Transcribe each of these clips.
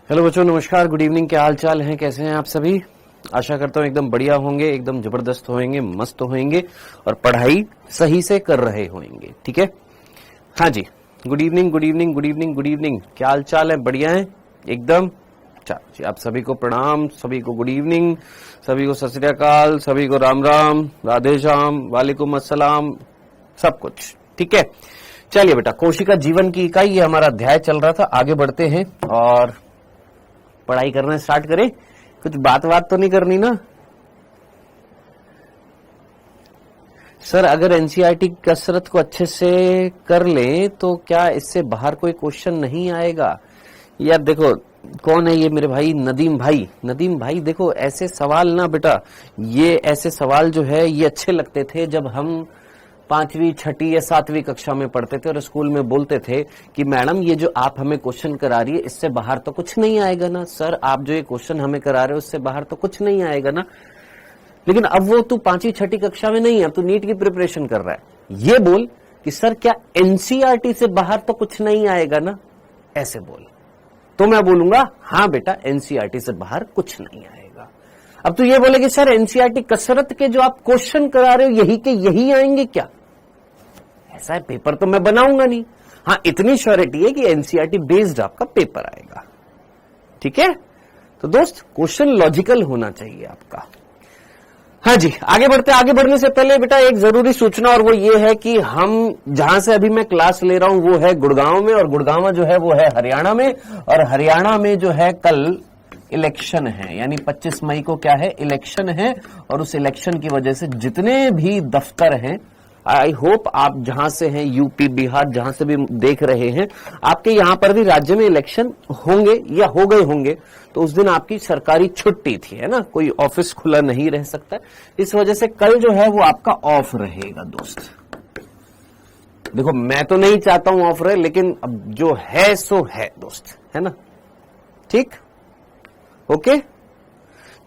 Hello बच्चों, नमस्कार, good evening. क्या हाल चाल है, कैसे हैं आप सभी? आशा करता हूँ एकदम बढ़िया होंगे, एकदम जबरदस्त होंगे, मस्त होंगे और पढ़ाई सही से कर रहे होंगे। ठीक है, हाँ जी। Good evening, good evening, good evening, good evening. क्या हाल चाल है? बढ़िया है एकदम। चलो जी, आप सभी को प्रणाम, सभी को गुड इवनिंग, सभी को सत श्री अकाल, सभी को राम राम, राधे श्याम, वालेकुम अस्सलाम, सब कुछ ठीक है। चलिए बेटा, कोशिका जीवन की इकाई, ये हमारा अध्याय चल रहा था। आगे बढ़ते हैं और पढ़ाई करना स्टार्ट करें। कुछ बात तो नहीं करनी ना सर? अगर एनसीईआरटी कसरत को अच्छे से कर लें तो क्या इससे बाहर कोई क्वेश्चन नहीं आएगा? यार देखो, कौन है ये मेरे भाई? नदीम भाई। नदीम भाई देखो, ऐसे सवाल ना बेटा, ये ऐसे सवाल जो है ये अच्छे लगते थे जब हम 5वीं 6ठी या 7वीं कक्षा में पढ़ते थे और स्कूल में बोलते थे कि मैडम ये जो आप हमें क्वेश्चन करा रही है इससे बाहर तो कुछ नहीं आएगा ना। सर आप जो ये क्वेश्चन हमें करा रहे हो उससे बाहर तो कुछ नहीं आएगा ना। लेकिन अब वो तू 5वीं 6ठी कक्षा में नहीं है, अब तू नीट की प्रिपरेशन कर रहा है। ये बोल कि सर क्या एनसीईआरटी से बाहर तो कुछ नहीं आएगा ना, ऐसे बोल। तो मैं बोलूंगा हाँ बेटा, एनसीईआरटी से बाहर कुछ नहीं आएगा। अब तू ये बोले कि सर एनसीईआरटी कसरत के जो आप क्वेश्चन करा रहे हो यही के यही आएंगे क्या? ऐसा है, पेपर तो मैं बनाऊंगा नहीं। हाँ, इतनी श्योरिटी है कि एनसीईआरटी बेस्ड आपका पेपर आएगा। ठीक है, तो दोस्त क्वेश्चन लॉजिकल होना चाहिए आपका। हाँ जी, आगे बढ़ते। आगे बढ़ने से पहले बेटा एक जरूरी सूचना, और वो ये है कि हम जहां से अभी मैं क्लास ले रहा हूं वो है गुड़गांव में, और गुड़गांव जो है वो है हरियाणा में, और हरियाणा में जो है कल इलेक्शन है, यानी 25 मई को क्या है, इलेक्शन है। और उस इलेक्शन की वजह से जितने भी दफ्तर हैं, आई होप आप जहां से हैं, यूपी बिहार जहां से भी देख रहे हैं, आपके यहां पर भी राज्य में इलेक्शन होंगे या हो गए होंगे। तो उस दिन आपकी सरकारी छुट्टी थी, है ना, कोई ऑफिस खुला नहीं रह सकता। इस वजह से कल जो है वो आपका ऑफ रहेगा दोस्त। देखो मैं तो नहीं चाहता हूं ऑफ रहे, लेकिन अब जो है सो है दोस्त, है ना। ठीक, ओके,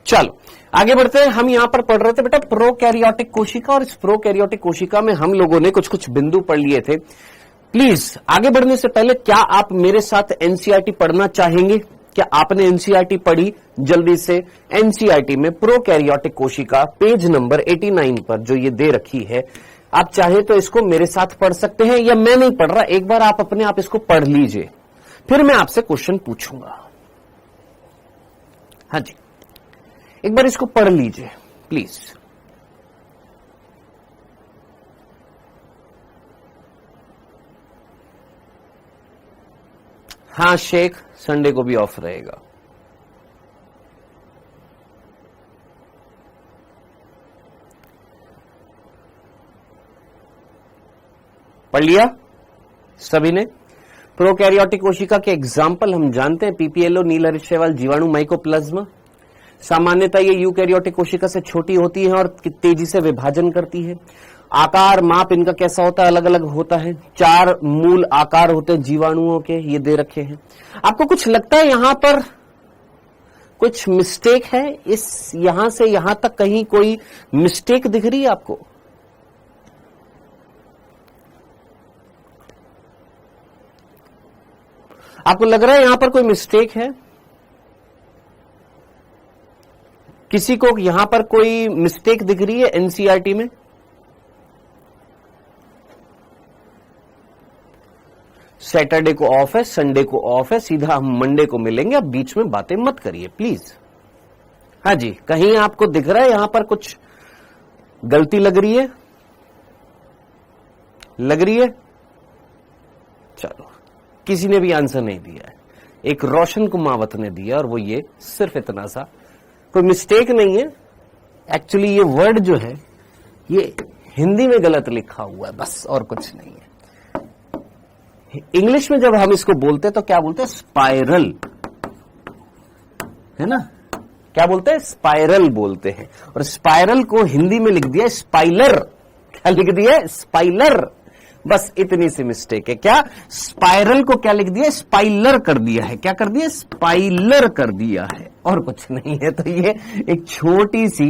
चलो आगे बढ़ते हैं। हम यहां पर पढ़ रहे थे बेटा प्रोकैरियोटिक कोशिका, और इस प्रोकैरियोटिक कोशिका में हम लोगों ने कुछ कुछ बिंदु पढ़ लिए थे। प्लीज आगे बढ़ने से पहले क्या आप मेरे साथ एनसीईआरटी पढ़ना चाहेंगे? क्या आपने एनसीईआरटी पढ़ी? जल्दी से एनसीईआरटी में प्रोकैरियोटिक कोशिका पेज नंबर 89 पर जो ये दे रखी है, आप चाहे तो इसको मेरे साथ पढ़ सकते हैं, या मैं नहीं पढ़ रहा, एक बार आप अपने आप इसको पढ़ लीजिए, फिर मैं आपसे क्वेश्चन पूछूंगा। हाँ जी, एक बार इसको पढ़ लीजिए प्लीज। हाँ शेख, संडे को भी ऑफ रहेगा। पढ़ लिया सभी ने? प्रोकैरियोटिक कोशिका के एग्जाम्पल हम जानते हैं, पीपीएलओ, नील शैवाल, जीवाणु, माइकोप्लाज्मा। सामान्यतः ये यूकैरियोटिक कोशिका से छोटी होती है और तेजी से विभाजन करती है। आकार माप इनका कैसा होता है? अलग अलग होता है। 4 मूल आकार होते हैं जीवाणुओं के, ये दे रखे हैं। आपको कुछ लगता है यहां पर कुछ मिस्टेक है? इस यहां से यहां तक कहीं कोई मिस्टेक दिख रही है आपको? आपको लग रहा है यहां पर कोई मिस्टेक है? किसी को यहां पर कोई मिस्टेक दिख रही है एनसीईआरटी में? सैटरडे को ऑफ है, संडे को ऑफ है, सीधा हम मंडे को मिलेंगे। अब बीच में बातें मत करिए प्लीज। हाँ जी, कहीं आपको दिख रहा है यहां पर कुछ गलती लग रही है? लग रही है? चलो, किसी ने भी आंसर नहीं दिया है, एक रोशन कुमावत ने दिया, और वो ये सिर्फ इतना सा, कोई मिस्टेक नहीं है। एक्चुअली ये वर्ड जो है ये हिंदी में गलत लिखा हुआ है, बस, और कुछ नहीं है। इंग्लिश में जब हम इसको बोलते हैं तो क्या बोलते हैं? स्पाइरल, है ना। क्या बोलते हैं? स्पाइरल बोलते हैं। और स्पाइरल को हिंदी में लिख दिया स्पाइलर। क्या लिख दिया? स्पाइलर। बस इतनी सी मिस्टेक है। क्या? स्पाइरल को क्या लिख दिया? स्पाइलर कर दिया है। क्या कर दिया? स्पाइलर कर दिया है, और कुछ नहीं है। तो ये एक छोटी सी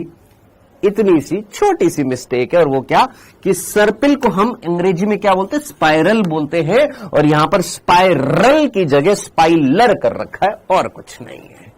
इतनी सी छोटी सी मिस्टेक है, और वो क्या कि सर्पिल को हम अंग्रेजी में क्या बोलते हैं, स्पाइरल बोलते हैं, और यहां पर स्पाइरल की जगह स्पाइलर कर रखा है और कुछ नहीं है।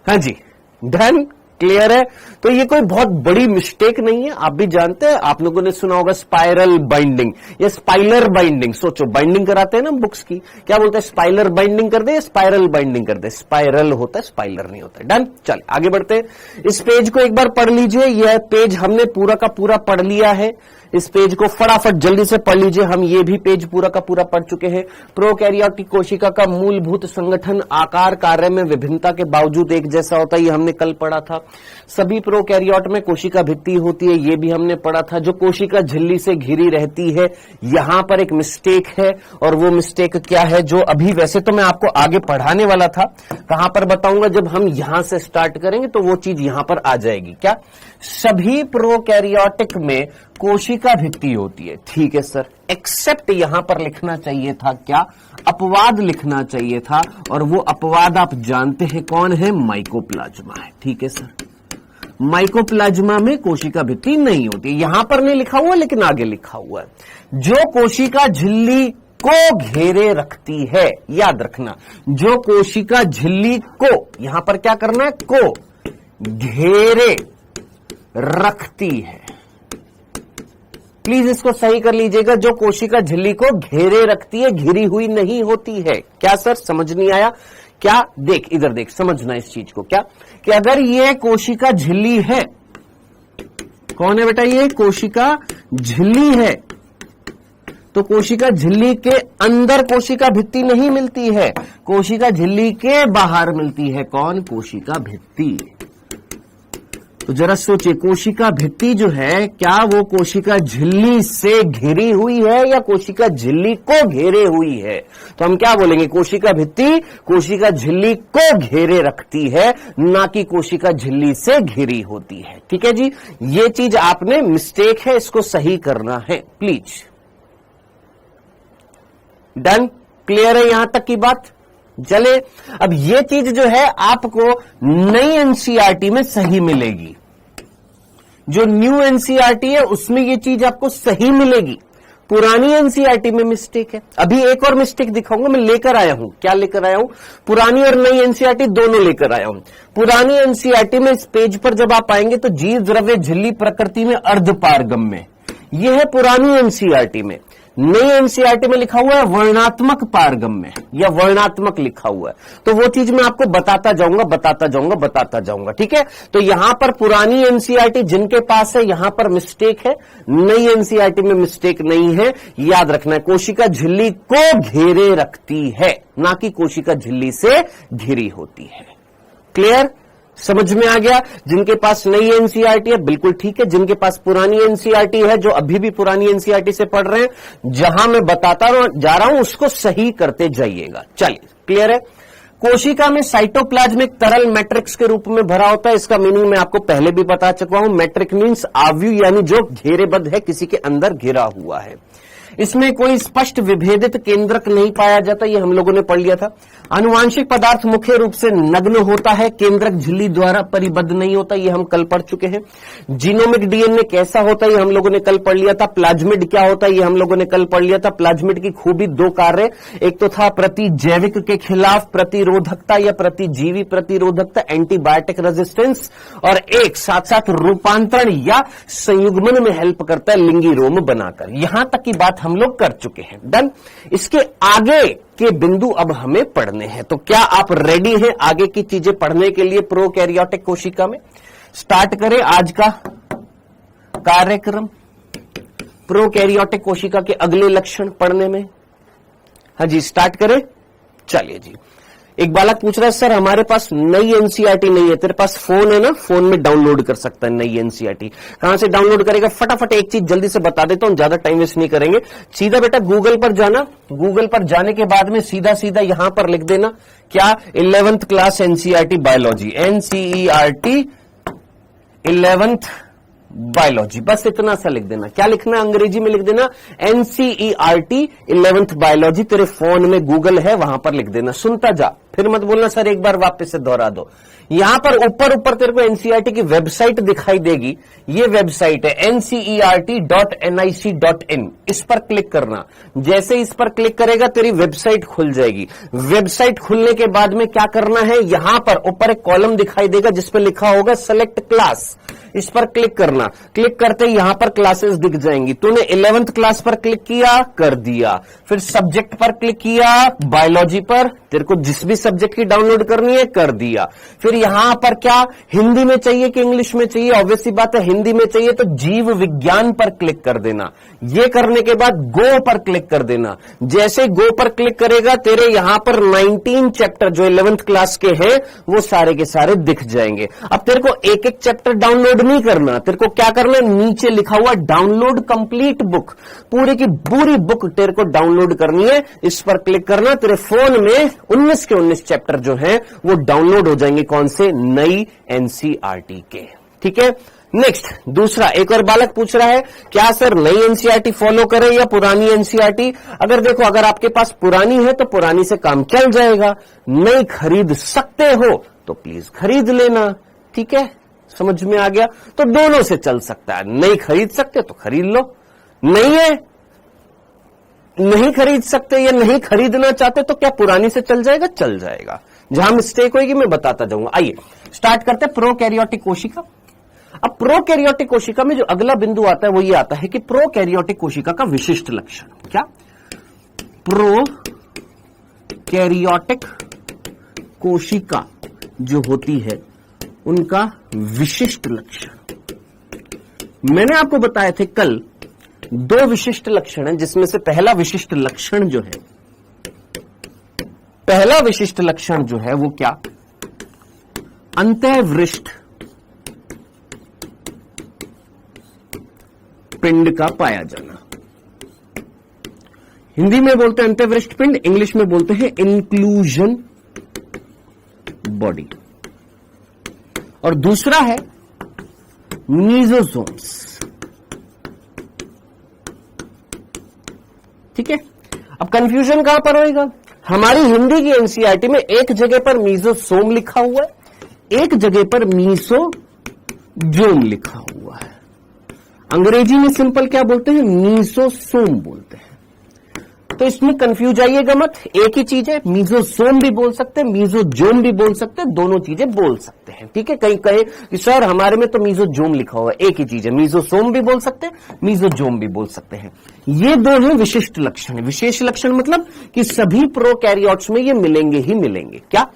हाँ जी, डन, क्लियर है। तो ये कोई बहुत बड़ी मिस्टेक नहीं है, आप भी जानते हैं, आप लोगों ने सुना होगा स्पाइरल बाइंडिंग या स्पाइलर बाइंडिंग। सोचो, बाइंडिंग कराते हैं ना बुक्स की, क्या बोलते हैं, स्पाइलर बाइंडिंग कर दे या स्पाइरल बाइंडिंग कर दे, स्पाइरल होता है, स्पाइलर नहीं होता है। डन, चलिए आगे बढ़ते हैं। इस पेज को एक बार पढ़ लीजिए, यह पेज हमने पूरा का पूरा पढ़ लिया है। इस पेज को फटाफट जल्दी से पढ़ लीजिए, हम ये भी पेज पूरा का पूरा पढ़ चुके हैं। प्रोकैरियोटिक कोशिका का मूलभूत संगठन आकार कार्य में विभिन्नता के बावजूद एक जैसा होता है, ये हमने कल पढ़ा था। सभी प्रोकैरियोट में कोशिका भित्ति होती है, ये भी हमने पढ़ा था। जो कोशिका झिल्ली से घिरी रहती है, यहां पर एक मिस्टेक है, और वो मिस्टेक क्या है, जो अभी वैसे तो मैं आपको आगे पढ़ाने वाला था, कहां पर बताऊंगा, जब हम यहां से स्टार्ट करेंगे तो वो चीज यहां पर आ जाएगी। क्या सभी प्रोकैरियोटिक में कोशिका भित्ति होती है? ठीक है सर, एक्सेप्ट यहां पर लिखना चाहिए था क्या, अपवाद लिखना चाहिए था, और वो अपवाद आप जानते हैं कौन है, माइकोप्लाज्मा है। ठीक है सर, माइकोप्लाज्मा में कोशिका भित्ति नहीं होती, यहां पर नहीं लिखा हुआ लेकिन आगे लिखा हुआ है। जो कोशिका झिल्ली को घेरे रखती है, याद रखना, जो कोशिका झिल्ली को, यहां पर क्या करना है, को घेरे रखती है, प्लीज इसको सही कर लीजिएगा, जो कोशिका झिल्ली को घेरे रखती है, घिरी हुई नहीं होती है। क्या सर समझ नहीं आया क्या? देख इधर देख, समझना इस चीज को, क्या कि अगर ये कोशिका झिल्ली है, कौन है बेटा, ये कोशिका झिल्ली है, तो कोशिका झिल्ली के अंदर कोशिका भित्ति नहीं मिलती है, कोशिका झिल्ली के बाहर मिलती है। कौन? कोशिका भित्ति। तो जरा सोचिए, कोशिका भित्ति जो है, क्या वो कोशिका झिल्ली से घिरी हुई है या कोशिका झिल्ली को घेरे हुई है? तो हम क्या बोलेंगे, कोशिका भित्ति कोशिका झिल्ली को घेरे रखती है, ना कि कोशिका झिल्ली से घिरी होती है। ठीक है जी, ये चीज आपने मिस्टेक है, इसको सही करना है प्लीज। डन, क्लियर है यहां तक की बात? चले, अब ये चीज जो है आपको नई एनसीईआरटी में सही मिलेगी, जो न्यू एनसीईआरटी है उसमें ये चीज आपको सही मिलेगी, पुरानी एनसीईआरटी में मिस्टेक है। अभी एक और मिस्टेक दिखाऊंगा, मैं लेकर आया हूं, क्या लेकर आया हूं, पुरानी और नई एनसीईआरटी दोनों लेकर आया हूं। पुरानी एनसीईआरटी में इस पेज पर जब आप आएंगे तो जीव द्रव्य झिल्ली प्रकृति में अर्धपारगम्य, यह है पुरानी एनसीईआरटी में। नई एनसीईआरटी में लिखा हुआ है वर्णात्मक पारगम्य या वर्णात्मक लिखा हुआ है, तो वो चीज मैं आपको बताता जाऊंगा। ठीक है, तो यहां पर पुरानी एनसीईआरटी जिनके पास है, यहां पर मिस्टेक है, नई एनसीईआरटी में मिस्टेक नहीं है। याद रखना है, कोशिका झिल्ली को घेरे रखती है, ना कि कोशिका झिल्ली से घिरी होती है। क्लियर, समझ में आ गया? जिनके पास नई एनसीईआरटी है बिल्कुल ठीक है, जिनके पास पुरानी एनसीईआरटी है, जो अभी भी पुरानी एनसीईआरटी से पढ़ रहे हैं, जहां मैं बताता जा रहा हूं उसको सही करते जाइएगा। चलिए, क्लियर है? कोशिका में साइटोप्लाज्मिक तरल मैट्रिक्स के रूप में भरा होता है, इसका मीनिंग मैं आपको पहले भी बता चुका हूं। मैट्रिक मीन्स आव्यूह, यानी जो घेरेबद्ध है, किसी के अंदर घिरा हुआ है। इसमें कोई स्पष्ट विभेदित केंद्रक नहीं पाया जाता, ये हम लोगों ने पढ़ लिया था। आनुवांशिक पदार्थ मुख्य रूप से नग्न होता है, केंद्रक झिल्ली द्वारा परिबद्ध नहीं होता, ये हम कल पढ़ चुके हैं। जीनोमिक डीएनए कैसा होता है, ये हम लोगों ने कल पढ़ लिया था। प्लाज्मिड क्या होता है, ये हम लोगों ने कल पढ़ लिया था। प्लाज्मिड की खूबी दो कार्य, एक तो था प्रतिजैविक के खिलाफ प्रतिरोधकता या प्रतिजीवी प्रतिरोधकता, एंटीबायोटिक रेजिस्टेंस, और एक साथ साथ रूपांतरण या संयुग्मन में हेल्प करता है, लिंगी रोम बनाकर। यहां तक की बात हम लोग कर चुके हैं। डन, इसके आगे के बिंदु अब हमें पढ़ने हैं, तो क्या आप रेडी हैं आगे की चीजें पढ़ने के लिए प्रोकैरियोटिक कोशिका में? स्टार्ट करें आज का कार्यक्रम, प्रोकैरियोटिक कोशिका के अगले लक्षण पढ़ने में। हाँ जी, स्टार्ट करें। चलिए जी, एक बालक पूछ रहा है, सर हमारे पास नई एनसीईआरटी नहीं है। तेरे पास फोन है ना, फोन में डाउनलोड कर सकता है नई एनसीईआरटी। कहां से डाउनलोड करेगा? फटाफट एक चीज जल्दी से बता देता हूं, ज्यादा टाइम वेस्ट नहीं करेंगे। सीधा बेटा गूगल पर जाना, गूगल पर जाने के बाद में सीधा सीधा यहां पर लिख देना क्या, 11th class NCERT biology, NCERT 11th biology, बस इतना सा लिख देना। क्या लिखना है? अंग्रेजी में लिख देना NCERT 11th बायोलॉजी। तेरे फोन में गूगल है, वहां पर लिख देना। सुनता जा, फिर मत बोलना सर एक बार वापस से दोहरा दो। यहां पर ऊपर ऊपर तेरे को एनसीईआरटी की वेबसाइट दिखाई देगी। ये वेबसाइट है ncert.nic.in। इस पर क्लिक करना। जैसे इस पर क्लिक करेगा तेरी वेबसाइट खुल जाएगी। वेबसाइट खुलने के बाद में क्या करना है? यहां पर ऊपर एक कॉलम दिखाई देगा जिस पर लिखा होगा सेलेक्ट क्लास। इस पर क्लिक करना। क्लिक करते ही यहां पर क्लासेस दिख जाएंगी। तूने 11th क्लास पर क्लिक किया, कर दिया। फिर सब्जेक्ट पर क्लिक किया, बायोलॉजी पर, तेरे को जिस भी सब्जेक्ट की डाउनलोड करनी है कर दिया। फिर यहां पर क्या हिंदी में चाहिए कि इंग्लिश में चाहिए? ऑब्वियस सी बात है हिंदी में चाहिए, तो जीव विज्ञान पर क्लिक कर देना। ये करने के बाद गो पर क्लिक कर देना। जैसे गो पर क्लिक करेगा तेरे यहां पर 19 चैप्टर जो 11th क्लास के हैं वो सारे के सारे दिख जाएंगे। अब तेरे को एक एक चैप्टर डाउनलोड नहीं करना, तेरे को क्या करना है? नीचे लिखा हुआ डाउनलोड कंप्लीट बुक, पूरी की पूरी बुक तेरे को डाउनलोड करनी है। इस पर क्लिक करना, तेरे फोन में 19 के 19 चैप्टर जो हैं वो डाउनलोड हो जाएंगे। कौन से? नई एनसीईआरटी के। ठीक है। नेक्स्ट दूसरा, एक और बालक पूछ रहा है क्या सर नई एनसीईआरटी फॉलो करें या पुरानी एनसीईआरटी? अगर देखो, अगर आपके पास पुरानी है तो पुरानी से काम चल जाएगा। नई खरीद सकते हो तो प्लीज खरीद लेना। ठीक है, समझ में आ गया? तो दोनों से चल सकता है। नहीं खरीद सकते तो खरीद लो, नहीं है नहीं खरीद सकते या नहीं खरीदना चाहते तो क्या पुरानी से चल जाएगा? चल जाएगा। जहां मिस्टेक होगी मैं बताता जाऊंगा। आइए स्टार्ट करते हैं प्रोकैरियोटिक कोशिका। अब प्रोकैरियोटिक कोशिका में जो अगला बिंदु आता है वो ये आता है कि प्रोकैरियोटिक कोशिका का विशिष्ट लक्षण। क्या? प्रोकैरियोटिक कोशिका जो होती है उनका विशिष्ट लक्षण। मैंने आपको बताए थे कल 2 विशिष्ट लक्षण हैं, जिसमें से पहला विशिष्ट लक्षण जो है, पहला विशिष्ट लक्षण जो है वो क्या? अंतःवृष्ट पिंड का पाया जाना। हिंदी में बोलते हैं अंतःवृष्ट पिंड, इंग्लिश में बोलते हैं इंक्लूजन बॉडी। और दूसरा है मीजोसोम्स। ठीक है। अब कंफ्यूजन कहां पर होएगा? हमारी हिंदी की एनसीईआरटी में एक जगह पर मीजोसोम लिखा हुआ है, एक जगह पर मीसोजोम लिखा हुआ है। अंग्रेजी में सिंपल क्या बोलते हैं? मीसोसोम बोलते हैं। तो इसमें कंफ्यूज आइएगा मत, एक ही चीज है। मीजोसोम भी बोल सकते हैं, मीजोजोम भी बोल सकते हैं, दोनों चीजें बोल सकते हैं। ठीक है। कहीं कहे कि सर हमारे में तो मीजोजोम लिखा हुआ है, एक ही चीज है। मीजोसोम भी बोल सकते हैं, मीजोजोम भी बोल सकते हैं। ये दो हैं विशिष्ट लक्षण। विशेष लक्षण मतलब कि सभी प्रोकैरियोट्स में ये मिलेंगे ही मिलेंगे। क्या?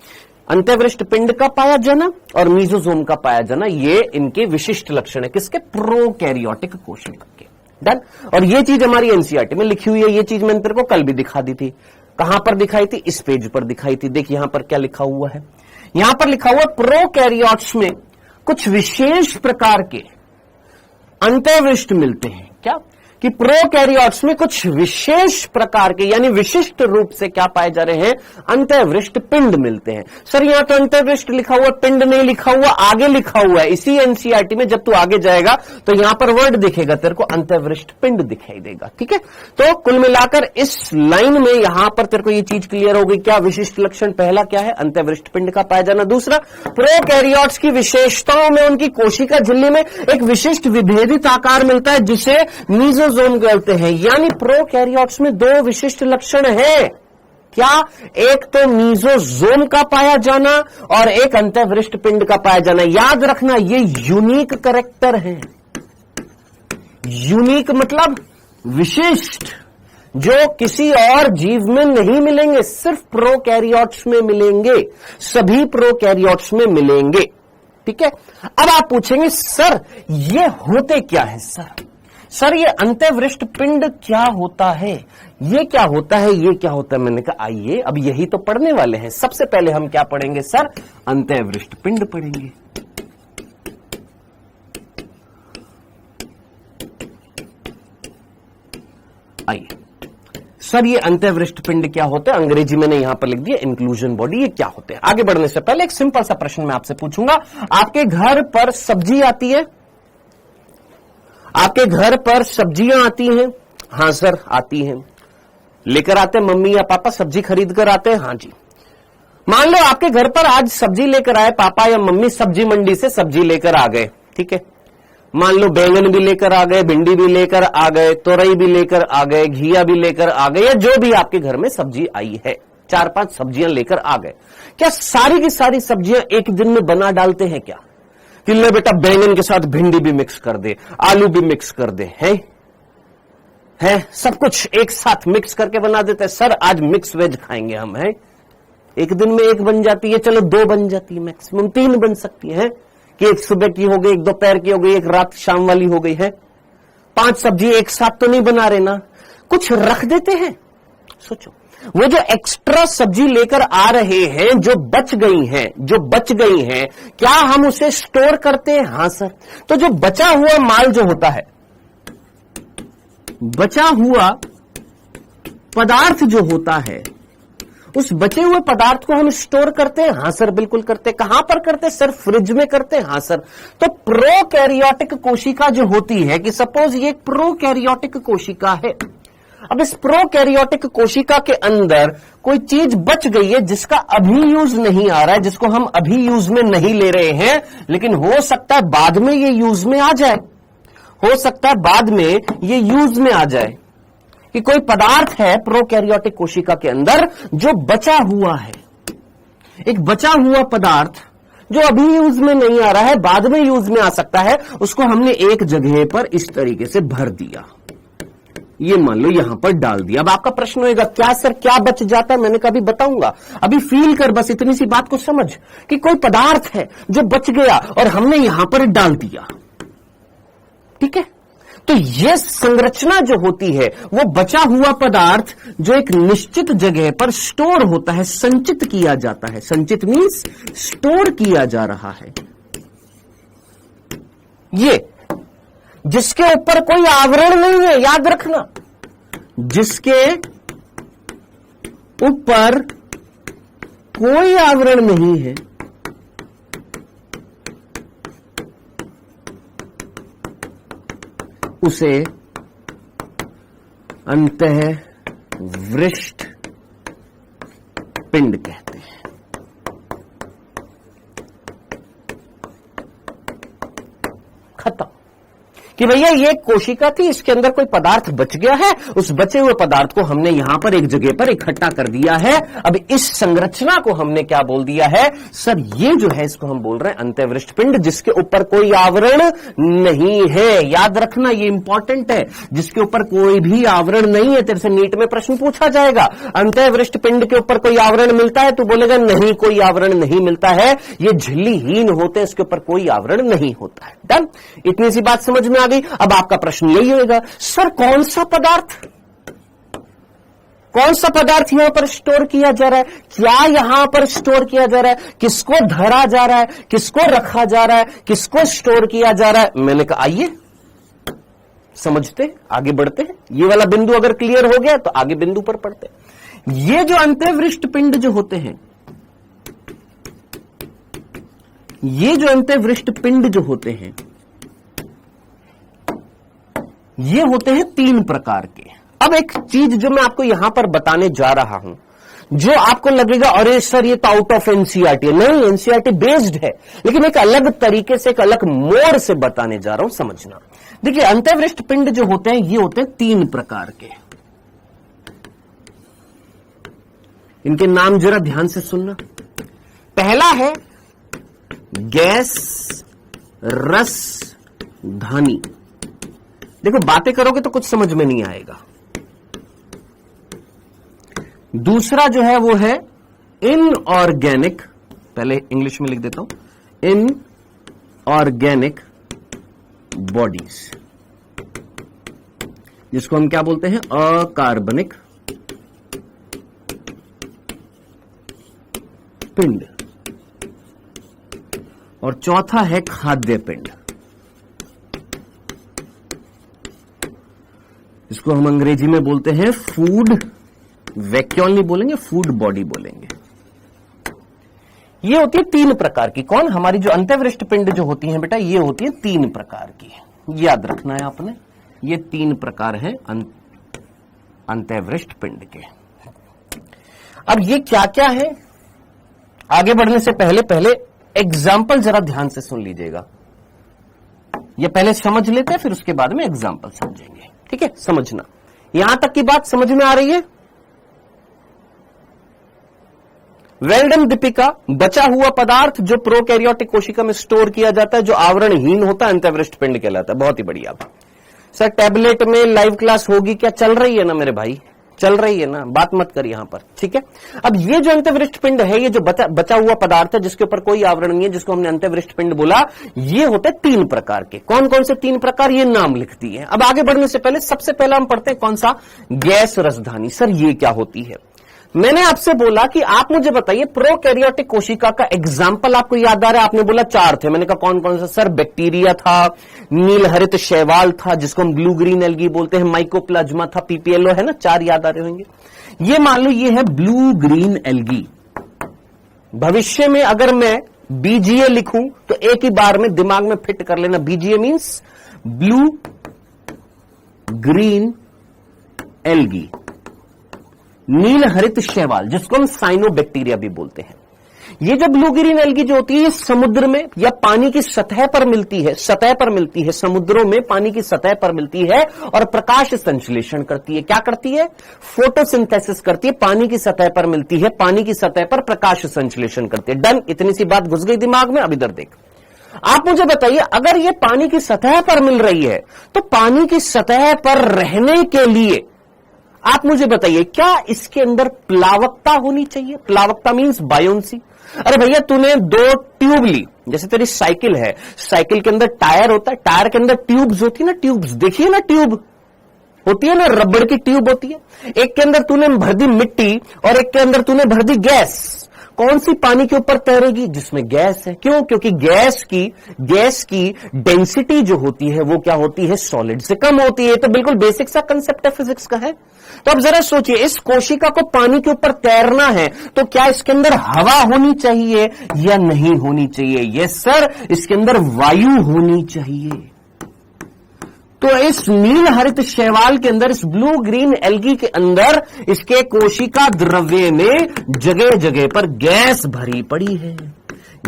अंतःवृष्ट पिंड का पाया जाना और मीजोसोम का पाया जाना, ये इनके विशिष्ट लक्षण है। किसके? प्रोकैरियोटिक कोशिका के। डन। और ये चीज हमारी एनसीईआरटी में लिखी हुई है। ये चीज मैंने तेरे को कल भी दिखा दी थी। कहां पर दिखाई थी? इस पेज पर दिखाई थी। देख यहां पर क्या लिखा हुआ है। यहां पर लिखा हुआ प्रोकैरियोट्स में कुछ विशेष प्रकार के अंतःवृष्ट मिलते हैं। क्या? कि प्रोकैरियोट्स में कुछ विशेष प्रकार के यानी विशिष्ट रूप से क्या पाए जा रहे हैं? अंतःवृष्ट पिंड मिलते हैं। सर यहां तो अंतःवृष्ट लिखा हुआ, पिंड नहीं लिखा हुआ, आगे लिखा हुआ है। इसी एनसीईआरटी में जब तू आगे जाएगा तो यहां पर वर्ड दिखेगा तेरे को, अंतःवृष्ट पिंड दिखाई देगा। ठीक है। तो कुल मिलाकर इस लाइन में यहां पर तेरे को ये चीज क्लियर हो गई। क्या विशिष्ट लक्षण? पहला क्या है? अंतःवृष्ट पिंड का पाया जाना। दूसरा, प्रोकैरियोट्स की विशेषताओं में उनकी कोशिका झिल्ली में एक विशिष्ट विभेदित आकार मिलता है जिसे मीजोसोम कहते हैं। यानी प्रोकैरियोट्स में 2 विशिष्ट लक्षण हैं। क्या? एक तो मीजोसोम का पाया जाना और एक अंतःवृष्ट पिंड का पाया जाना। याद रखना ये यूनिक कैरेक्टर है। यूनिक मतलब विशिष्ट, जो किसी और जीव में नहीं मिलेंगे, सिर्फ प्रोकैरियोट्स में मिलेंगे, सभी प्रोकैरियोट्स में मिलेंगे। ठीक है। अब आप पूछेंगे सर ये होते क्या है? सर ये अंतःवृष्ट पिंड क्या होता है? ये क्या होता है? ये क्या होता है? मैंने कहा आइए अब यही तो पढ़ने वाले हैं। सबसे पहले हम क्या पढ़ेंगे सर? अंतःवृष्ट पिंड पढ़ेंगे। आइए सर ये अंतःवृष्ट पिंड क्या होते हैं? अंग्रेजी मैंने यहां पर लिख दिया इंक्लूजन बॉडी। ये क्या होते हैं? आगे बढ़ने से पहले एक सिंपल सा प्रश्न मैं आपसे पूछूंगा। आपके घर पर सब्जी आती है, आपके घर पर सब्जियां आती हैं? हां सर आती हैं। लेकर आते मम्मी या पापा सब्जी खरीद कर आते हैं? हां जी। मान लो आपके घर पर आज सब्जी लेकर आए पापा या मम्मी, सब्जी मंडी से सब्जी लेकर आ गए, ठीक है। मान लो बैंगन भी लेकर आ गए, भिंडी भी लेकर आ गए, तोरई भी लेकर आ गए, घिया भी लेकर आ गए, या जो भी आपके घर में सब्जी आई है, 4-5 सब्जियां लेकर आ गए। क्या सारी की सारी सब्जियां एक दिन में बना डालते हैं क्या? कि ले बेटा बैंगन के साथ भिंडी भी मिक्स कर दे, आलू भी मिक्स कर दे, है सब कुछ एक साथ मिक्स करके बना देते हैं। सर आज मिक्स वेज खाएंगे हम, है एक दिन में एक बन जाती है, चलो 2 बन जाती है, मैक्सिमम 3 बन सकती है, कि एक सुबह की हो गई, एक दोपहर की हो गई, एक रात शाम वाली हो गई है। 5 सब्जी एक साथ तो नहीं बना रहे ना, कुछ रख देते हैं। सोचो वो जो एक्स्ट्रा सब्जी लेकर आ रहे हैं, जो बच गई हैं, क्या हम उसे स्टोर करते हैं? हां सर। तो जो बचा हुआ माल जो होता है, बचा हुआ पदार्थ जो होता है, उस बचे हुए पदार्थ को हम स्टोर करते हैं? हां सर बिल्कुल करते हैं। कहां पर करते हैं सर? फ्रिज में करते हैं? हां सर। तो प्रोकैरियोटिक कोशिका जो होती है, कि सपोज ये एक प्रोकैरियोटिक कोशिका है, अब इस प्रोकैरियोटिक कोशिका के अंदर कोई चीज बच गई है जिसका अभी यूज नहीं आ रहा है, जिसको हम अभी यूज में नहीं ले रहे हैं, लेकिन हो सकता है बाद में ये यूज में आ जाए, हो सकता है बाद में ये यूज में आ जाए, कि कोई पदार्थ है प्रोकैरियोटिक कोशिका के अंदर जो बचा हुआ है, एक बचा हुआ पदार्थ जो अभी यूज में नहीं आ रहा है, बाद में यूज में आ सकता है, उसको हमने एक जगह पर इस तरीके से भर दिया, ये मान लो यहां पर डाल दिया। अब आपका प्रश्न होगा क्या सर क्या बच जाता है? मैंने कभी बताऊंगा, अभी फील कर बस इतनी सी बात को समझ कि कोई पदार्थ है जो बच गया और हमने यहां पर डाल दिया, ठीक है। तो यह संरचना जो होती है, वो बचा हुआ पदार्थ जो एक निश्चित जगह पर स्टोर होता है, संचित किया जाता है। संचित मीन्स स्टोर किया जा रहा है। ये जिसके ऊपर कोई आवरण नहीं है, याद रखना, जिसके ऊपर कोई आवरण नहीं है, उसे अंतःवृष्ट पिंड कहते हैं। खत्म। कि भैया ये कोशिका थी, इसके अंदर कोई पदार्थ बच गया है, उस बचे हुए पदार्थ को हमने यहां पर एक जगह पर इकट्ठा कर दिया है। अब इस संरचना को हमने क्या बोल दिया है? सर ये जो है इसको हम बोल रहे हैं अंतःवृष्ट पिंड, जिसके ऊपर कोई आवरण नहीं है। याद रखना ये इंपॉर्टेंट है, जिसके ऊपर कोई भी आवरण नहीं है। तेरे से नीट में प्रश्न पूछा जाएगा, अंतःवृष्ट पिंड के ऊपर कोई आवरण मिलता है? तू बोलेगा नहीं, कोई आवरण नहीं मिलता है, ये झिल्लीहीन होते हैं, इसके ऊपर कोई आवरण नहीं होता है। डन, इतनी सी बात समझ में आ गई। अब आपका प्रश्न यही होगा, सर कौन सा पदार्थ यहां पर स्टोर किया जा रहा है? क्या यहां पर स्टोर किया जा रहा है? किसको धरा जा रहा है? किसको रखा जा रहा है? किसको स्टोर किया जा रहा है? मैंने कहा आइए समझते, आगे बढ़ते हैं। ये वाला बिंदु अगर क्लियर हो गया तो आगे बिंदु पर पढ़ते हैं। ये जो अंतःवृष्ट पिंड जो होते हैं, ये जो अंतःवृष्ट पिंड जो होते हैं, ये होते हैं 3 प्रकार के। अब एक चीज जो मैं आपको यहां पर बताने जा रहा हूं, जो आपको लगेगा अरे सर ये तो आउट ऑफ एनसीईआरटी है। नहीं, एनसीईआरटी बेस्ड है, लेकिन एक अलग तरीके से, एक अलग मोड़ से बताने जा रहा हूं, समझना। देखिए अंतःवृष्ट पिंड जो होते हैं, ये होते हैं 3 प्रकार के। इनके नाम जरा ध्यान से सुनना। पहला है गैस रस धानी। देखो बातें करोगे तो कुछ समझ में नहीं आएगा। दूसरा जो है वो है इनऑर्गेनिक, पहले इंग्लिश में लिख देता हूं, इनऑर्गेनिक बॉडीज, जिसको हम क्या बोलते हैं? अकार्बनिक पिंड। और चौथा है खाद्य पिंड, इसको हम अंग्रेजी में बोलते हैं फूड, वैक्यूल नहीं बोलेंगे, फूड बॉडी बोलेंगे। ये होती है 3 प्रकार की। कौन? हमारी जो अंतःवृष्ट पिंड जो होती हैं बेटा, ये होती है 3 प्रकार की। याद रखना है आपने, ये 3 प्रकार हैं अंत्यवृष्ट पिंड के। अब ये क्या क्या है, आगे बढ़ने से पहले एग्जाम्पल जरा ध्यान से सुन लीजिएगा। ये पहले समझ लेते हैं, फिर उसके बाद में एग्जाम्पल समझेंगे। ठीक है, समझना। यहां तक की बात समझ में आ रही है? Well done Deepika. बचा हुआ पदार्थ जो प्रोकैरियोटिक कोशिका में स्टोर किया जाता है, जो आवरणहीन होता है, अंत्यवृष्ट पिंड कहलाता है। बहुत ही बढ़िया। सर टैबलेट में लाइव क्लास होगी क्या? चल रही है ना मेरे भाई, चल रही है ना, बात मत कर यहां पर। ठीक है, अब ये जो अंत्यवृष्ट पिंड है, ये जो बचा हुआ पदार्थ है जिसके ऊपर कोई आवरण नहीं है, जिसको हमने अंत्यवृष्ट पिंड बोला, ये होते 3 प्रकार के। कौन कौन से 3 प्रकार, ये नाम लिख दिए। अब आगे बढ़ने से पहले सबसे पहला हम पढ़ते हैं कौन सा, गैस रसधानी। सर ये क्या होती है? मैंने आपसे बोला कि आप मुझे बताइए प्रोकैरियोटिक कोशिका का एग्जाम्पल आपको याद आ रहा है? आपने बोला 4 थे। मैंने कहा कौन कौन सा? सर बैक्टीरिया था, नील हरित शैवाल था जिसको हम ब्लू ग्रीन एल्गी बोलते हैं, माइकोप्लाज्मा था, पीपीएलओ है ना, 4 याद आ रहे होंगे। ये मान लो ये है ब्लू ग्रीन एल्गी। भविष्य में अगर मैं बीजीए लिखूं तो एक ही बार में दिमाग में फिट कर लेना, BGA means blue green algae, नील हरित शैवाल जिसको हम साइनोबैक्टीरिया भी बोलते हैं। ये जो ब्लू ग्रीन एल्गी जो होती है, ये समुद्र में या पानी की सतह पर मिलती है, समुद्रों में पानी की सतह पर मिलती है और प्रकाश संश्लेषण करती है। क्या करती है? फोटोसिंथेसिस करती है। पानी की सतह पर मिलती है, पानी की सतह पर प्रकाश संश्लेषण करती है। डन, इतनी सी बात घुस गई दिमाग में। अब इधर देख, आप मुझे बताइए, अगर ये पानी की सतह पर मिल रही है तो पानी की सतह पर रहने के लिए आप मुझे बताइए क्या इसके अंदर प्लावकता होनी चाहिए? प्लावकता मींस बायोन्सी। अरे भैया तूने 2 ट्यूब ली, जैसे तेरी साइकिल है, साइकिल के अंदर टायर होता है, टायर के अंदर ट्यूब्स होती है ना, ट्यूब्स देखिए ना, ट्यूब होती है ना, रबड़ की ट्यूब होती है। एक के अंदर तूने भर दी मिट्टी और एक के अंदर तूने भर दी गैस। कौन सी पानी के ऊपर तैरेगी? जिसमें गैस है। क्यों? क्योंकि गैस की डेंसिटी जो होती है वो क्या होती है? सॉलिड से कम होती है। तो बिल्कुल बेसिक सा कंसेप्ट है फिजिक्स का है। तो अब जरा सोचिए, इस कोशिका को पानी के ऊपर तैरना है तो क्या इसके अंदर हवा होनी चाहिए या नहीं होनी चाहिए? यस सर, इसके अंदर वायु होनी चाहिए। तो इस नील हरित शैवाल के अंदर, इस ब्लू ग्रीन एल्गी के अंदर, इसके कोशिका द्रव्य में जगह जगह पर गैस भरी पड़ी है।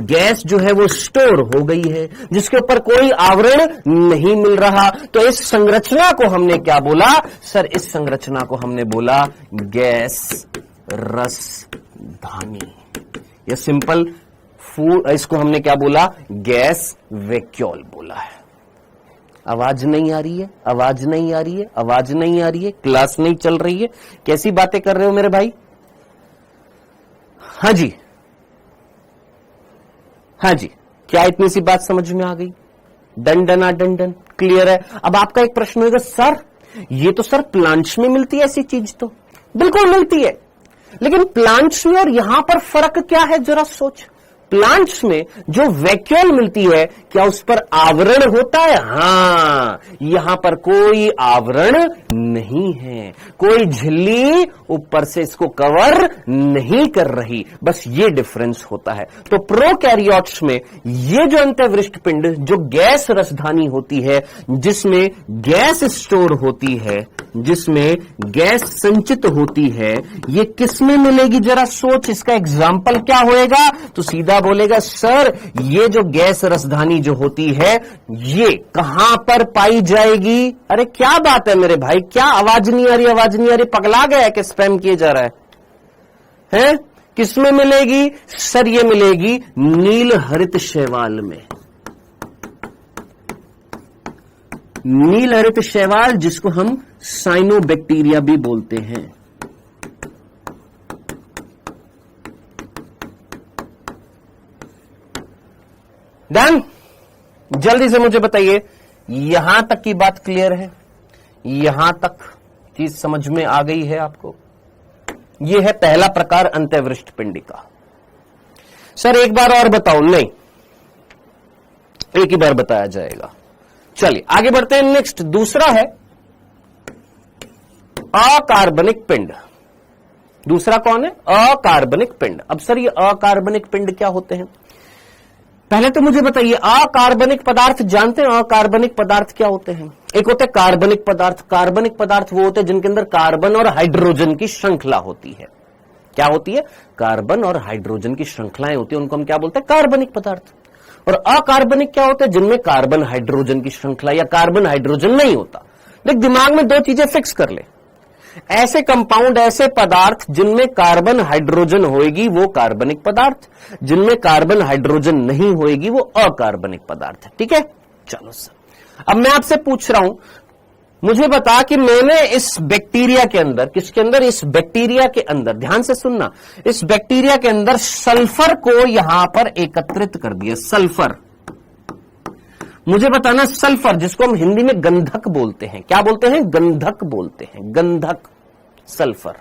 गैस जो है वो स्टोर हो गई है, जिसके ऊपर कोई आवरण नहीं मिल रहा। तो इस संरचना को हमने क्या बोला? सर इस संरचना को हमने बोला गैस रसधानी, या सिंपल फूड, इसको हमने क्या बोला? गैस वैक्यूल बोला है। आवाज नहीं आ रही है, आवाज नहीं आ रही है, आवाज नहीं आ रही है, क्लास नहीं चल रही है, कैसी बातें कर रहे हो मेरे भाई? हाँ जी, हाँ जी, क्या इतनी सी बात समझ में आ गई? डन डना डन डन, क्लियर है। अब आपका एक प्रश्न होगा, सर ये तो सर प्लांट्स में मिलती है ऐसी चीज? तो बिल्कुल मिलती है, लेकिन प्लांट्स में और यहां पर फर्क क्या है जरा सोच। प्लांट्स में जो वैक्यूल मिलती है, क्या उस पर आवरण होता है? हां, यहां पर कोई आवरण नहीं है, कोई झिल्ली ऊपर से इसको कवर नहीं कर रही, बस ये डिफरेंस होता है। तो प्रोकैरियोट्स में ये जो अंत्यवृष्ट पिंड, जो गैस रसधानी होती है, जिसमें गैस स्टोर होती है, जिसमें गैस संचित होती है, ये किस में मिलेगी जरा सोच। इसका एग्जाम्पल क्या होएगा? तो सीधा बोलेगा सर ये जो गैस रसधानी जो होती है ये कहां पर पाई जाएगी? अरे क्या बात है मेरे भाई, क्या आवाज नहीं आ रही? आवाज नहीं आ रही? पगला गया है कि स्पैम किए जा रहा है? हैं? किसमें मिलेगी? सर ये मिलेगी नील हरित शैवाल में। नील हरित शैवाल जिसको हम साइनोबैक्टीरिया भी बोलते हैं। डन? जल्दी से मुझे बताइए, यहां तक की बात क्लियर है? यहां तक चीज समझ में आ गई है आपको? यह है पहला प्रकार अंत्यवृष्ट पिंड का। सर एक बार और बताओ? नहीं, एक ही बार बताया जाएगा। चलिए आगे बढ़ते हैं। नेक्स्ट दूसरा है अकार्बनिक पिंड। दूसरा कौन है? अकार्बनिक पिंड। अब सर ये अकार्बनिक पिंड क्या होते हैं? पहले तो मुझे बताइए, अकार्बनिक पदार्थ जानते हैं? अकार्बनिक पदार्थ क्या होते हैं? एक होते हैं कार्बनिक पदार्थ। कार्बनिक पदार्थ वो होते हैं जिनके अंदर कार्बन और हाइड्रोजन की श्रृंखला होती है। क्या होती है? कार्बन और हाइड्रोजन की श्रृंखलाएं होती है, उनको हम क्या बोलते हैं? कार्बनिक पदार्थ। और अकार्बनिक क्या होते हैं? जिनमें कार्बन हाइड्रोजन की श्रृंखला या कार्बन हाइड्रोजन नहीं होता। देख, दिमाग में दो चीजें फिक्स कर ले। ऐसे कंपाउंड, ऐसे पदार्थ जिनमें कार्बन हाइड्रोजन होएगी वो कार्बनिक पदार्थ, जिनमें कार्बन हाइड्रोजन नहीं होएगी वो अकार्बनिक पदार्थ है। ठीक है, चलो सर, अब मैं आपसे पूछ रहा हूं, मुझे बता कि मैंने इस बैक्टीरिया के अंदर, किसके अंदर? इस बैक्टीरिया के अंदर, ध्यान से सुनना, इस बैक्टीरिया के अंदर सल्फर को यहां पर एकत्रित कर दिया। सल्फर, मुझे बताना, सल्फर जिसको हम हिंदी में गंधक बोलते हैं, क्या बोलते हैं? गंधक बोलते हैं, गंधक, सल्फर।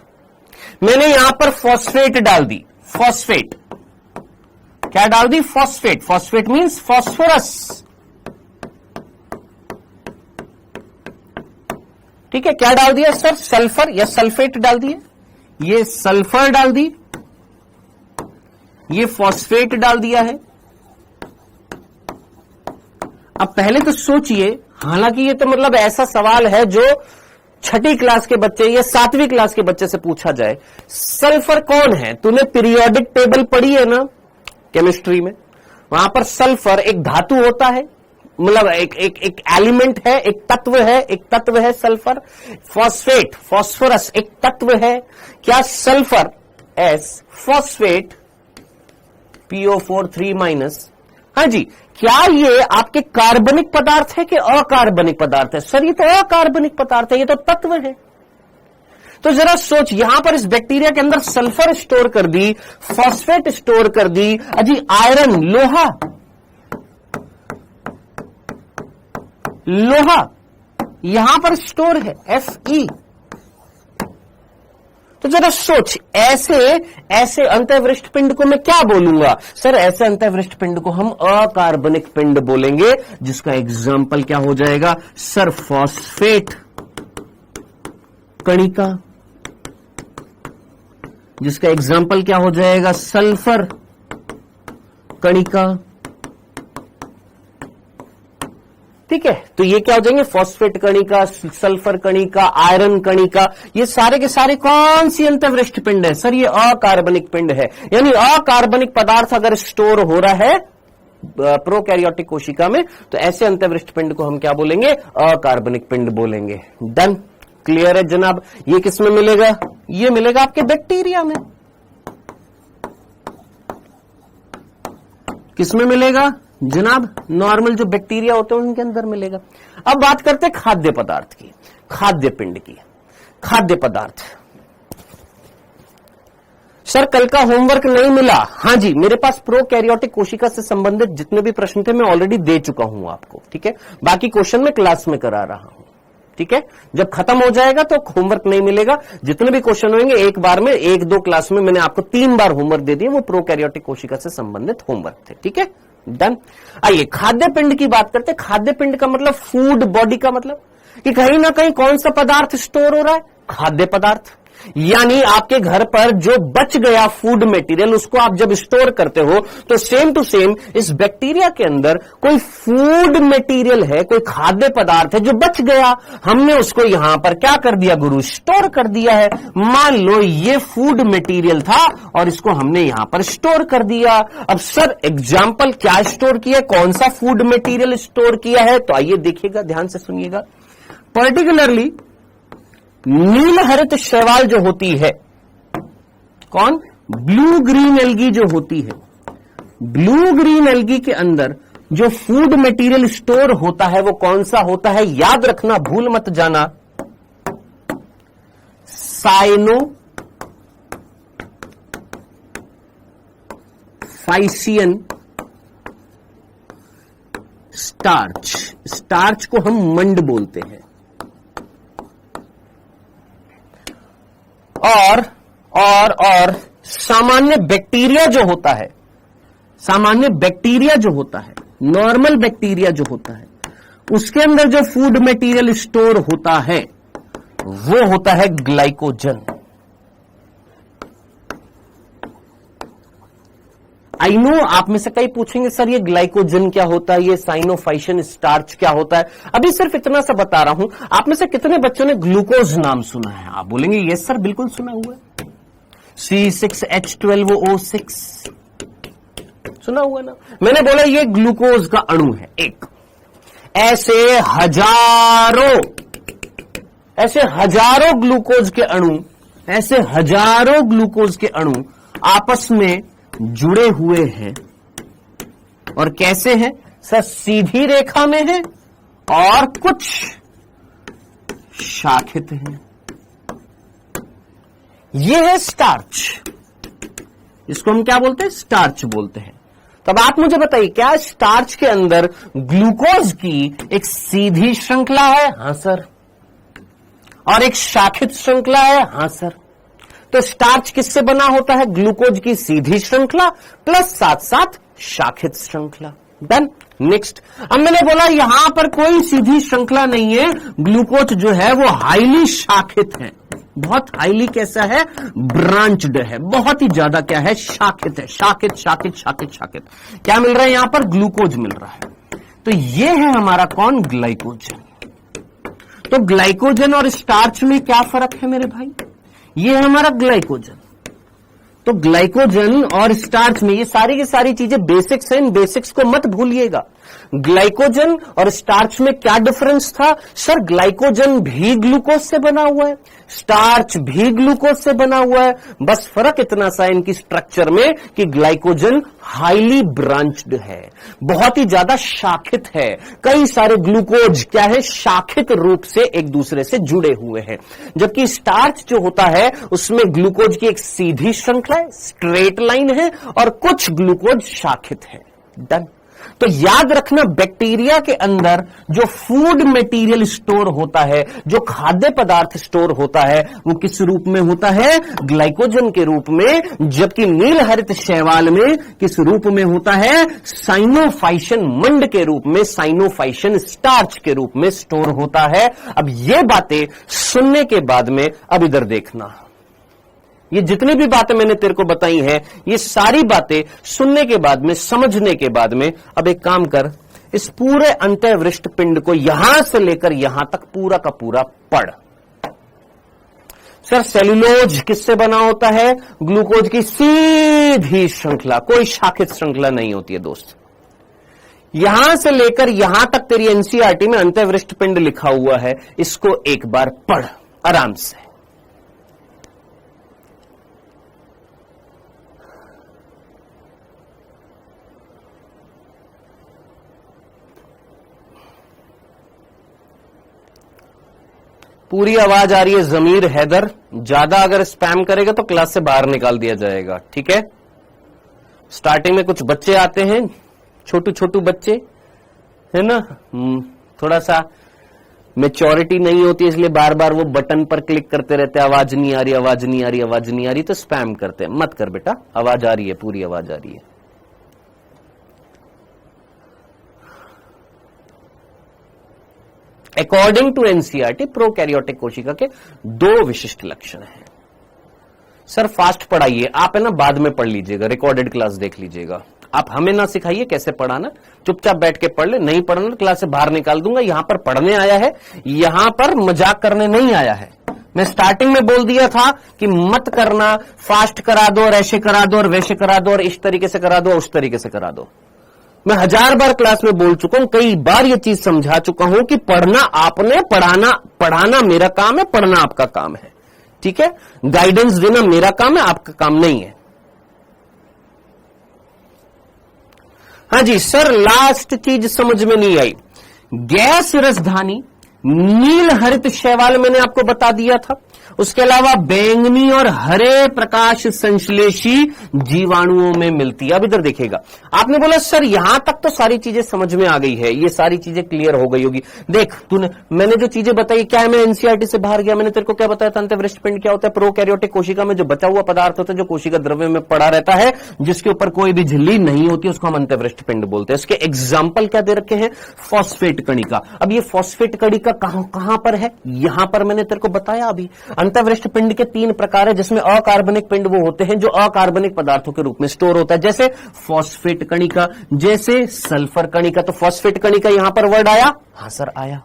मैंने यहां पर फॉस्फेट डाल दी। फॉस्फेट, क्या डाल दी? फॉस्फेट। Phosphate means phosphorus. ठीक है, क्या डाल दिया सर? सल्फर या सल्फेट डाल दिए। ये सल्फर डाल दी, ये फॉस्फेट डाल दिया है। अब पहले तो सोचिए, हालांकि ये तो मतलब ऐसा सवाल है जो छठी क्लास के बच्चे या 7वीं क्लास के बच्चे से पूछा जाए। सल्फर कौन है? तूने पीरियोडिक टेबल पढ़ी है ना केमिस्ट्री में? वहां पर सल्फर एक धातु होता है, मतलब एक एलिमेंट है, एक तत्व है सल्फर। फॉस्फेट, फॉस्फोरस एक तत्व है। क्या सल्फर एस, फॉस्फेट PO4 3-। हाँ जी, क्या ये आपके कार्बनिक पदार्थ है कि अकार्बनिक पदार्थ है? सर ये तो अकार्बनिक पदार्थ है, ये तो तत्व है। तो जरा सोच, यहां पर इस बैक्टीरिया के अंदर सल्फर स्टोर कर दी, फॉस्फेट स्टोर कर दी, अजी आयरन, लोहा यहां पर स्टोर है, Fe। तो जरा सोच, ऐसे अंतःवृष्ट पिंड को मैं क्या बोलूंगा? सर ऐसे अंतःवृष्ट पिंड को हम अकार्बनिक पिंड बोलेंगे, जिसका एग्जाम्पल क्या हो जाएगा? सर फॉस्फेट कणिका, जिसका एग्जाम्पल क्या हो जाएगा? सल्फर कणिका। ठीक है, तो ये क्या हो जाएंगे? फॉस्फेट कणिका, सल्फर कणिका, आयरन कणिका। ये सारे के सारे कौन सी अंतःवृष्ट पिंड है? सर ये अकार्बनिक पिंड है। यानी अकार्बनिक पदार्थ अगर स्टोर हो रहा है प्रोकैरियोटिक कोशिका में, तो ऐसे अंतःवृष्ट पिंड को हम क्या बोलेंगे? अकार्बनिक पिंड बोलेंगे। डन, क्लियर है जनाब? ये किस में मिलेगा? ये मिलेगा आपके बैक्टीरिया में। किस में मिलेगा जनाब? नॉर्मल जो बैक्टीरिया होते हैं उनके अंदर मिलेगा। अब बात करते हैं खाद्य पदार्थ की, खाद्य पिंड की। खाद्य पदार्थ, सर कल का होमवर्क नहीं मिला? हाँ जी, मेरे पास प्रोकैरियोटिक कोशिका से संबंधित जितने भी प्रश्न थे मैं ऑलरेडी दे चुका हूं आपको। ठीक है, बाकी क्वेश्चन मैं क्लास में करा रहा हूं। ठीक है, जब खत्म हो जाएगा तो होमवर्क नहीं मिलेगा। जितने भी क्वेश्चन होंगे एक बार में, 1-2 क्लास में मैंने आपको 3 बार होमवर्क दे दिए, वो प्रोकैरियोटिक कोशिका से संबंधित होमवर्क थे। ठीक है, डन। आइए खाद्य पिंड की बात करते हैं। खाद्य पिंड का मतलब फूड बॉडी का मतलब कि कहीं ना कहीं कौन सा पदार्थ स्टोर हो रहा है? खाद्य पदार्थ। यानी आपके घर पर जो बच गया फूड मटेरियल, उसको आप जब स्टोर करते हो तो सेम टू सेम इस बैक्टीरिया के अंदर कोई फूड मटेरियल है, कोई खाद्य पदार्थ है जो बच गया, हमने उसको यहां पर क्या कर दिया गुरु? स्टोर कर दिया है। मान लो ये फूड मटेरियल था और इसको हमने यहां पर स्टोर कर दिया। अब सर एग्जाम्पल क्या स्टोर किया, कौन सा फूड मटेरियल स्टोर किया है? तो आइए देखिएगा, ध्यान से सुनिएगा। पर्टिकुलरली नील हरित शैवाल जो होती है, कौन? ब्लू ग्रीन एल्गी जो होती है, ब्लू ग्रीन एल्गी के अंदर जो फूड मटेरियल स्टोर होता है वो कौन सा होता है? याद रखना, भूल मत जाना, साइनोफाइसियन स्टार्च। स्टार्च को हम मंड बोलते हैं। और सामान्य बैक्टीरिया जो होता है, सामान्य बैक्टीरिया जो होता है, नॉर्मल बैक्टीरिया जो होता है, उसके अंदर जो फूड मटेरियल स्टोर होता है वो होता है ग्लाइकोजन। आई नो आप में से कई पूछेंगे सर ये ग्लाइकोजन क्या होता है, ये साइनोफाइशियन स्टार्च क्या होता है। अभी सिर्फ इतना सा बता रहा हूं। आप में से कितने बच्चों ने ग्लूकोज नाम सुना है? आप बोलेंगे यस सर बिल्कुल सुना हुआ है, C6H12O6 सुना हुआ ना। मैंने बोला ये ग्लूकोज का अणु है एक। ऐसे हजारों ग्लूकोज के अणु, ऐसे हजारों ग्लूकोज के अणु आपस में जुड़े हुए हैं। और कैसे हैं सर? सीधी रेखा में है और कुछ शाखित हैं। यह है स्टार्च, इसको हम क्या बोलते हैं? स्टार्च बोलते हैं। तब आप मुझे बताइए क्या स्टार्च के अंदर ग्लूकोज की एक सीधी श्रृंखला है? हां सर। और एक शाखित श्रृंखला है? हां सर। तो स्टार्च किससे बना होता है? ग्लूकोज की सीधी श्रृंखला प्लस साथ साथ शाखित श्रृंखला। डन। नेक्स्ट, अब मैंने बोला यहां पर कोई सीधी श्रृंखला नहीं है, ग्लूकोज जो है वो हाईली शाखित है। बहुत हाईली कैसा है? ब्रांच्ड है, बहुत ही ज्यादा क्या है? शाखित है। शाखित शाखित शाखित शाखित क्या मिल रहा है यहां पर? ग्लूकोज मिल रहा है। तो ये है हमारा कौन? ग्लाइकोजन। तो ग्लाइकोजन और स्टार्च में क्या फर्क है मेरे भाई? ये है हमारा ग्लाइकोजन। तो ग्लाइकोजन और स्टार्च में ये सारी की सारी चीजें बेसिक्स हैं, इन बेसिक्स को मत भूलिएगा। ग्लाइकोजन और स्टार्च में क्या डिफरेंस था? सर ग्लाइकोजन भी ग्लूकोज से बना हुआ है, स्टार्च भी ग्लूकोज से बना हुआ है, बस फर्क इतना सा इनकी स्ट्रक्चर में कि ग्लाइकोजन हाईली ब्रांच्ड है, बहुत ही ज्यादा शाखित है। कई सारे ग्लूकोज क्या है? शाखित रूप से एक दूसरे से जुड़े हुए हैं। जबकि स्टार्च जो होता है उसमें ग्लूकोज की एक सीधी श्रृंखला है, स्ट्रेट लाइन है, और कुछ ग्लूकोज शाखित है। डन। तो याद रखना बैक्टीरिया के अंदर जो फूड मटेरियल स्टोर होता है, जो खाद्य पदार्थ स्टोर होता है, वो किस रूप में होता है? ग्लाइकोजन के रूप में। जबकि नील हरित शैवाल में किस रूप में होता है? साइनोफाइशियन मंड के रूप में, साइनोफाइशियन स्टार्च के रूप में स्टोर होता है। अब ये बातें सुनने के बाद में अब इधर देखना, ये जितनी भी बातें मैंने तेरे को बताई हैं, ये सारी बातें सुनने के बाद में, समझने के बाद में, अब एक काम कर, इस पूरे अंतःवृष्ट पिंड को यहां से लेकर यहां तक पूरा का पूरा पढ़। सर सेल्यूलोज किससे बना होता है? ग्लूकोज की सीधी श्रृंखला, कोई शाखित श्रृंखला नहीं होती है दोस्त। यहां से लेकर यहां तक तेरी एनसीईआरटी में अंतःवृष्ट पिंड लिखा हुआ है, इसको एक बार पढ़ आराम से। पूरी आवाज आ रही है जमीर हैदर, ज्यादा अगर स्पैम करेगा तो क्लास से बाहर निकाल दिया जाएगा, ठीक है। स्टार्टिंग में कुछ बच्चे आते हैं, छोटू छोटू बच्चे है ना, थोड़ा सा मैच्योरिटी नहीं होती, इसलिए बार बार वो बटन पर क्लिक करते रहते हैं, आवाज नहीं आ रही, आवाज नहीं आ रही, आवाज नहीं आ रही, तो स्पैम करते हैं। मत कर बेटा, आवाज आ रही है, पूरी आवाज आ रही है। अकॉर्डिंग टू एनसीईआरटी प्रोकैरियोटिक कोशिका के 2 विशिष्ट लक्षण हैं। सर फास्ट पढ़ाइए, आप है ना बाद में पढ़ लीजिएगा, रिकॉर्डेड क्लास देख लीजिएगा। आप हमें ना सिखाइए कैसे पढ़ाना, चुपचाप बैठ के पढ़ ले। नहीं पढ़ना क्लास से बाहर निकाल दूंगा। यहां पर पढ़ने आया है, यहां पर मजाक करने नहीं आया है। मैं स्टार्टिंग में बोल दिया था कि मत करना, फास्ट करा दो और ऐसे करा दो और वैसे करा दो और इस तरीके से करा दो, उस तरीके से करा दो। मैं 1000 बार क्लास में बोल चुका हूं, कई बार ये चीज समझा चुका हूं कि पढ़ना आपने, पढ़ाना मेरा काम है, पढ़ना आपका काम है, ठीक है। गाइडेंस देना मेरा काम है, आपका काम नहीं है। हाँ जी सर, लास्ट चीज समझ में नहीं आई। गैस रसधानी नील हरित शैवाल मैंने आपको बता दिया था, उसके अलावा बैंगनी और हरे प्रकाश संश्लेषी जीवाणुओं में मिलती है। अब इधर देखिएगा, आपने बोला सर यहां तक तो सारी चीजें समझ में आ गई है, ये सारी चीजें क्लियर हो गई होगी। देख तूने, मैंने जो चीजें बताई, क्या है मैं एनसीईआरटी से बाहर गया? मैंने तेरे को क्या बताया था? अंतःवृष्ट पिंड क्या होता है? प्रोकैरियोटिक कोशिका में जो बचा हुआ पदार्थ होता है, जो कोशिका द्रव्य में पड़ा रहता है, जिसके ऊपर कोई भी झिल्ली नहीं होती, उसको हम अंतःवृष्ट पिंड बोलते हैं। इसके एग्जाम्पल क्या दे रखे हैं? फॉस्फेट कणिका। अब ये फॉस्फेट कणिका कहां पर है? यहां पर मैंने तेरे को बताया अभी। अंतःवृष्ट पिंड के 3 प्रकार है, जिसमें अकार्बनिक पिंड वो होते हैं जो अकार्बनिक पदार्थों के रूप में स्टोर होता है, जैसे फॉस्फेट कणिका, जैसे सल्फर कणिका। तो फॉस्फेट कणिका यहां पर वर्ड आया? हां सर आया।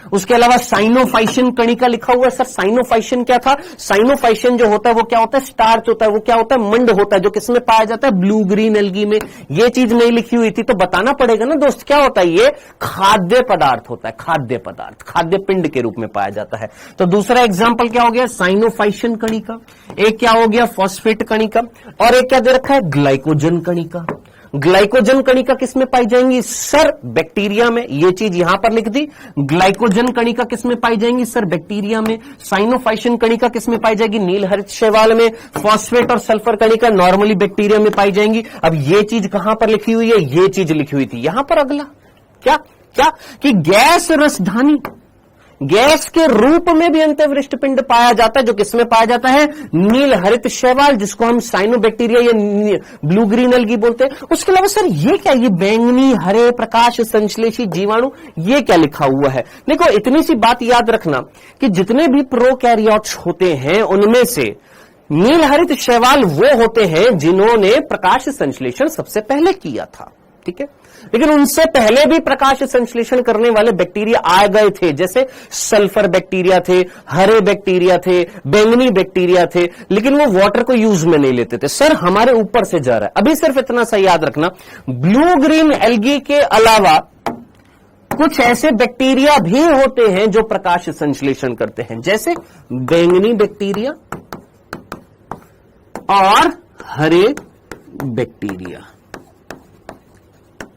उसके अलावा साइनोफाइशियन कणिका लिखा हुआ है। सर साइनोफाइशियन क्या था? साइनोफाइशियन जो होता है वो क्या होता है? स्टार्च होता है। वो क्या होता है? मंड होता है, जो किसमें पाया जाता है? ब्लू ग्रीन एल्गी में। ये चीज नहीं लिखी हुई थी तो बताना पड़ेगा ना दोस्त, क्या होता है? ये खाद्य पदार्थ होता है, खाद्य पदार्थ, खाद्य पिंड के रूप में पाया जाता है। तो दूसरा एग्जाम्पल क्या हो गया? साइनोफाइशियन कणिका। एक क्या हो गया? फॉस्फेट कणिका। और एक क्या दे रखा है? ग्लाइकोजन कणिका। ग्लाइकोजन कणिका किसमें पाई जाएंगी? सर बैक्टीरिया में। ये चीज यहां पर लिख दी। ग्लाइकोजन कणिका किसमें पाई जाएंगी? सर बैक्टीरिया में। साइनोफाइशियन कणिका किसमें पाई जाएगी? नील हरित शैवाल में। फॉस्फेट और सल्फर कणिका नॉर्मली बैक्टीरिया में पाई जाएंगी। अब ये चीज कहां पर लिखी हुई है? ये चीज लिखी हुई थी यहां पर। अगला क्या क्या कि गैस रसधानी, गैस के रूप में भी अंतःवृष्ट पिंड पाया जाता है, जो किसमें पाया जाता है? नील हरित शैवाल, जिसको हम साइनोबैक्टीरिया या ब्लू ग्रीन एल्गी बोलते हैं। उसके अलावा सर ये क्या? ये बैंगनी हरे प्रकाश संश्लेषी जीवाणु, ये क्या लिखा हुआ है? देखो इतनी सी बात याद रखना कि जितने भी प्रोकैरियोट्स होते हैं उनमें से नील हरित शैवाल वो होते हैं जिन्होंने प्रकाश संश्लेषण सबसे पहले किया था, ठीक है। लेकिन उनसे पहले भी प्रकाश संश्लेषण करने वाले बैक्टीरिया आ गए थे, जैसे सल्फर बैक्टीरिया थे, हरे बैक्टीरिया थे, बैंगनी बैक्टीरिया थे, लेकिन वो वाटर को यूज में नहीं लेते थे। सर हमारे ऊपर से जा रहा है। अभी सिर्फ इतना सा याद रखना, ब्लू ग्रीन एल्गी के अलावा कुछ ऐसे बैक्टीरिया भी होते हैं जो प्रकाश संश्लेषण करते हैं, जैसे बैंगनी बैक्टीरिया और हरे बैक्टीरिया।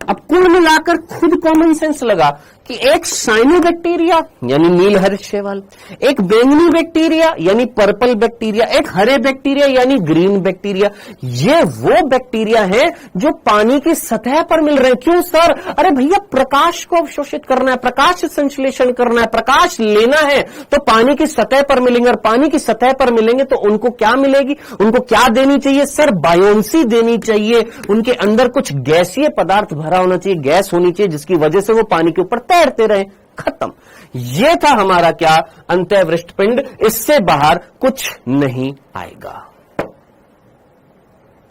अब कुल मिलाकर खुद कॉमन सेंस लगा कि एक साइनोबैक्टीरिया यानी नील हरित शैवाल, एक बैंगनी बैक्टीरिया यानी पर्पल बैक्टीरिया, एक हरे बैक्टीरिया यानी ग्रीन बैक्टीरिया, ये वो बैक्टीरिया हैं जो पानी की सतह पर मिल रहे हैं। क्यों सर? अरे भैया प्रकाश को अवशोषित करना है, प्रकाश संश्लेषण करना है, प्रकाश लेना है तो पानी की सतह पर मिलेंगे, और पानी की सतह पर मिलेंगे तो उनको क्या मिलेगी? उनको क्या देनी चाहिए? सर बायोन्सी देनी चाहिए। उनके अंदर कुछ गैसीय पदार्थ भरा होना चाहिए, गैस होनी चाहिए, जिसकी वजह से वो पानी के ऊपर तैरते रहे। खत्म। ये था हमारा क्या? अंतःवृष्ट पिंड। इससे बाहर कुछ नहीं आएगा।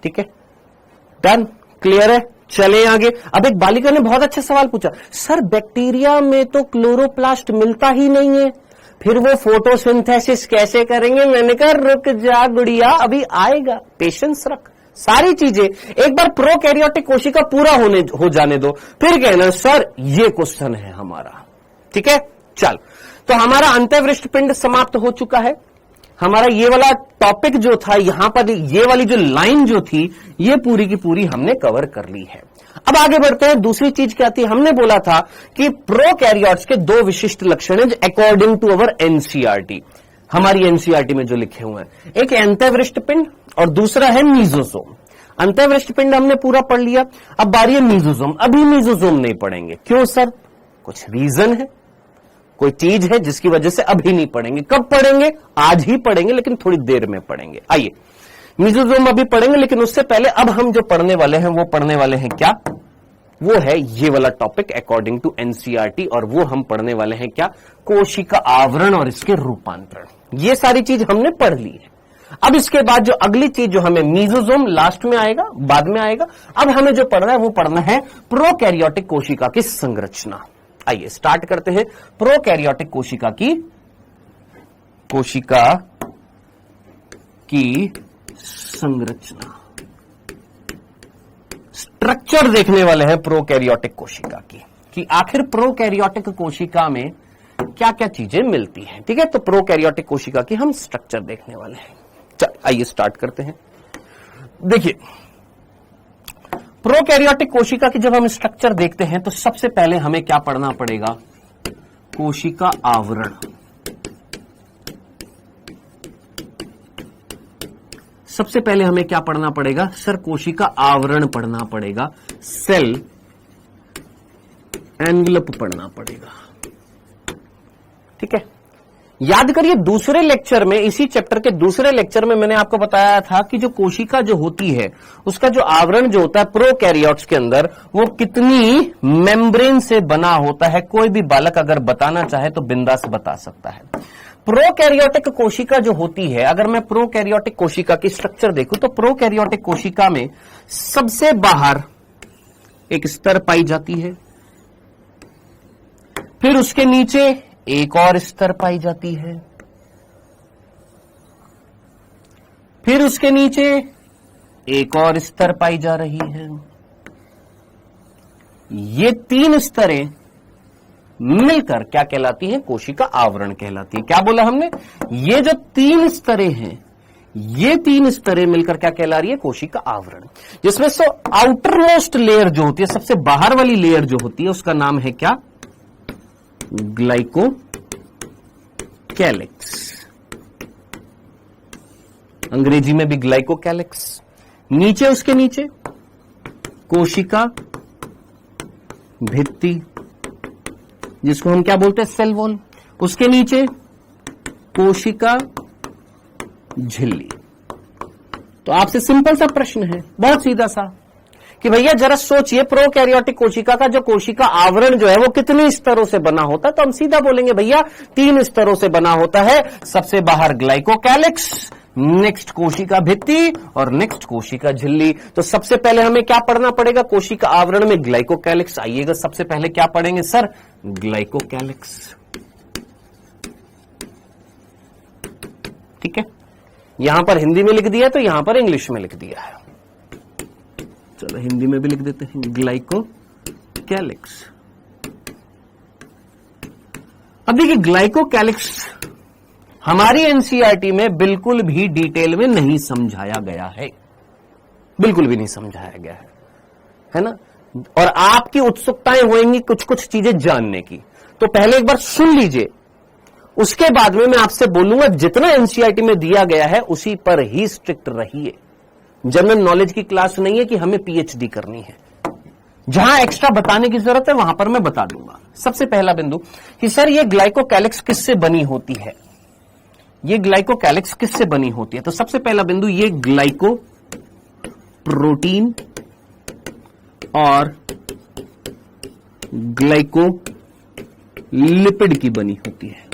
ठीक है, डन, क्लियर है? चले आगे। अब एक बालिका ने बहुत अच्छा सवाल पूछा, सर बैक्टीरिया में तो क्लोरोप्लास्ट मिलता ही नहीं है, फिर वो फोटोसिंथेसिस कैसे करेंगे? मैंने कहा रुक जा गुड़िया, अभी आएगा, पेशेंस रख। सारी चीजें एक बार प्रोकैरियोटिक कोशिका पूरा हो जाने दो, फिर कहना सर ये क्वेश्चन है हमारा। ठीक है, चल। तो हमारा अंतःवृष्ट पिंड समाप्त हो चुका है। हमारा ये वाला टॉपिक जो था, यहां पर ये वाली जो लाइन जो थी, ये पूरी की पूरी हमने कवर कर ली है। अब आगे बढ़ते हैं। दूसरी चीज क्या थी? हमने बोला था कि प्रोकैरियोट्स के 2 विशिष्ट लक्षण हैं अकॉर्डिंग टू अवर एनसीईआरटी, हमारी एनसीईआरटी में जो लिखे हुए हैं। एक है अंतःवृष्ट पिंड और दूसरा है मीजोसोम। अंतःवृष्ट पिंड हमने पूरा पढ़ लिया, अब बारी है मीजोसोम। अभी मीजोसोम नहीं पढ़ेंगे। क्यों सर? कुछ रीजन है, कोई चीज है जिसकी वजह से अभी नहीं पढ़ेंगे। कब पढ़ेंगे? आज ही पढ़ेंगे, लेकिन थोड़ी देर में पढ़ेंगे। आइए, मीजोसोम अभी पढ़ेंगे, लेकिन उससे पहले अब हम जो पढ़ने वाले हैं वो पढ़ने वाले हैं क्या? वो है ये वाला टॉपिक अकॉर्डिंग टू एनसीईआरटी, और वो हम पढ़ने वाले हैं क्या? कोशिका आवरण और इसके रूपांतरण। ये सारी चीज हमने पढ़ ली है। अब इसके बाद जो अगली चीज जो हमें, मीजोसोम लास्ट में आएगा, बाद में आएगा। अब हमें जो पढ़ना है वो पढ़ना है प्रोकैरियोटिक कोशिका की संरचना। आइए स्टार्ट करते हैं। प्रोकैरियोटिक कोशिका की संरचना, स्ट्रक्चर देखने वाले हैं प्रोकैरियोटिक कोशिका की, कि आखिर प्रोकैरियोटिक कोशिका में क्या क्या चीजें मिलती हैं। ठीक है, तो प्रोकैरियोटिक कोशिका की हम स्ट्रक्चर देखने वाले हैं। चल आइए स्टार्ट करते हैं। देखिए, प्रोकैरियोटिक कोशिका की जब हम स्ट्रक्चर देखते हैं तो सबसे पहले हमें क्या पढ़ना पड़ेगा? कोशिका आवरण। सबसे पहले हमें क्या पढ़ना पड़ेगा? सर कोशिका आवरण पढ़ना पड़ेगा, सेल एनवलप पढ़ना पड़ेगा। ठीक है, याद करिए दूसरे लेक्चर में, इसी चैप्टर के दूसरे लेक्चर में मैंने आपको बताया था कि जो कोशिका जो होती है उसका जो आवरण जो होता है प्रोकैरियोट्स के अंदर, वो कितनी मेम्ब्रेन से बना होता है। कोई भी बालक अगर बताना चाहे तो बिंदास बता सकता है। प्रोकैरियोटिक कोशिका जो होती है, अगर मैं प्रोकैरियोटिक कोशिका की स्ट्रक्चर देखूं तो प्रोकैरियोटिक कोशिका में सबसे बाहर एक स्तर पाई जाती है, फिर उसके नीचे एक और स्तर पाई जाती है, फिर उसके नीचे एक और स्तर पाई जा रही है। ये 3 स्तरें मिलकर क्या कहलाती है? कोशिका आवरण कहलाती है। क्या बोला हमने? ये जो 3 स्तरें हैं, ये 3 स्तरें मिलकर क्या कहला रही है? कोशिका आवरण। जिसमें से आउटर मोस्ट लेयर जो होती है, सबसे बाहर वाली लेयर जो होती है, उसका नाम है क्या? ग्लाइकोकैलिक्स। अंग्रेजी में भी ग्लाइकोकैलिक्स। नीचे, उसके नीचे कोशिका भित्ति, जिसको हम क्या बोलते हैं? Cell wall. उसके नीचे कोशिका झिल्ली। तो आपसे सिंपल सा प्रश्न है, बहुत सीधा सा, कि भैया जरा सोचिए प्रोकैरियोटिक कोशिका का जो कोशिका आवरण जो है वो कितने स्तरों से बना होता है? तो हम सीधा बोलेंगे भैया 3 स्तरों से बना होता है। सबसे बाहर ग्लाइकोकैलिक्स, नेक्स्ट कोशिका भित्ति और नेक्स्ट कोशिका झिल्ली। तो सबसे पहले हमें क्या पढ़ना पड़ेगा? कोशिका आवरण में ग्लाइकोकैलिक्स। आइएगा, सबसे पहले क्या पढ़ेंगे सर? ग्लाइकोकैलिक्स। ठीक है, यहां पर हिंदी में लिख दिया तो यहां पर इंग्लिश में लिख दिया है। चलो हिंदी में भी लिख देते हैं, ग्लाइकोकैलिक्स। अब देखिए, ग्लाइकोकैलिक्स हमारी एनसीईआरटी में बिल्कुल भी डिटेल में नहीं समझाया गया है, बिल्कुल भी नहीं समझाया गया है ना? और आपकी उत्सुकताएं होंगी कुछ कुछ चीजें जानने की, तो पहले एक बार सुन लीजिए, उसके बाद में मैं आपसे बोलूंगा जितना एनसीईआरटी में दिया गया है उसी पर ही स्ट्रिक्ट रहिए। जनरल नॉलेज की क्लास नहीं है कि हमें पीएचडी करनी है। जहां एक्स्ट्रा बताने की जरूरत है वहां पर मैं बता दूंगा। सबसे पहला बिंदु कि सर ये ग्लाइकोकैलिक्स किससे बनी होती है? ये ग्लाइकोकैलिक्स किससे बनी होती है? तो सबसे पहला बिंदु, ये ग्लाइको प्रोटीन और ग्लाइको लिपिड की बनी होती है।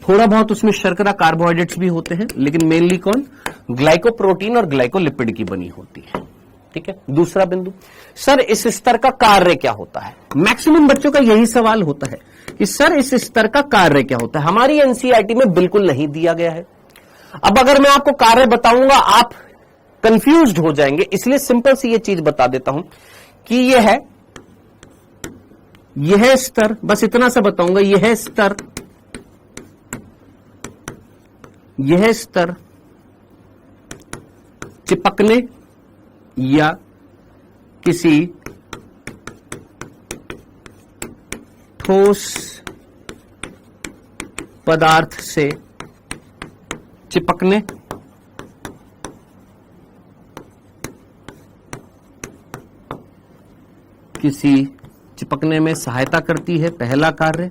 थोड़ा बहुत उसमें शर्करा कार्बोहाइड्रेट्स भी होते हैं, लेकिन मेनली कौन? ग्लाइकोप्रोटीन और ग्लाइकोलिपिड की बनी होती है। ठीक है। दूसरा बिंदु, सर इस स्तर का कार्य क्या होता है? मैक्सिमम बच्चों का यही सवाल होता है कि सर इस स्तर का कार्य क्या होता है। हमारी एनसीईआरटी में बिल्कुल नहीं दिया गया है। अब अगर मैं आपको कार्य बताऊंगा आप कंफ्यूज्ड हो जाएंगे, इसलिए सिंपल सी ये चीज बता देता हूं कि यह स्तर, बस इतना सा बताऊंगा, यह स्तर चिपकने या किसी ठोस पदार्थ से चिपकने चिपकने में सहायता करती है। पहला कार्य।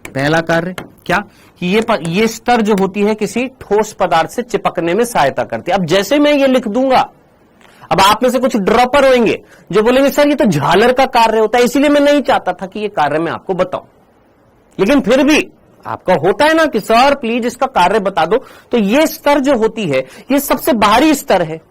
पहला कार्य क्या कि ये स्तर जो होती है किसी ठोस पदार्थ से चिपकने में सहायता करती है। अब जैसे मैं ये लिख दूंगा, अब आप में से कुछ ड्रॉपर होंगे जो बोलेंगे सर ये तो झालर का कार्य होता है, इसीलिए मैं नहीं चाहता था कि ये कार्य मैं आपको बताऊं, लेकिन फिर भी आपका होता है ना कि सर प्लीज इसका कार्य बता दो। तो ये स्तर जो होती है ये सबसे बाहरी स्तर है।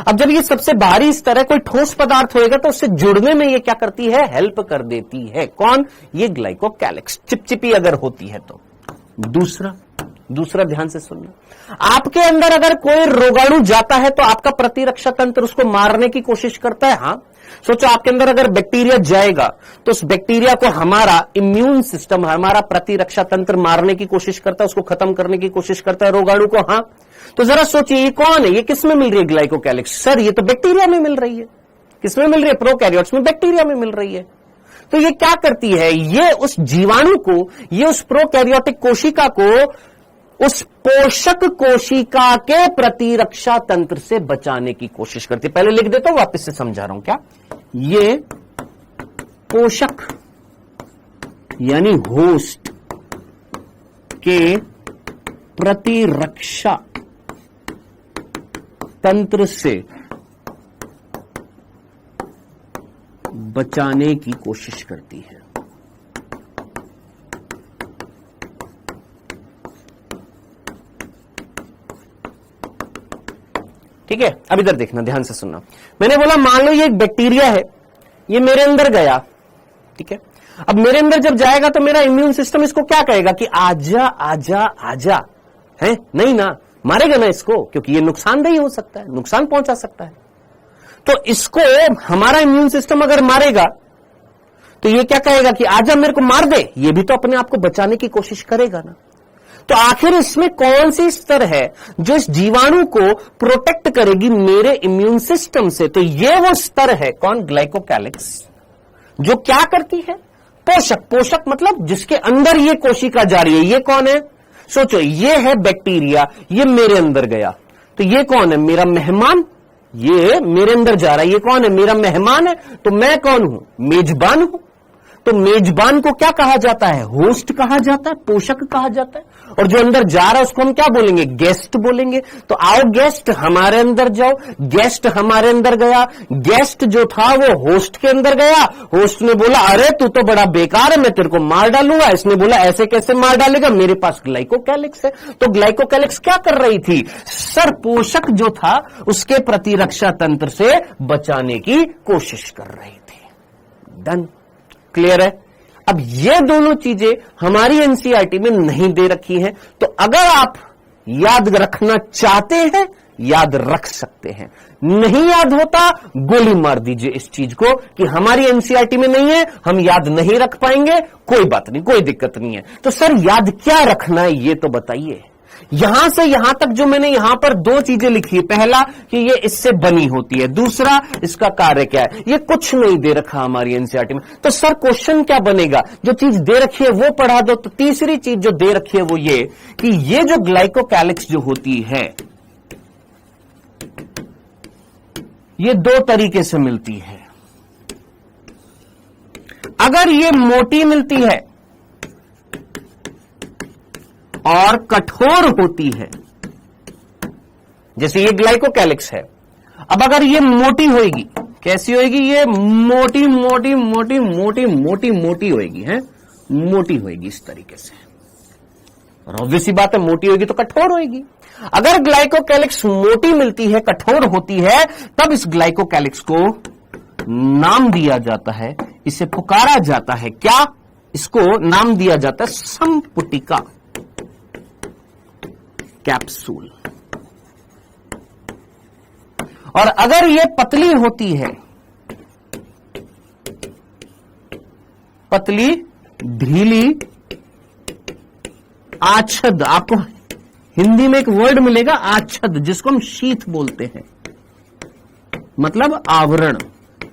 अब जब ये सबसे बाहरी स्तर है, कोई ठोस पदार्थ होएगा तो उससे जुड़ने में ये क्या करती है? हेल्प कर देती है। कौन? ये ग्लाइकोकैलिक्स। चिपचिपी अगर होती है तो। दूसरा ध्यान से सुनना, आपके अंदर अगर कोई रोगाणु जाता है तो आपका प्रतिरक्षा तंत्र उसको मारने की कोशिश करता है। हाँ, सोचो आपके अंदर अगर बैक्टीरिया जाएगा तो उस बैक्टीरिया को हमारा इम्यून सिस्टम, हमारा प्रतिरक्षा तंत्र मारने की कोशिश करता है, उसको खत्म करने की कोशिश करता है रोगाणु को। हाँ, तो जरा सोचिए ये कौन है? ये किसमें मिल रही है ग्लाइकोकैलिक्स? सर ये तो बैक्टीरिया में मिल रही है। किसमें मिल रही है? प्रोकैरियोट्स में, बैक्टीरिया में मिल रही है। तो ये क्या करती है? ये उस जीवाणु को, ये उस प्रोकैरियोटिक कोशिका को उस पोषक कोशिका के प्रतिरक्षा तंत्र से बचाने की कोशिश करती है। पहले लिख देता हूं, वापस से समझा रहा हूं क्या। ये पोषक यानी होस्ट के प्रतिरक्षा तंत्र से बचाने की कोशिश करती है। ठीक है, अब इधर देखना, ध्यान से सुनना। मैंने बोला मान लो ये एक बैक्टीरिया है, ये मेरे अंदर गया, ठीक है। अब मेरे अंदर जब जाएगा तो मेरा इम्यून सिस्टम इसको क्या कहेगा कि आजा आजा आजा, है नहीं ना, मारेगा ना इसको, क्योंकि ये नुकसानदेही हो सकता है, नुकसान पहुंचा सकता है। तो इसको हमारा इम्यून सिस्टम अगर मारेगा तो ये क्या कहेगा कि आजा मेरे को मार दे, ये भी तो अपने आप को बचाने की कोशिश करेगा ना। तो आखिर इसमें कौन सी स्तर है जो इस जीवाणु को प्रोटेक्ट करेगी मेरे इम्यून सिस्टम से? तो ये वो स्तर है, कौन? ग्लाइकोकैलिक्स, जो क्या करती है? पोषक। पोषक मतलब जिसके अंदर ये कोशिका जा रही है। ये कौन है? सोचो, ये है बैक्टीरिया, ये मेरे अंदर गया, तो ये कौन है? मेरा मेहमान। ये मेरे अंदर जा रहा है, ये कौन है? मेरा मेहमान है। तो मैं कौन हूं? मेजबान हूं। तो मेजबान को क्या कहा जाता है? होस्ट कहा जाता है, पोषक कहा जाता है। और जो अंदर जा रहा है उसको हम क्या बोलेंगे? गेस्ट बोलेंगे। तो आओ गेस्ट, हमारे अंदर जाओ। गेस्ट हमारे अंदर गया, गेस्ट जो था वो होस्ट के अंदर गया। होस्ट ने बोला अरे तू तो बड़ा बेकार है, मैं तेरे को मार डालूंगा। इसने बोला ऐसे कैसे मार डालेगा, मेरे पास ग्लाइकोकैलिक्स है। तो ग्लाइकोकैलिक्स क्या कर रही थी? सर पोषक जो था उसके प्रतिरक्षा तंत्र से बचाने की कोशिश कर रही थी। डन, क्लियर है? अब ये दोनों चीजें हमारी एनसीईआरटी में नहीं दे रखी हैं, तो अगर आप याद रखना चाहते हैं याद रख सकते हैं, नहीं याद होता गोली मार दीजिए इस चीज को कि हमारी एनसीईआरटी में नहीं है, हम याद नहीं रख पाएंगे, कोई बात नहीं, कोई दिक्कत नहीं है। तो सर याद क्या रखना है ये तो बताइए। यहां से यहां तक जो मैंने यहां पर दो चीजें लिखी है, पहला कि ये इससे बनी होती है, दूसरा इसका कार्य क्या है, ये कुछ नहीं दे रखा हमारी एनसीईआरटी में। तो सर क्वेश्चन क्या बनेगा? जो चीज दे रखी है वो पढ़ा दो। तो तीसरी चीज जो दे रखी है वो ये कि ये जो ग्लाइकोकैलिक्स जो होती है ये दो तरीके से मिलती है। अगर ये मोटी मिलती है और कठोर होती है, जैसे ये ग्लाइकोकैलिक्स है, अब अगर ये मोटी होगी, कैसी होगी? ये मोटी मोटी मोटी मोटी मोटी मोटी होगी, है मोटी होगी इस तरीके से। और ऑब्वियस सी बात है, मोटी होगी तो कठोर होगी। अगर ग्लाइकोकैलिक्स मोटी मिलती है, कठोर होती है, तब इस ग्लाइकोकैलिक्स को नाम दिया जाता है, इसे पुकारा जाता है क्या? इसको नाम दिया जाता है संपुटिका कैप्सूल। और अगर ये पतली होती है, पतली ढीली आच्छद, आपको हिंदी में एक वर्ड मिलेगा आच्छद, जिसको हम शीथ बोलते हैं, मतलब आवरण।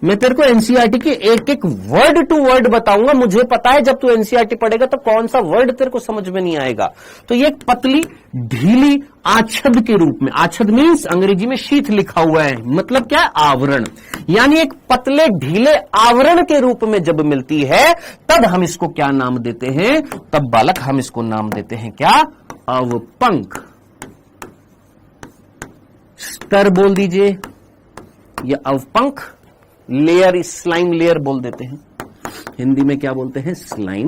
मैं तेरे को एनसीईआरटी के एक एक वर्ड टू वर्ड बताऊंगा। मुझे पता है जब तू एनसीईआरटी पढ़ेगा तो कौन सा वर्ड तेरे को समझ में नहीं आएगा। तो ये एक पतली ढीली आच्छद के रूप में, आच्छद मीन्स अंग्रेजी में शीथ लिखा हुआ है, मतलब क्या है? आवरण। यानी एक पतले ढीले आवरण के रूप में जब मिलती है तब हम इसको क्या नाम देते हैं? तब बालक हम इसको नाम देते हैं क्या? अवपंक स्तर बोल दीजिए, या अवपंक लेयर, स्लाइम लेयर बोल देते हैं। हिंदी में क्या बोलते हैं? Slime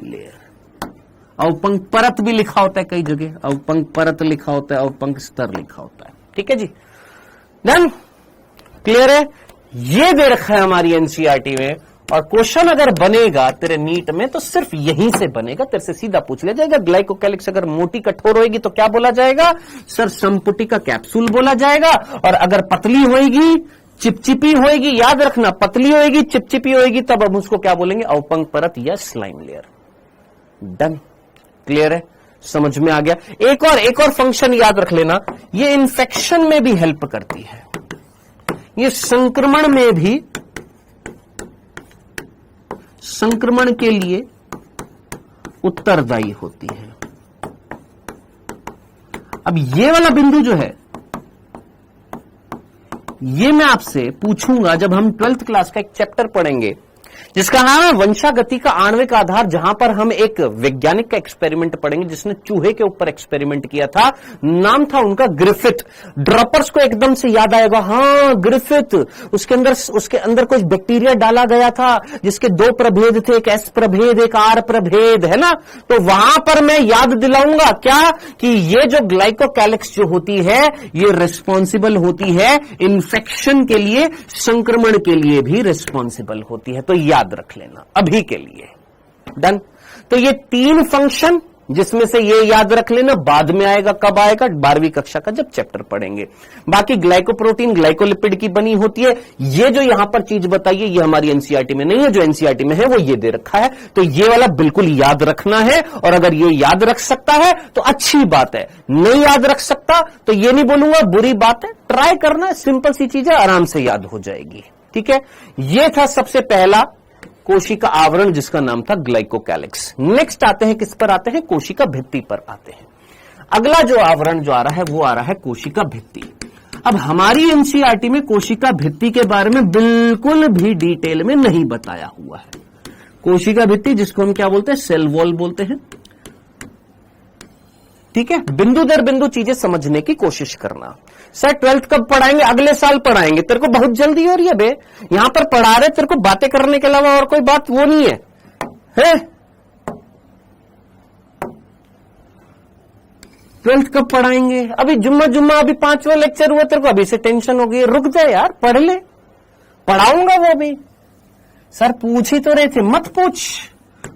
layer. अवपंक परत भी लिखा होता है कई जगह, अवपंक परत लिखा होता है, अवपंक स्तर लिखा होता है। ठीक है जी, डन, क्लियर है? ये दे रखा है हमारी एनसीईआरटी में। और क्वेश्चन अगर बनेगा तेरे नीट में तो सिर्फ यहीं से बनेगा, तेरे से सीधा पूछ लिया जाएगा ग्लाइकोकैलिक्स अगर मोटी कठोर होगी तो क्या बोला जाएगा? सर संपुटिका कैप्सूल बोला जाएगा। और अगर पतली होगी, चिपचिपी होएगी, याद रखना, पतली होएगी, चिपचिपी होएगी, तब हम उसको क्या बोलेंगे? अवपंक परत या स्लाइम लेयर। डन, क्लियर है? समझ में आ गया? एक और फंक्शन याद रख लेना, ये इन्फेक्शन में भी हेल्प करती है, ये संक्रमण में भी, संक्रमण के लिए उत्तरदायी होती है। अब ये वाला बिंदु जो है, ये मैं आपसे पूछूंगा जब हम 12th क्लास का एक चैप्टर पढ़ेंगे जिसका नाम है वंशागति का आणविक आधार, जहां पर हम एक वैज्ञानिक का एक्सपेरिमेंट पढ़ेंगे जिसने चूहे के ऊपर एक्सपेरिमेंट किया था। नाम था उनका ग्रिफिथ। ड्रॉपर्स को एकदम से याद आएगा, हाँ ग्रिफिथ। उसके अंदर कुछ बैक्टीरिया डाला गया था जिसके 2 प्रभेद थे, एक एस प्रभेद एक आर प्रभेद, है ना। तो वहां पर मैं याद दिलाऊंगा क्या कि ये जो ग्लाइकोकैलिक्स जो होती है ये रिस्पॉन्सिबल होती है इन्फेक्शन के लिए, संक्रमण के लिए भी रिस्पॉन्सिबल होती है। तो याद रख लेना अभी के लिए। डन। तो ये 3 फंक्शन, जिसमें से ये याद रख लेना, बाद में आएगा। कब आएगा? 12वीं कक्षा का जब चैप्टर पढ़ेंगे। बाकी ग्लाइकोप्रोटीन ग्लाइकोलिपिड की बनी होती है। ये जो यहां पर चीज बताइए ये हमारी एनसीईआरटी में नहीं है, जो एनसीईआरटी में है वो ये दे रखा है। तो ये वाला बिल्कुल याद रखना है, और अगर ये याद रख सकता है तो अच्छी बात है, नहीं याद रख सकता तो ये नहीं बोलूंगा बुरी बात है। ट्राई करना, सिंपल सी चीज है, आराम से याद हो जाएगी। ठीक है, ये था सबसे पहला कोशिका आवरण जिसका नाम था ग्लाइकोकैलिक्स। नेक्स्ट आते हैं, किस पर आते हैं? कोशिका भित्ति पर आते हैं। अगला जो आवरण जो आ रहा है वो आ रहा है कोशिका भित्ति। अब हमारी एनसीईआरटी में कोशिका भित्ति के बारे में बिल्कुल भी डिटेल में नहीं बताया हुआ है। कोशिका भित्ति जिसको हम क्या बोलते हैं? सेल वॉल बोलते हैं। ठीक है, बिंदु दर बिंदु चीजें समझने की कोशिश करना। सर 12th कब पढ़ाएंगे? अगले साल पढ़ाएंगे। तेरे को बहुत जल्दी हो रही है बे, यहां पर पढ़ा रहे, तेरे को बातें करने के अलावा और कोई बात वो नहीं है, है? 12th कब पढ़ाएंगे? अभी जुम्मा अभी 5वां लेक्चर हुआ, तेरे को अभी से टेंशन हो गई। रुक जा यार, पढ़ ले, पढ़ाऊंगा वो भी। सर पूछ ही तो रहे थे, मत पूछ।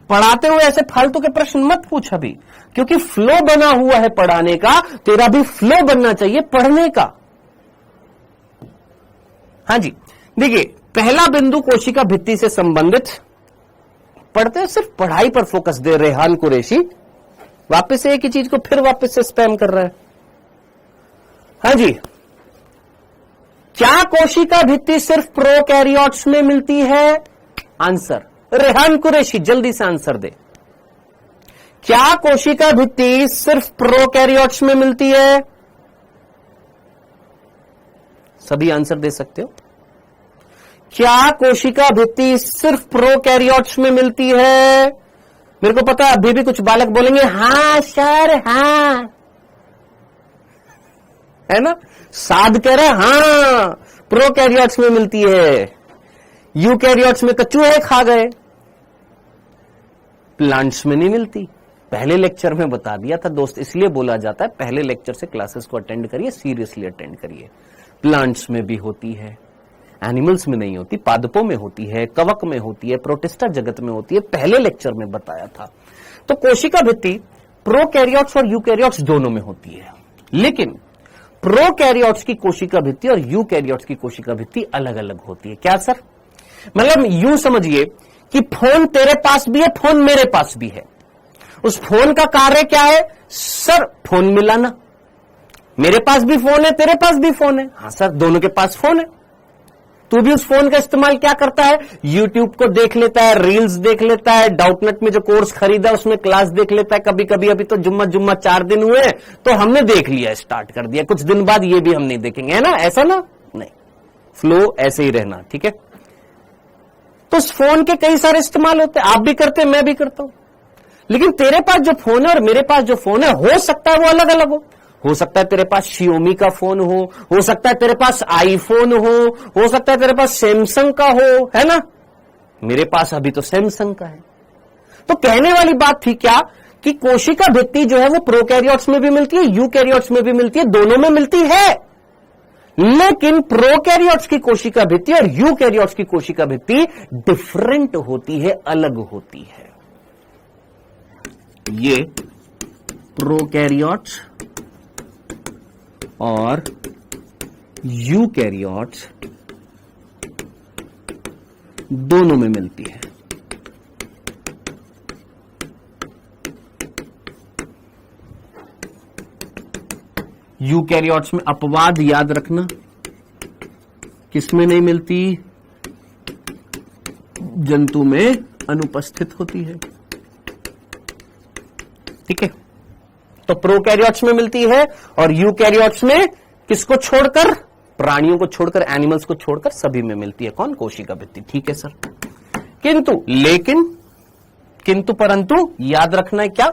पढ़ाते हुए ऐसे फालतू के प्रश्न मत पूछ अभी, क्योंकि फ्लो बना हुआ है पढ़ाने का, तेरा भी फ्लो बनना चाहिए पढ़ने का। हां जी, देखिए पहला बिंदु कोशिका भित्ति से संबंधित पढ़ते हैं, सिर्फ पढ़ाई पर फोकस दे रेहान कुरैशी। वापस से एक ही चीज को फिर वापस से स्पैम कर रहा है। हां जी, क्या कोशिका भित्ति सिर्फ प्रोकैरियोट्स में मिलती है? आंसर रेहान कुरैशी जल्दी से आंसर दे। क्या कोशिका भित्ति सिर्फ प्रोकैरियोट्स में मिलती है? सभी आंसर दे सकते हो। क्या कोशिका भित्ति सिर्फ प्रोकैरियोट्स में मिलती है? मेरे को पता है अभी भी कुछ बालक बोलेंगे हां सर हां, है ना। साध कह रहे हां प्रोकैरियोट्स में मिलती है, यूकैरियोट्स में चूहे खा गए, प्लांट्स में नहीं मिलती। पहले लेक्चर में बता दिया था दोस्त, इसलिए बोला जाता है पहले लेक्चर से क्लासेस को अटेंड करिए, सीरियसली अटेंड करिए। प्लांट्स में भी होती है, एनिमल्स में नहीं होती, पादपों में होती है, कवक में होती है, प्रोटिस्टा जगत में होती है, पहले लेक्चर में बताया था। तो कोशिका भित्ति प्रोकैरियोट्स और यूकैरियोट्स दोनों में होती है, लेकिन प्रोकैरियोट्स की कोशिका भित्ति और यूकैरियोट्स की कोशिका भित्ति अलग अलग होती है। क्या सर? मतलब यूं समझिए कि फोन तेरे पास भी है, फोन मेरे पास भी है। उस फोन का कार्य क्या है? सर फोन मिलाना। मेरे पास भी फोन है, तेरे पास भी फोन है। हाँ सर, दोनों के पास फोन है। तू भी उस फोन का इस्तेमाल क्या करता है? यूट्यूब को देख लेता है, रील्स देख लेता है, डाउटनेट में जो कोर्स खरीदा उसमें क्लास देख लेता है। कभी कभी अभी तो जुम्मा 4 दिन हुए तो हमने देख लिया, स्टार्ट कर दिया, कुछ दिन बाद ये भी हम नहीं देखेंगे, है ना। ऐसा ना, नहीं, फ्लो ऐसे ही रहना, ठीक है। तो उस फोन के कई सारे इस्तेमाल होते हैं, आप भी करते हैं, मैं भी करता हूं। लेकिन तेरे पास जो फोन है और मेरे पास जो फोन है, हो सकता है वो अलग अलग हो सकता है तेरे पास शियोमी का फोन हो सकता है तेरे पास आईफोन हो सकता है तेरे पास सैमसंग का हो, है ना। मेरे पास अभी तो सैमसंग का है। तो कहने वाली बात थी क्या कि कोशिका भित्ति जो है वो प्रोकैरियोट्स में भी मिलती है, यूकैरियोट्स में भी मिलती है, दोनों में मिलती है। लेकिन प्रोकैरियोट्स की कोशिका भित्ति और यूकैरियोट्स की कोशिका भित्ति डिफरेंट होती है, अलग होती है। ये प्रोकैरियोट्स और यूकैरियोट्स दोनों में मिलती है। यूकैरियोट्स में अपवाद याद रखना, किसमें नहीं मिलती? जंतु में अनुपस्थित होती है, ठीक है। तो प्रोकैरियोट्स में मिलती है और यूकैरियोट्स में किसको छोड़कर, प्राणियों को छोड़कर, एनिमल्स को छोड़कर सभी में मिलती है। कौन? कोशिका भित्ति। ठीक है सर। किंतु, लेकिन, किंतु परंतु याद रखना है क्या,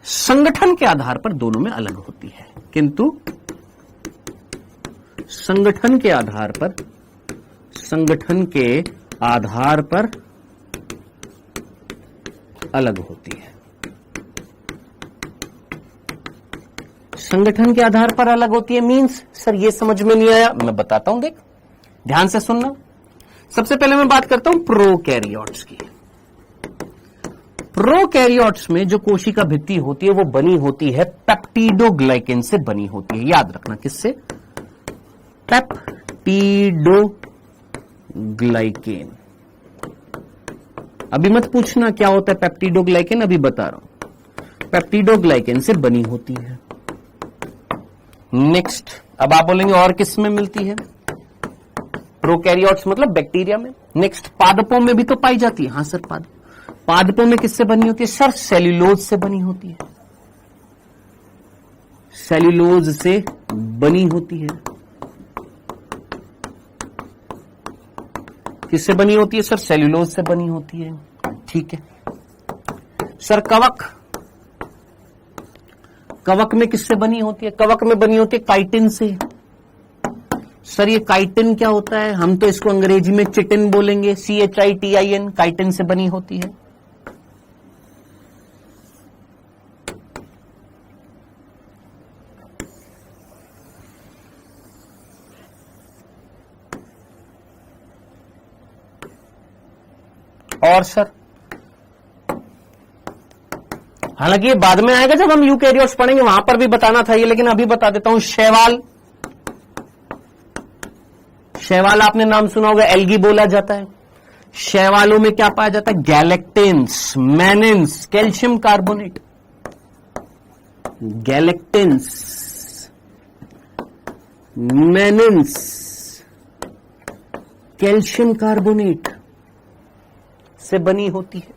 संगठन के आधार पर दोनों में अलग होती है। किंतु संगठन के आधार पर, संगठन के आधार पर अलग होती है। संगठन के आधार पर अलग होती है मींस, सर ये समझ में नहीं आया, मैं बताता हूं, देख ध्यान से सुनना। सबसे पहले मैं बात करता हूं प्रोकैरियोट्स की। प्रोकैरियोट्स में जो कोशिका भित्ति होती है वो बनी होती है पेप्टिडोग्लाइकेन से बनी होती है। याद रखना, किससे? पेप्टिडोग्लाइकेन। अभी मत पूछना क्या होता है पेप्टिडोग्लाइकेन, अभी बता रहा हूं। पेप्टिडोग्लाइकेन से बनी होती है। नेक्स्ट, अब आप बोलेंगे और किस में मिलती है? प्रोकैरियोट्स मतलब बैक्टीरिया में। नेक्स्ट, पादपों में भी तो पाई जाती है। हां सर, पादपों में किससे बनी होती है? सर सेल्यूलोज से बनी होती है। सेल्यूलोज से बनी होती है। किससे बनी होती है सर? सेल्यूलोज से बनी होती है। ठीक है सर। कवक, कवक में किससे बनी होती है? कवक में बनी होती है काइटिन से। सर ये काइटिन क्या होता है? हम तो इसको अंग्रेजी में चिटिन बोलेंगे, CHITIN, काइटिन से बनी होती है। और सर, हालांकि ये बाद में आएगा जब हम यूकैरियोट्स पढ़ेंगे, वहां पर भी बताना था ये, लेकिन अभी बता देता हूं। शैवाल, शैवाल आपने नाम सुना होगा, एल्गी बोला जाता है। शैवालों में क्या पाया जाता है? गैलेक्टिन्स, मैनिन्स, कैल्शियम कार्बोनेट। गैलेक्टिन्स, मैनिन्स, कैल्शियम कार्बोनेट से बनी होती है।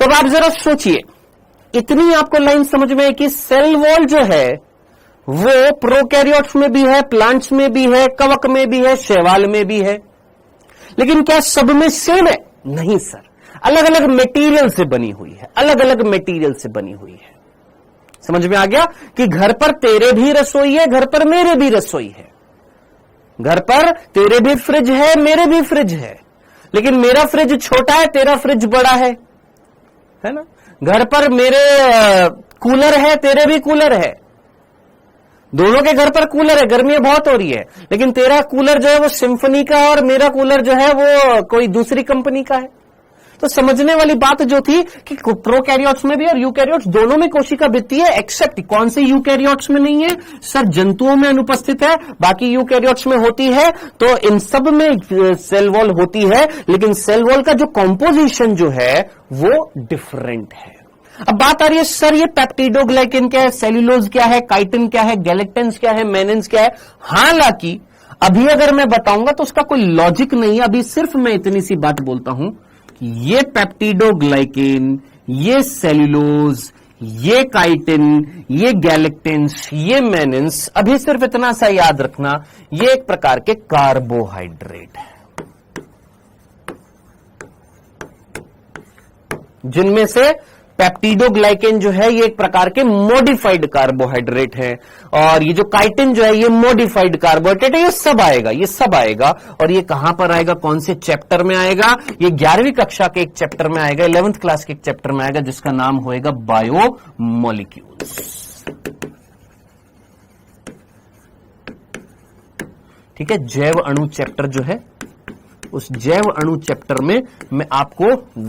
तो अब आप जरा सोचिए, इतनी आपको लाइन समझ में है कि सेल वॉल जो है वो प्रोकैरियोट्स में भी है, प्लांट्स में भी है, कवक में भी है, शैवाल में भी है। लेकिन क्या सब में सेम है? नहीं सर, अलग अलग मटेरियल से बनी हुई है, अलग अलग मटेरियल से बनी हुई है। समझ में आ गया कि घर पर तेरे भी रसोई है, घर पर मेरे भी रसोई है। घर पर तेरे भी फ्रिज है, मेरे भी फ्रिज है, लेकिन मेरा फ्रिज छोटा है, तेरा फ्रिज बड़ा है ना। घर पर मेरे कूलर है, तेरे भी कूलर है, दोनों के घर पर कूलर है, गर्मियां बहुत हो रही है, लेकिन तेरा कूलर जो है वो सिम्फनी का है और मेरा कूलर जो है वो कोई दूसरी कंपनी का है। तो समझने वाली बात जो थी कि प्रोकैरियोट्स में भी और यूकैरियोट्स दोनों में कोशिका भित्ति है, एक्सेप्ट कौन से यूकैरियोट्स में नहीं है? सर जंतुओं में अनुपस्थित है, बाकी यूकैरियोट्स में होती है। तो इन सब में सेल वॉल होती है, लेकिन सेल वॉल का जो कॉम्पोजिशन जो है वो डिफरेंट है। अब बात आ रही है सर ये पेप्टिडोग्लाइकेन क्या है, सेल्यूलोज क्या है, काइटिन क्या है, गैलेक्टिन्स क्या है, मैनिन्स क्या है। हालांकि अभी अगर मैं बताऊंगा तो उसका कोई लॉजिक नहीं है। अभी सिर्फ मैं इतनी सी बात बोलता हूं कि ये पेप्टिडोग्लाइकेन, ये सेल्यूलोज, ये काइटिन, ये गैलेक्टिन्स, ये मैनिन्स, अभी सिर्फ इतना सा याद रखना, ये एक प्रकार के कार्बोहाइड्रेट है, जिनमें से पेप्टिडोग्लाइकेन जो है ये एक प्रकार के मॉडिफाइड कार्बोहाइड्रेट है, और ये जो काइटिन जो है ये मॉडिफाइड कार्बोहाइड्रेट है। ये सब आएगा, ये सब आएगा। और ये कहां पर आएगा, कौन से चैप्टर में आएगा? ये 11वीं कक्षा के एक चैप्टर में आएगा, 11th क्लास के एक चैप्टर में आएगा, जिसका नाम होएगा बायोमोलिक्यूल्स। ठीक है, जैव अणु चैप्टर जो है, उस जैव अणु चैप्टर में मैं आपको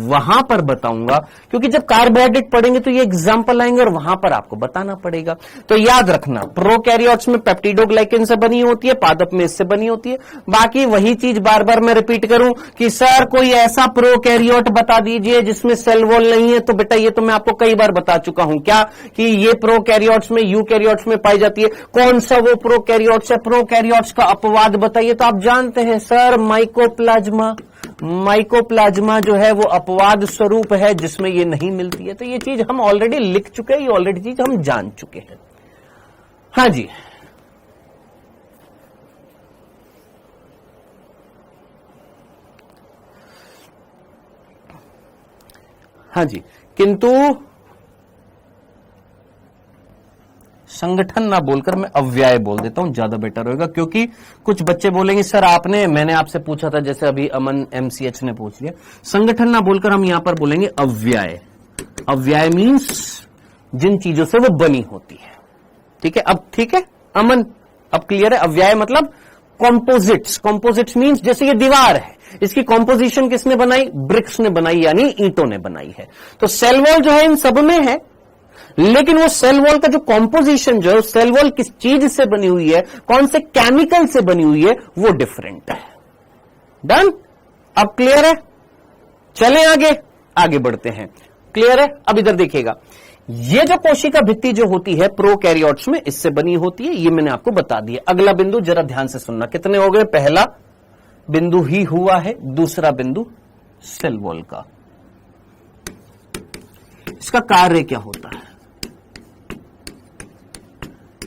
वहां पर बताऊंगा, क्योंकि जब कार्बोहाइड्रेट पढ़ेंगे तो ये एग्जांपल आएंगे और वहां पर आपको बताना पड़ेगा। तो याद रखना, प्रोकैरियोट्स में पेप्टिडोग्लाइकेन से बनी होती है, पादप में इससे बनी होती है। बाकी वही चीज बार बार मैं रिपीट करूं कि सर कोई ऐसा प्रोकैरियोट बता दीजिए जिसमें सेल वॉल नहीं है, तो बेटा ये तो मैं आपको कई बार बता चुका हूं क्या कि ये प्रोकैरियोट्स में, यूकैरियोट्स में पाई जाती है। कौन सा वो प्रोकैरियोट्स है? प्रोकैरियोट्स का अपवाद बताइए। तो आप जानते हैं सर माइकोप्लाज्मा माइकोप्लाज्मा, माइकोप्लाज्मा जो है वो अपवाद स्वरूप है जिसमें ये नहीं मिलती है। तो ये चीज हम ऑलरेडी लिख चुके हैं, ये ऑलरेडी चीज हम जान चुके हैं। हाँ जी, हाँ जी, किंतु संगठन ना बोलकर मैं अव्यय बोल देता हूं, ज्यादा बेटर होगा। क्योंकि कुछ बच्चे बोलेंगे सर मैंने आपसे पूछा था, जैसे अभी अमन MCH ने पूछ लिया, संगठन ना बोलकर हम यहां पर बोलेंगे अव्यय। अव्यय मीन्स जिन चीजों से वो बनी होती है। ठीक है, अब ठीक है अमन, अब क्लियर है। अव्यय मतलब कॉम्पोजिट्स। कॉम्पोजिट्स मीन्स जैसे ये दीवार है, इसकी कॉम्पोजिशन किसने बनाई? ब्रिक्स ने बनाई, यानी ईंटों ने बनाई है। तो सेल वॉल जो है इन सब में है, लेकिन वो सेल वॉल का जो कॉम्पोजिशन जो है, सेल वॉल किस चीज से बनी हुई है, कौन से केमिकल से बनी हुई है, वो डिफरेंट है। डन? अब क्लियर है? चलें आगे बढ़ते हैं। क्लियर है? अब इधर देखिएगा, ये जो कोशिका भित्ति जो होती है प्रोकैरियोट्स में इससे बनी होती है, ये मैंने आपको बता दिया। अगला बिंदु जरा ध्यान से सुनना, कितने हो गए? पहला बिंदु ही हुआ है, दूसरा बिंदु सेल वॉल का। इसका कार्य क्या होता है?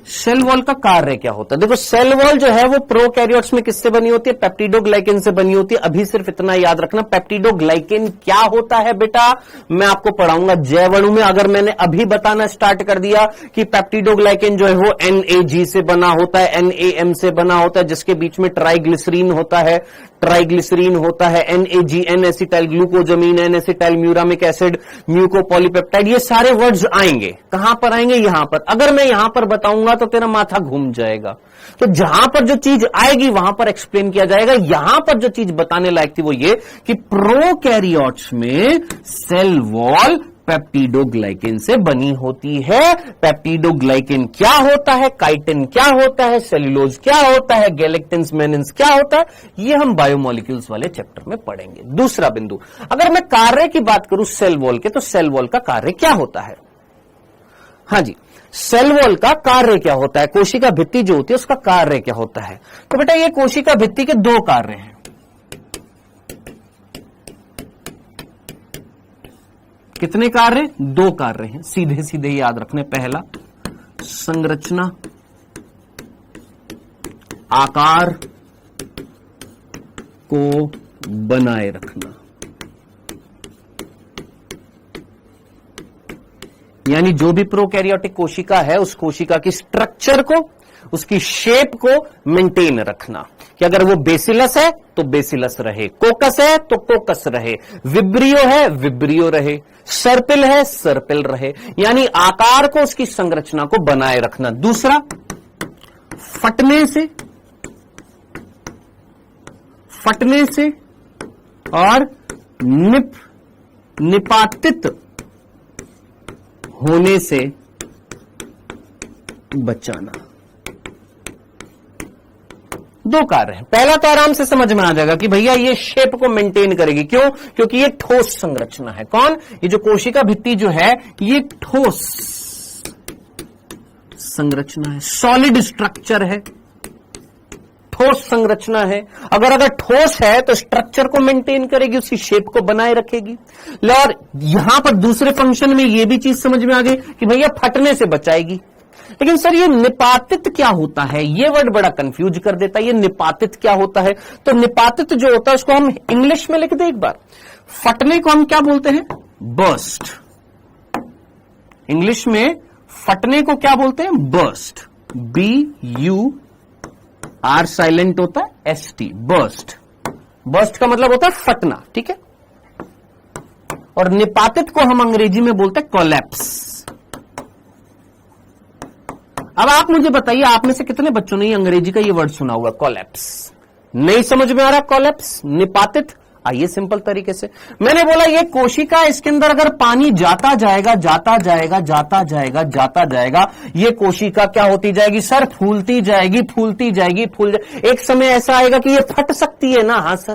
सेल वॉल का कार्य क्या होता है? देखो, सेल वॉल जो है वो प्रोकैरियोट्स में किससे बनी होती है? पेप्टिडोग्लाइकेन से बनी होती है। अभी सिर्फ इतना याद रखना, पेप्टिडोग्लाइकेन क्या होता है बेटा, मैं आपको पढ़ाऊंगा जैवणु में। अगर मैंने अभी बताना स्टार्ट कर दिया कि पेप्टिडोग्लाइकेन जो है वो NAG से बना होता है, NAM से बना होता है, जिसके बीच में ट्राइग्लिसरीन होता है, ट्राइग्लिसरीन होता है, NAG N acetyl glucosamine, N acetyl muramic acid, mucopolypeptide, ये सारे वर्ड्स आएंगे। कहां पर आएंगे? यहां पर। अगर मैं यहां पर बताऊंगा तो तेरा माथा घूम जाएगा। तो जहां पर जो चीज आएगी वहां पर एक्सप्लेन किया जाएगा। यहां पर जो चीज बताने लायक थी वो ये कि प्रोकैरियोट्स में सेल वॉल पेप्टिडोग्लाइकेन से बनी होती है। पेप्टिडोग्लाइकेन क्या होता है, काइटिन क्या होता है, सेल्यूलोज क्या होता है, गैलेक्टिन्स मेनिन्स क्या होता है, ये हम बायोमोलिक्यूल्स वाले चैप्टर में पढ़ेंगे। दूसरा बिंदु, अगर मैं कार्य की बात करूं सेल वॉल के, तो सेल वॉल का कार्य क्या होता है? हाँ जी, सेल वॉल का कार्य क्या होता है? कोशिका भित्ति जो होती है उसका कार्य क्या होता है? तो बेटा ये कोशिका भित्ति के दो कार्य हैं। कितने कार्य? दो कार्य हैं, सीधे सीधे याद रखने। पहला, संरचना, आकार को बनाए रखना, यानी जो भी प्रोकैरियोटिक कोशिका है उस कोशिका की स्ट्रक्चर को, उसकी शेप को मेंटेन रखना, कि अगर वो बेसिलस है तो बेसिलस रहे, कोकस है तो कोकस रहे, विब्रियो है विब्रियो रहे, सर्पिल है सर्पिल रहे, यानी आकार को, उसकी संरचना को बनाए रखना। दूसरा, फटने से और निपातित होने से बचाना। दो कार्य हैं। पहला तो आराम से समझ में आ जाएगा कि भैया ये शेप को मेंटेन करेगी। क्यों? क्योंकि ये ठोस संरचना है। कौन? ये जो कोशिका भित्ति जो है ये ठोस संरचना है, सॉलिड स्ट्रक्चर है, ठोस संरचना है। अगर ठोस है तो स्ट्रक्चर को मेंटेन करेगी, उसकी शेप को बनाए रखेगी। और यहां पर दूसरे फंक्शन में यह भी चीज समझ में आ गई कि भैया फटने से बचाएगी। लेकिन सर ये निपातित क्या होता है? ये वर्ड बड़ा कंफ्यूज कर देता है। ये निपातित क्या होता है? तो निपातित जो होता है उसको हम इंग्लिश में लिख दे एक बार। फटने को हम क्या बोलते हैं? बर्स्ट। इंग्लिश में फटने को क्या बोलते हैं? बर्स्ट। BUR साइलेंट होता है, ST, बर्स्ट। बर्स्ट का मतलब होता है फटना, ठीक है। और निपातित को हम अंग्रेजी में बोलते हैं कोलैप्स। अब आप मुझे बताइए, आप में से कितने बच्चों ने अंग्रेजी का ये वर्ड सुना हुआ? कोलैप्स। नहीं समझ में आ रहा कोलैप्स, निपातित? आइए सिंपल तरीके से, मैंने बोला ये कोशिका, इसके अंदर अगर पानी जाता जाएगा जाता जाएगा जाता जाएगा जाता जाएगा, ये कोशिका क्या होती जाएगी सर? फूलती जाएगी फूलती जाएगी एक समय ऐसा आएगा कि ये फट सकती है ना? हाँ सर।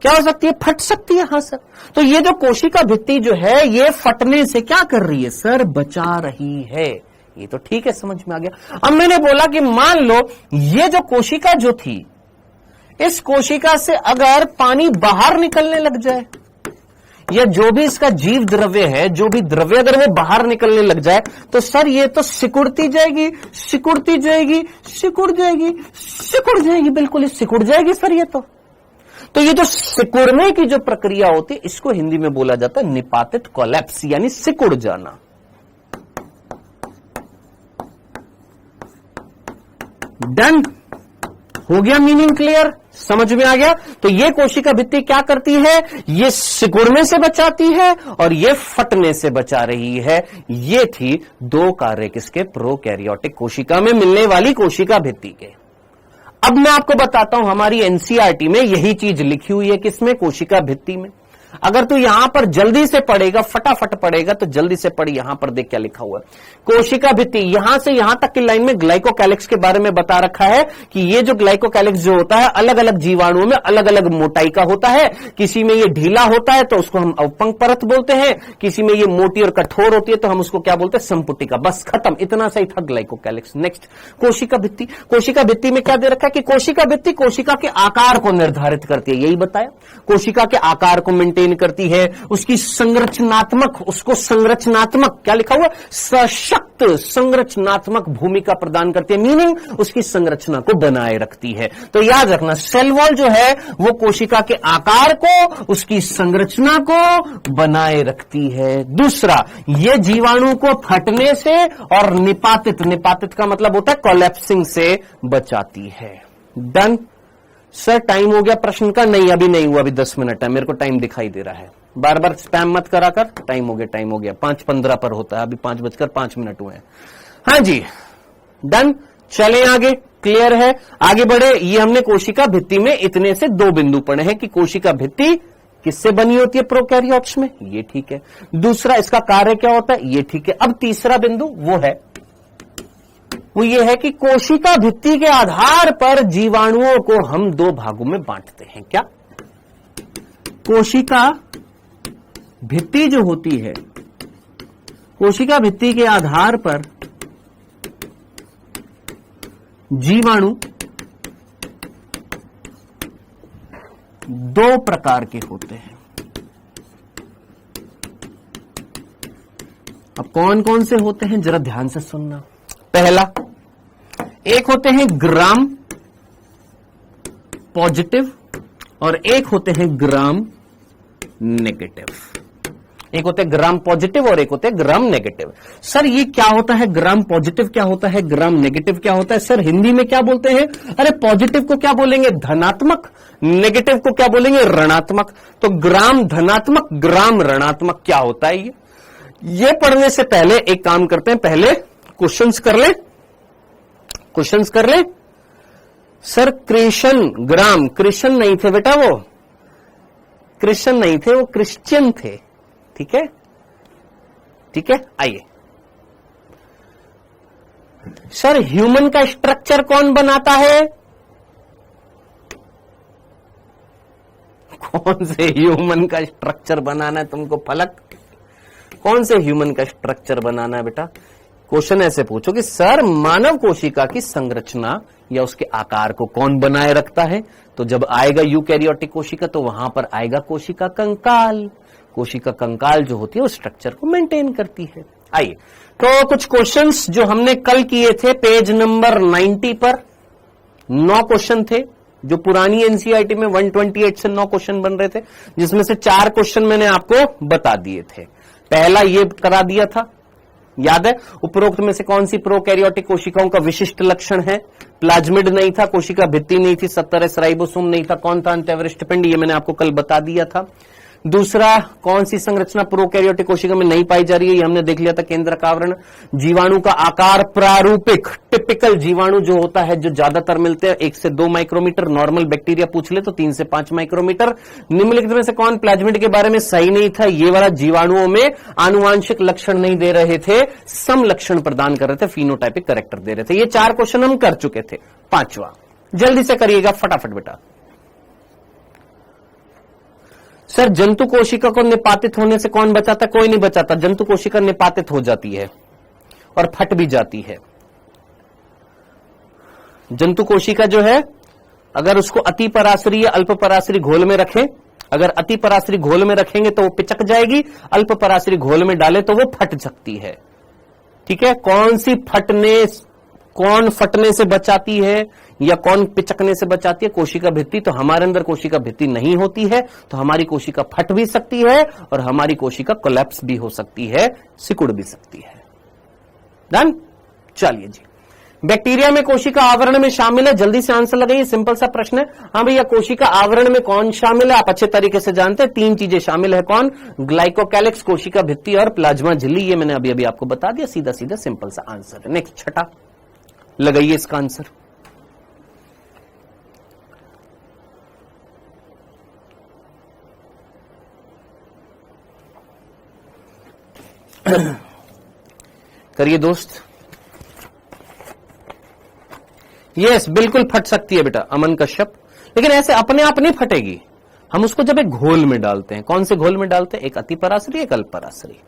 क्या हो सकती है? फट सकती है। हाँ सर। तो ये जो कोशिका भित्ति जो है ये फटने से क्या कर रही है सर? बचा रही है। ये तो ठीक है, समझ में आ गया। अब मैंने बोला कि मान लो ये जो कोशिका जो थी, इस कोशिका से अगर पानी बाहर निकलने लग जाए, या जो भी इसका जीव द्रव्य है, जो भी द्रव्य अगर वो बाहर निकलने लग जाए, तो सर ये तो सिकुड़ती जाएगी, सिकुड़ती जाएगी, सिकुड़ जाएगी, सिकुड़ जाएगी, बिल्कुल सिकुड़ जाएगी सर ये तो ये जो सिकुड़ने की जो प्रक्रिया होती है, इसको हिंदी में बोला जाता है निपातित कोलैप्स, यानी सिकुड़ जाना। डन हो गया, मीनिंग क्लियर, समझ में आ गया। तो ये कोशिका भित्ति क्या करती है, ये सिकुड़ने से बचाती है और ये फटने से बचा रही है। ये थी दो कार्य किसके, प्रोकैरियोटिक कोशिका में मिलने वाली कोशिका भित्ति के। अब मैं आपको बताता हूं, हमारी एनसीईआरटी में यही चीज लिखी हुई है, किसमें, कोशिका भित्ति में। अगर तू यहां पर जल्दी से पढ़ेगा, फटाफट पढ़ेगा, तो जल्दी से पढ़, यहां पर देख क्या लिखा हुआ है, कोशिका भित्ति। यहां से यहां तक की लाइन में ग्लाइकोकैलिक्स के बारे में बता रखा है कि ये जो ग्लाइकोकैलिक्स जो होता है, अलग अलग जीवाणुओं में अलग अलग मोटाई का होता है। किसी में ये ढीला होता है तो उसको हम अवपंक परत बोलते हैं, किसी में ये मोटी और कठोर होती है तो हम उसको क्या बोलते हैं, संपुटिका। बस खत्म, इतना सही था ग्लाइकोकैलिक्स। नेक्स्ट, कोशिका भित्ति। कोशिका भित्ति में क्या दे रखा है कि कोशिका भित्ति कोशिका के आकार को निर्धारित करती है, यही बताया। कोशिका के आकार को मेंटेन करती है, उसकी संरचनात्मक, उसको संरचनात्मक क्या लिखा हुआ, सशक्त संरचनात्मक भूमिका प्रदान करती है, मीनिंग उसकी संरचना को बनाए रखती है। तो याद रखना, सेल वॉल जो है वो कोशिका के आकार को, उसकी संरचना को बनाए रखती है। दूसरा, ये जीवाणु को फटने से और निपातित, निपातित का मतलब होता है कोलैप्सिंग से बचाती है। डन सर, टाइम हो गया प्रश्न का? नहीं, अभी नहीं हुआ, अभी 10 मिनट है, मेरे को टाइम दिखाई दे रहा है। बार बार स्पैम मत करा कर, टाइम हो गया, टाइम हो गया, 5:15 पर होता है, अभी 5:05 हुए हैं। हाँ जी, डन, चले आगे, क्लियर है, आगे बढ़े। ये हमने कोशिका भित्ति में इतने से 2 बिंदु पढ़े हैं कि कोशिका भित्ति किससे बनी होती है प्रोकैरियोट्स में, ये ठीक है। दूसरा, इसका कार्य क्या होता है, ये ठीक है। अब तीसरा बिंदु वो ये है कि कोशिका भित्ति के आधार पर जीवाणुओं को हम 2 भागों में बांटते हैं। क्या, कोशिका भित्ति जो होती है, कोशिका भित्ति के आधार पर जीवाणु 2 प्रकार के होते हैं। अब कौन कौन से होते हैं जरा ध्यान से सुनना। पहला, एक होते हैं ग्राम पॉजिटिव और एक होते हैं ग्राम नेगेटिव। एक होते हैं ग्राम पॉजिटिव और एक होते हैं ग्राम नेगेटिव। सर ये क्या होता है, ग्राम पॉजिटिव क्या होता है, ग्राम नेगेटिव क्या होता है? सर हिंदी में क्या बोलते हैं? अरे पॉजिटिव को क्या बोलेंगे, धनात्मक, नेगेटिव को क्या बोलेंगे, ऋणात्मक। तो ग्राम धनात्मक, ग्राम ऋणात्मक क्या होता है ये पढ़ने से पहले एक काम करते हैं, पहले क्वेश्चंस कर ले, क्वेश्चंस कर ले। सर कृष्ण, ग्राम, कृष्ण नहीं थे बेटा, वो कृष्ण नहीं थे, वो क्रिश्चियन थे, ठीक है, ठीक है। आइए सर, ह्यूमन का स्ट्रक्चर कौन बनाता है? कौन से ह्यूमन का स्ट्रक्चर बनाना है तुमको, फलक? कौन से ह्यूमन का स्ट्रक्चर बनाना है बेटा? क्वेश्चन ऐसे पूछो कि सर मानव कोशिका की संरचना या उसके आकार को कौन बनाए रखता है? तो जब आएगा यूकैरियोटिक कोशिका तो वहां पर आएगा कोशिका कंकाल। कोशिका कंकाल जो होती है वो स्ट्रक्चर को मेंटेन करती है। आइए, तो कुछ क्वेश्चंस जो हमने कल किए थे पेज नंबर 90 पर 9 क्वेश्चन थे, जो पुरानी एनसीईआरटी में 128 से 9 क्वेश्चन बन रहे थे, जिसमें से 4 क्वेश्चन मैंने आपको बता दिए थे। पहला ये करा दिया था, याद है? उपरोक्त में से कौन सी प्रोकैरियोटिक कोशिकाओं का विशिष्ट लक्षण है? प्लाज्मिड नहीं था, कोशिका भित्ति नहीं थी, 70S राइबोसोम नहीं था, कौन था? अंत्यवरिष्ठ पिंड, ये मैंने आपको कल बता दिया था। दूसरा, कौन सी संरचना प्रोकैरियोटिक कोशिका में नहीं पाई जा रही है, ये हमने देख लिया था, केंद्रक आवरण। जीवाणु का आकार प्रारूपिक, टिपिकल जीवाणु जो होता है, जो ज्यादातर मिलते हैं 1 से 2 माइक्रोमीटर, नॉर्मल बैक्टीरिया पूछ ले तो 3 से 5 माइक्रोमीटर। निम्नलिखित में से कौन प्लाज्मिड के बारे में सही नहीं था? ये वाला जीवाणुओं में आनुवांशिक लक्षण नहीं दे रहे थे, सम लक्षण प्रदान कर रहे थे, फिनोटाइपिक कैरेक्टर दे रहे थे। ये 4 क्वेश्चन हम कर चुके थे। 5वां जल्दी से करिएगा, फटाफट बेटा। सर जंतु कोशिका को निपातित होने से कौन बचाता? कोई नहीं बचाता। जंतु कोशिका निपातित हो जाती है और फट भी जाती है। जंतु कोशिका जो है अगर उसको अति पराशरी या अल्प पराशरी घोल में रखें, अगर अति पराशरी घोल में रखेंगे तो वो पिचक जाएगी, अल्प पराशरी घोल में डाले तो वो फट सकती है। ठीक है, कौन फटने से बचाती है या कौन पिचकने से बचाती है? कोशिका भित्ति। तो हमारे अंदर कोशिका भित्ति नहीं होती है तो हमारी कोशिका फट भी सकती है और हमारी कोशिका कोलैप्स भी हो सकती है, सिकुड़ भी सकती है। डन। चलिए जी, बैक्टीरिया में कोशिका आवरण में शामिल है, जल्दी से आंसर लगाइए, सिंपल सा प्रश्न है। हाँ भैया, कोशिका आवरण में कौन शामिल है? आप अच्छे तरीके से जानते हैं, 3 चीजें शामिल है। कौन? ग्लाइकोकैलिक्स, कोशिका भित्ति और प्लाज्मा झिल्ली। ये मैंने अभी आपको बता दिया, सीधा सीधा सिंपल सा आंसर है। नेक्स्ट, छठा, लगाइए इसका आंसर। करिए दोस्त। यस, बिल्कुल फट सकती है बेटा, अमन कश्यप, लेकिन ऐसे अपने आप नहीं फटेगी। हम उसको जब एक घोल में डालते हैं, कौन से घोल में डालते हैं? एक अति पराशरी, एक अल्प पराशरी।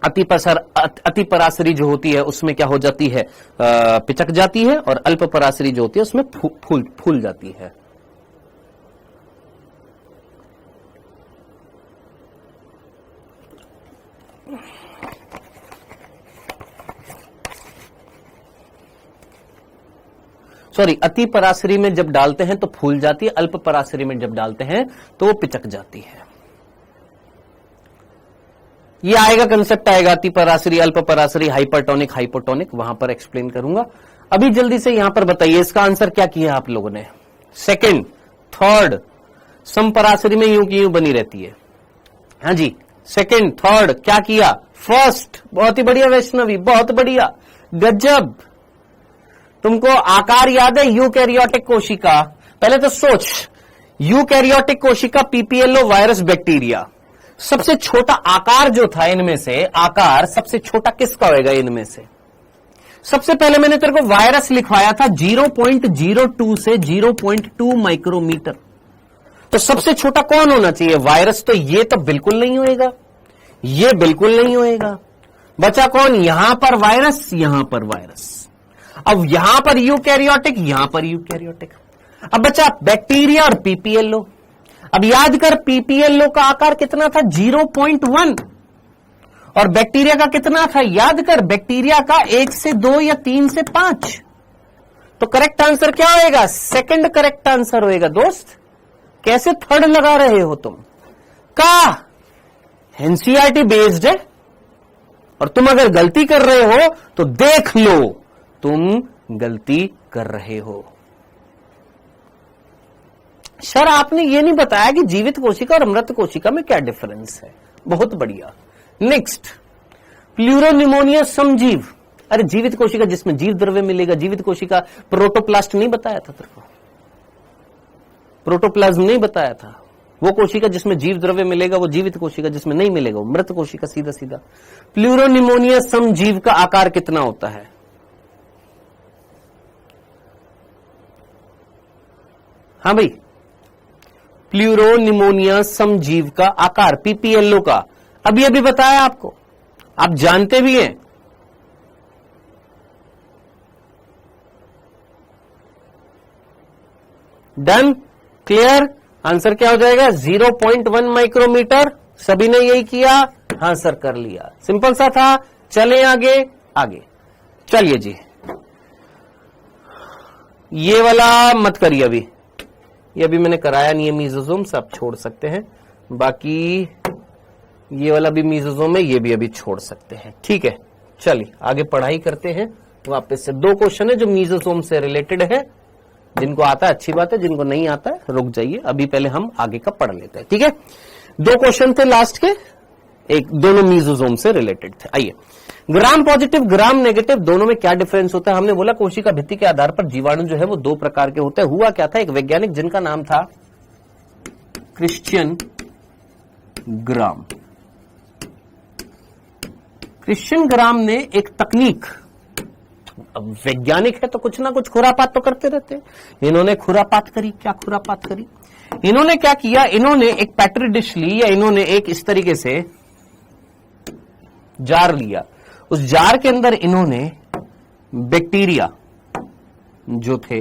अति पराशरी जो होती है उसमें क्या हो जाती है? पिचक जाती है, और अल्प पराशरी जो होती है उसमें फूल जाती है। सॉरी, अति पराशरी में जब डालते हैं तो फूल जाती है, अल्प पराशरी में जब डालते हैं तो वो पिचक जाती है। ये आएगा, कंसेप्ट आएगा, अति पराशरी, अल्प पराशरी, हाइपरटोनिक, हाइपोटोनिक, वहां पर एक्सप्लेन करूंगा। अभी जल्दी से यहां पर बताइए इसका आंसर क्या किया आप लोगों ने? सेकंड, थर्ड, समपराशरी में यूं की यूं बनी रहती है। हाँ जी, सेकंड, थर्ड, क्या किया? फर्स्ट, बहुत ही बढ़िया वैष्णवी, बहुत बढ़िया, गजब। तुमको आकार याद है? यूकैरियोटिक कोशिका। पहले तो सोच, यूकैरियोटिक कोशिका, पीपीएलओ वायरस, बैक्टीरिया। सबसे छोटा आकार जो था इनमें से, आकार सबसे छोटा किसका होगा इनमें से? सबसे पहले मैंने तेरे को वायरस लिखवाया था 0.02 से 0.2 माइक्रोमीटर। तो सबसे छोटा कौन होना चाहिए? वायरस। तो ये तो बिल्कुल नहीं होएगा, ये बिल्कुल नहीं होएगा। बचा कौन? यहां पर वायरस, यहां पर वायरस। अब यहां पर यूकैरियोटिक, यहां पर यूकैरियोटिक। अब बचा बैक्टीरिया और पीपीएलओ। अब याद कर, पीपीएलओ का आकार कितना था? 0.1। और बैक्टीरिया का कितना था? याद कर, बैक्टीरिया का 1 से 2 या 3 से 5। तो करेक्ट आंसर क्या होएगा? सेकंड करेक्ट आंसर होएगा दोस्त। कैसे थर्ड लगा रहे हो तुम? का एनसीईआरटी बेस्ड है, और तुम अगर गलती कर रहे हो तो देख लो तुम गलती कर रहे हो। सर आपने ये नहीं बताया कि जीवित कोशिका और मृत कोशिका में क्या डिफरेंस है। बहुत बढ़िया। नेक्स्ट, प्लूरोनिमोनिया समजीव। अरे जीवित कोशिका जिसमें जीव द्रव्य मिलेगा, जीवित कोशिका, प्रोटोप्लास्ट नहीं बताया था तेरे को? प्रोटोप्लाज्म नहीं बताया था? वो कोशिका जिसमें जीव द्रव्य मिलेगा वो जीवित कोशिका, जिसमें नहीं मिलेगा वो मृत कोशिका, सीधा सीधा। प्लूरोनिमोनिया समजीव का आकार कितना होता है? हाँ भाई, प्लूरोनिमोनिया समजीव का आकार, पीपीएलओ का, अभी अभी बताया आपको, आप जानते भी हैं। Done, clear. आंसर क्या हो जाएगा? 0.1 माइक्रोमीटर। सभी ने यही किया? हाँ सर, कर लिया। सिंपल सा था। चले आगे आगे। चलिए जी, ये वाला मत करिए अभी, ये अभी मैंने कराया नहीं है मीजोजोम से, आप छोड़ सकते हैं। बाकी ये वाला भी मीजोजोम है, ये भी अभी छोड़ सकते हैं। ठीक है, चलिए आगे पढ़ाई करते हैं। वापस से 2 क्वेश्चन है जो मीजोजोम से रिलेटेड है। जिनको आता है अच्छी बात है, जिनको नहीं आता है रुक जाइए, अभी पहले हम आगे का पढ़ लेते हैं। ठीक है, 2 क्वेश्चन थे लास्ट के, एक दोनों मीजोजोम से रिलेटेड थे। आइए, ग्राम पॉजिटिव, ग्राम नेगेटिव, दोनों में क्या डिफरेंस होता है? हमने बोला कोशिका भित्ति के आधार पर जीवाणु जो है वो 2 प्रकार के होते हैं। हुआ क्या था, एक वैज्ञानिक जिनका नाम था क्रिश्चियन ग्राम। क्रिश्चियन ग्राम ने एक तकनीक, अब वैज्ञानिक है तो कुछ ना कुछ खुरापात तो करते रहते हैं। इन्होंने खुरापात करी। क्या खुरापात करी? इन्होंने क्या किया, इन्होंने एक पैट्री डिश ली, या इन्होंने एक इस तरीके से जार लिया। उस जार के अंदर इन्होंने बैक्टीरिया जो थे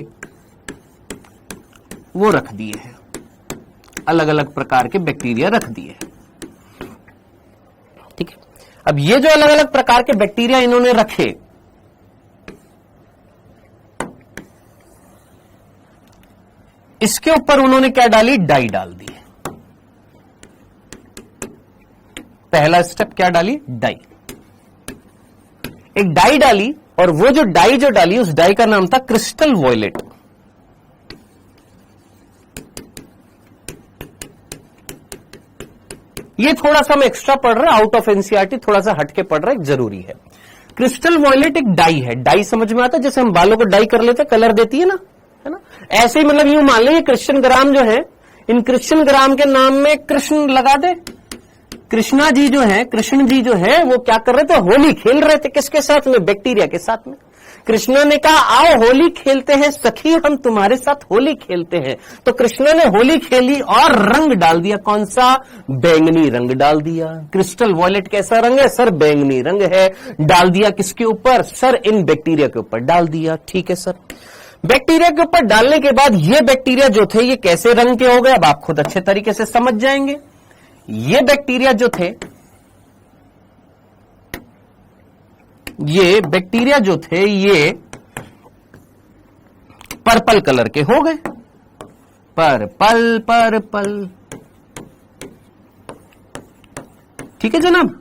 वो रख दिए हैं, अलग अलग प्रकार के बैक्टीरिया रख दिए हैं। ठीक है, अब ये जो अलग अलग प्रकार के बैक्टीरिया इन्होंने रखे, इसके ऊपर उन्होंने क्या डाली, डाई डाल दी। पहला स्टेप क्या डाली, डाई। एक डाई डाली, और वो जो डाई जो डाली, उस डाई का नाम था क्रिस्टल वॉयलेट। ये थोड़ा सा हम एक्स्ट्रा पढ़ रहे हैं, आउट ऑफ एनसीईआरटी, थोड़ा सा हटके पढ़ रहे हैं, जरूरी है। क्रिस्टल वॉयलेट एक डाई है। डाई समझ में आता है, जैसे हम बालों को डाई कर लेते, कलर देती है ना, ऐसे ही मतलब यूं मान लें, क्रिश्चियन ग्राम जो है, इन क्रिश्चियन ग्राम के नाम में कृष्ण लगा दे। कृष्णा जी जो है, कृष्ण जी जो है, वो क्या कर रहे थे, होली खेल रहे थे। किसके साथ में, बैक्टीरिया के साथ में। कृष्णा ने कहा आओ होली खेलते हैं सखी, हम तुम्हारे साथ होली खेलते हैं। तो कृष्णा ने होली खेली और रंग डाल दिया। कौन सा, बैंगनी रंग डाल दिया। क्रिस्टल वॉयलेट कैसा रंग है सर, बैंगनी रंग है। डाल दिया किसके ऊपर सर, इन बैक्टीरिया के ऊपर डाल दिया। ठीक है सर, बैक्टीरिया के ऊपर डालने के बाद ये बैक्टीरिया जो थे ये कैसे रंग के हो गए, अब आप खुद अच्छे तरीके से समझ जाएंगे। ये बैक्टीरिया जो थे, ये बैक्टीरिया जो थे, ये पर्पल कलर के हो गए। पर्पल पर्पल, ठीक है जनाब,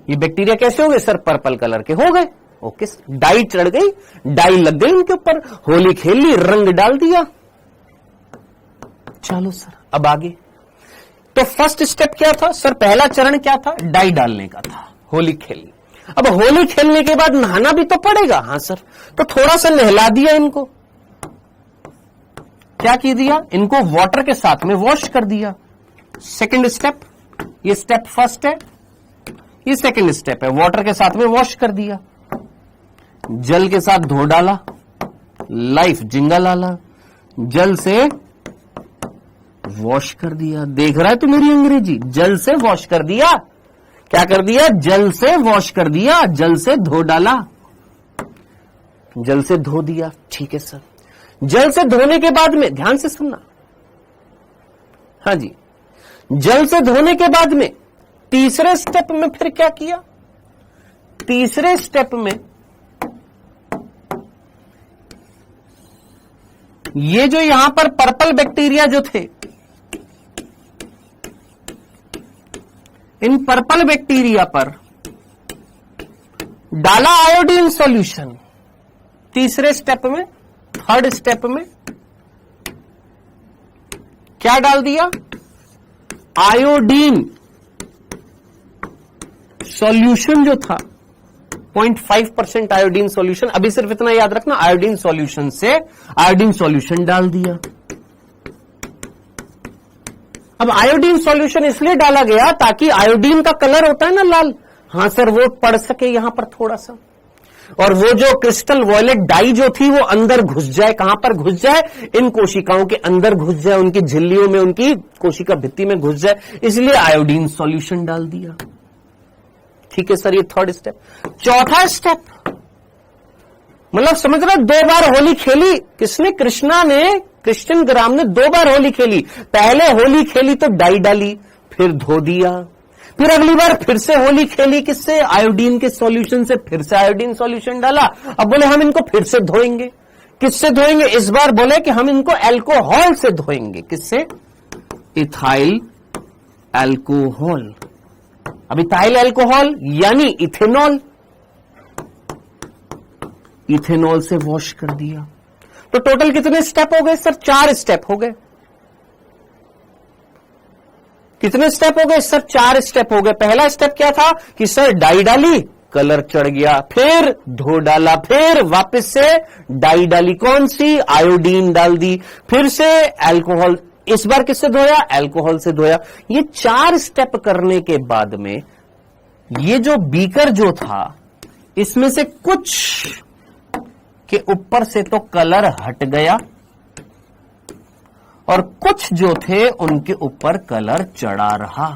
ये बैक्टीरिया कैसे हो गए सर, पर्पल कलर के हो गए। ओके, डाई चढ़ गई, डाई लग गई उनके ऊपर, होली खेल ली, रंग डाल दिया। चलो सर, अब आगे। तो फर्स्ट स्टेप क्या था सर, पहला चरण क्या था, डाई डालने का था, होली खेलनी। अब होली खेलने के बाद नहाना भी तो पड़ेगा। हाँ सर, तो थोड़ा सा नहला दिया इनको। क्या की दिया, इनको वाटर के साथ में वॉश कर दिया। सेकंड स्टेप, ये स्टेप फर्स्ट है, ये सेकंड स्टेप है, वाटर के साथ में वॉश कर दिया। जल के साथ धो डाला, लाइफ जिंगा लाला, जल से वॉश कर दिया। देख रहा है तू मेरी अंग्रेजी, जल से वॉश कर दिया। क्या कर दिया, जल से वॉश कर दिया, जल से धो डाला, जल से धो दिया। ठीक है सर, जल से धोने के बाद में, ध्यान से सुनना, हाँ जी, जल से धोने के बाद में तीसरे स्टेप में फिर क्या किया, तीसरे स्टेप में ये जो यहां पर पर्पल बैक्टीरिया जो थे, इन पर्पल बैक्टीरिया पर डाला आयोडीन सॉल्यूशन। तीसरे स्टेप में, थर्ड स्टेप में क्या डाल दिया, आयोडीन सॉल्यूशन जो था, 0.5% आयोडीन सॉल्यूशन। अभी सिर्फ इतना याद रखना, आयोडीन सॉल्यूशन से आयोडीन सॉल्यूशन डाल दिया। अब आयोडीन सॉल्यूशन इसलिए डाला गया ताकि आयोडीन का कलर होता है ना लाल, हां सर, वो पड़ सके यहां पर थोड़ा सा, और वो जो क्रिस्टल वॉयलेट डाई जो थी वो अंदर घुस जाए। कहां पर घुस जाए, इन कोशिकाओं के अंदर घुस जाए, उनकी झिल्लियों में, उनकी कोशिका भित्ति में घुस जाए, इसलिए आयोडीन सॉल्यूशन डाल दिया। ठीक है सर, ये थर्ड स्टेप। चौथा स्टेप, मतलब समझ रहा, 2 बार होली खेली किसने, कृष्णा ने, क्रिश्चियन ग्राम ने 2 बार होली खेली। पहले होली खेली तो डाई डाली, फिर धो दिया, फिर अगली बार फिर से होली खेली किससे, आयोडीन के सॉल्यूशन से, फिर से आयोडीन सॉल्यूशन डाला। अब बोले हम इनको फिर से धोएंगे। किससे धोएंगे, इस बार बोले कि हम इनको अल्कोहल से धोएंगे। किससे, इथाइल अल्कोहल। अब इथाइल अल्कोहल यानी इथेनॉल, इथेनॉल से वॉश कर दिया। तो टोटल कितने स्टेप हो गए सर, 4 स्टेप हो गए। कितने स्टेप हो गए सर, 4 स्टेप हो गए। पहला स्टेप क्या था कि सर डाई डाली, कलर चढ़ गया, फिर धो डाला, फिर वापस से डाई डाली, कौन सी, आयोडीन डाल दी, फिर से अल्कोहल, इस बार किससे धोया, अल्कोहल से धोया। ये 4 स्टेप करने के बाद में ये जो बीकर जो था, इसमें से कुछ के ऊपर से तो कलर हट गया और कुछ जो थे उनके ऊपर कलर चढ़ा रहा।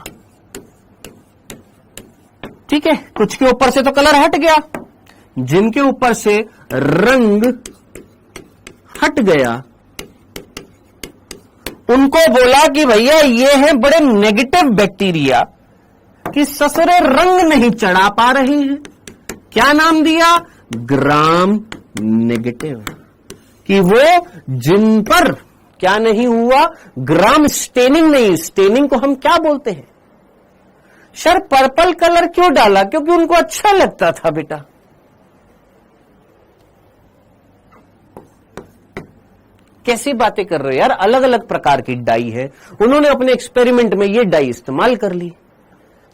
ठीक है, कुछ के ऊपर से तो कलर हट गया, जिनके ऊपर से रंग हट गया, उनको बोला कि भैया ये है बड़े नेगेटिव बैक्टीरिया कि ससुरे रंग नहीं चढ़ा पा रहे हैं, क्या नाम दिया? Gram negative. कि वो जिन पर क्या नहीं हुआ? ग्राम स्टेनिंग नहीं। स्टेनिंग को हम क्या बोलते हैं? सर पर्पल कलर क्यों डाला? क्योंकि उनको अच्छा लगता था बेटा। कैसी बातें कर रहे हो यार? अलग अलग प्रकार की डाई है, उन्होंने अपने एक्सपेरिमेंट में ये डाई इस्तेमाल कर ली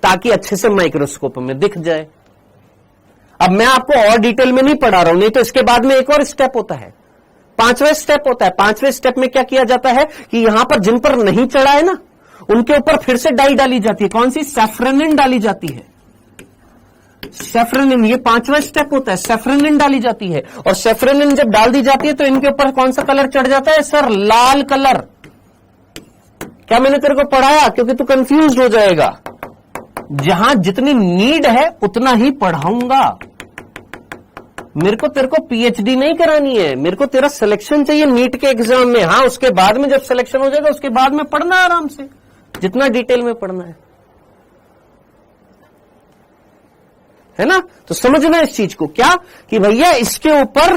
ताकि अच्छे से माइक्रोस्कोप में दिख जाए। अब मैं आपको और डिटेल में नहीं पढ़ा रहा हूं, नहीं तो इसके बाद में एक और स्टेप होता है, 5वें स्टेप होता है। 5वें स्टेप में क्या किया जाता है कि यहां पर जिन पर नहीं चढ़ा है ना, उनके ऊपर फिर से डाई डाली जाती है। कौन सी? सैफ्रोनिन डाली जाती है। सैफ्रोनिन, ये 5वां स्टेप होता है, सैफ्रोनिन डाली जाती है। और सैफ्रोनिन जब डाल दी जाती है तो इनके ऊपर कौन सा कलर चढ़ जाता है? सर लाल कलर। क्या मैंने तेरे को पढ़ाया? क्योंकि तू कंफ्यूज हो जाएगा। जहां जितनी नीड है उतना ही पढ़ाऊंगा। मेरे को तेरे को पीएचडी नहीं करानी है, मेरे को तेरा सिलेक्शन चाहिए नीट के एग्जाम में। हाँ, उसके बाद में जब सिलेक्शन हो जाएगा उसके बाद में पढ़ना आराम से, जितना डिटेल में पढ़ना है ना। तो समझना इस चीज को क्या कि भैया इसके ऊपर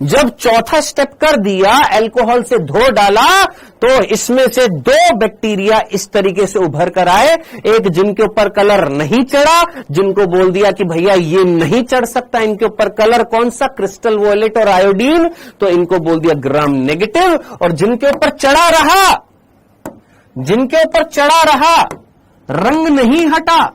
जब चौथा स्टेप कर दिया, अल्कोहल से धो डाला, तो इसमें से 2 बैक्टीरिया इस तरीके से उभर कर आए। एक जिनके ऊपर कलर नहीं चढ़ा, जिनको बोल दिया कि भैया ये नहीं चढ़ सकता, इनके ऊपर कलर कौन सा? क्रिस्टल वॉयलेट और आयोडीन, तो इनको बोल दिया ग्राम नेगेटिव। और जिनके ऊपर चढ़ा रहा, जिनके ऊपर चढ़ा रहा, रंग नहीं हटा,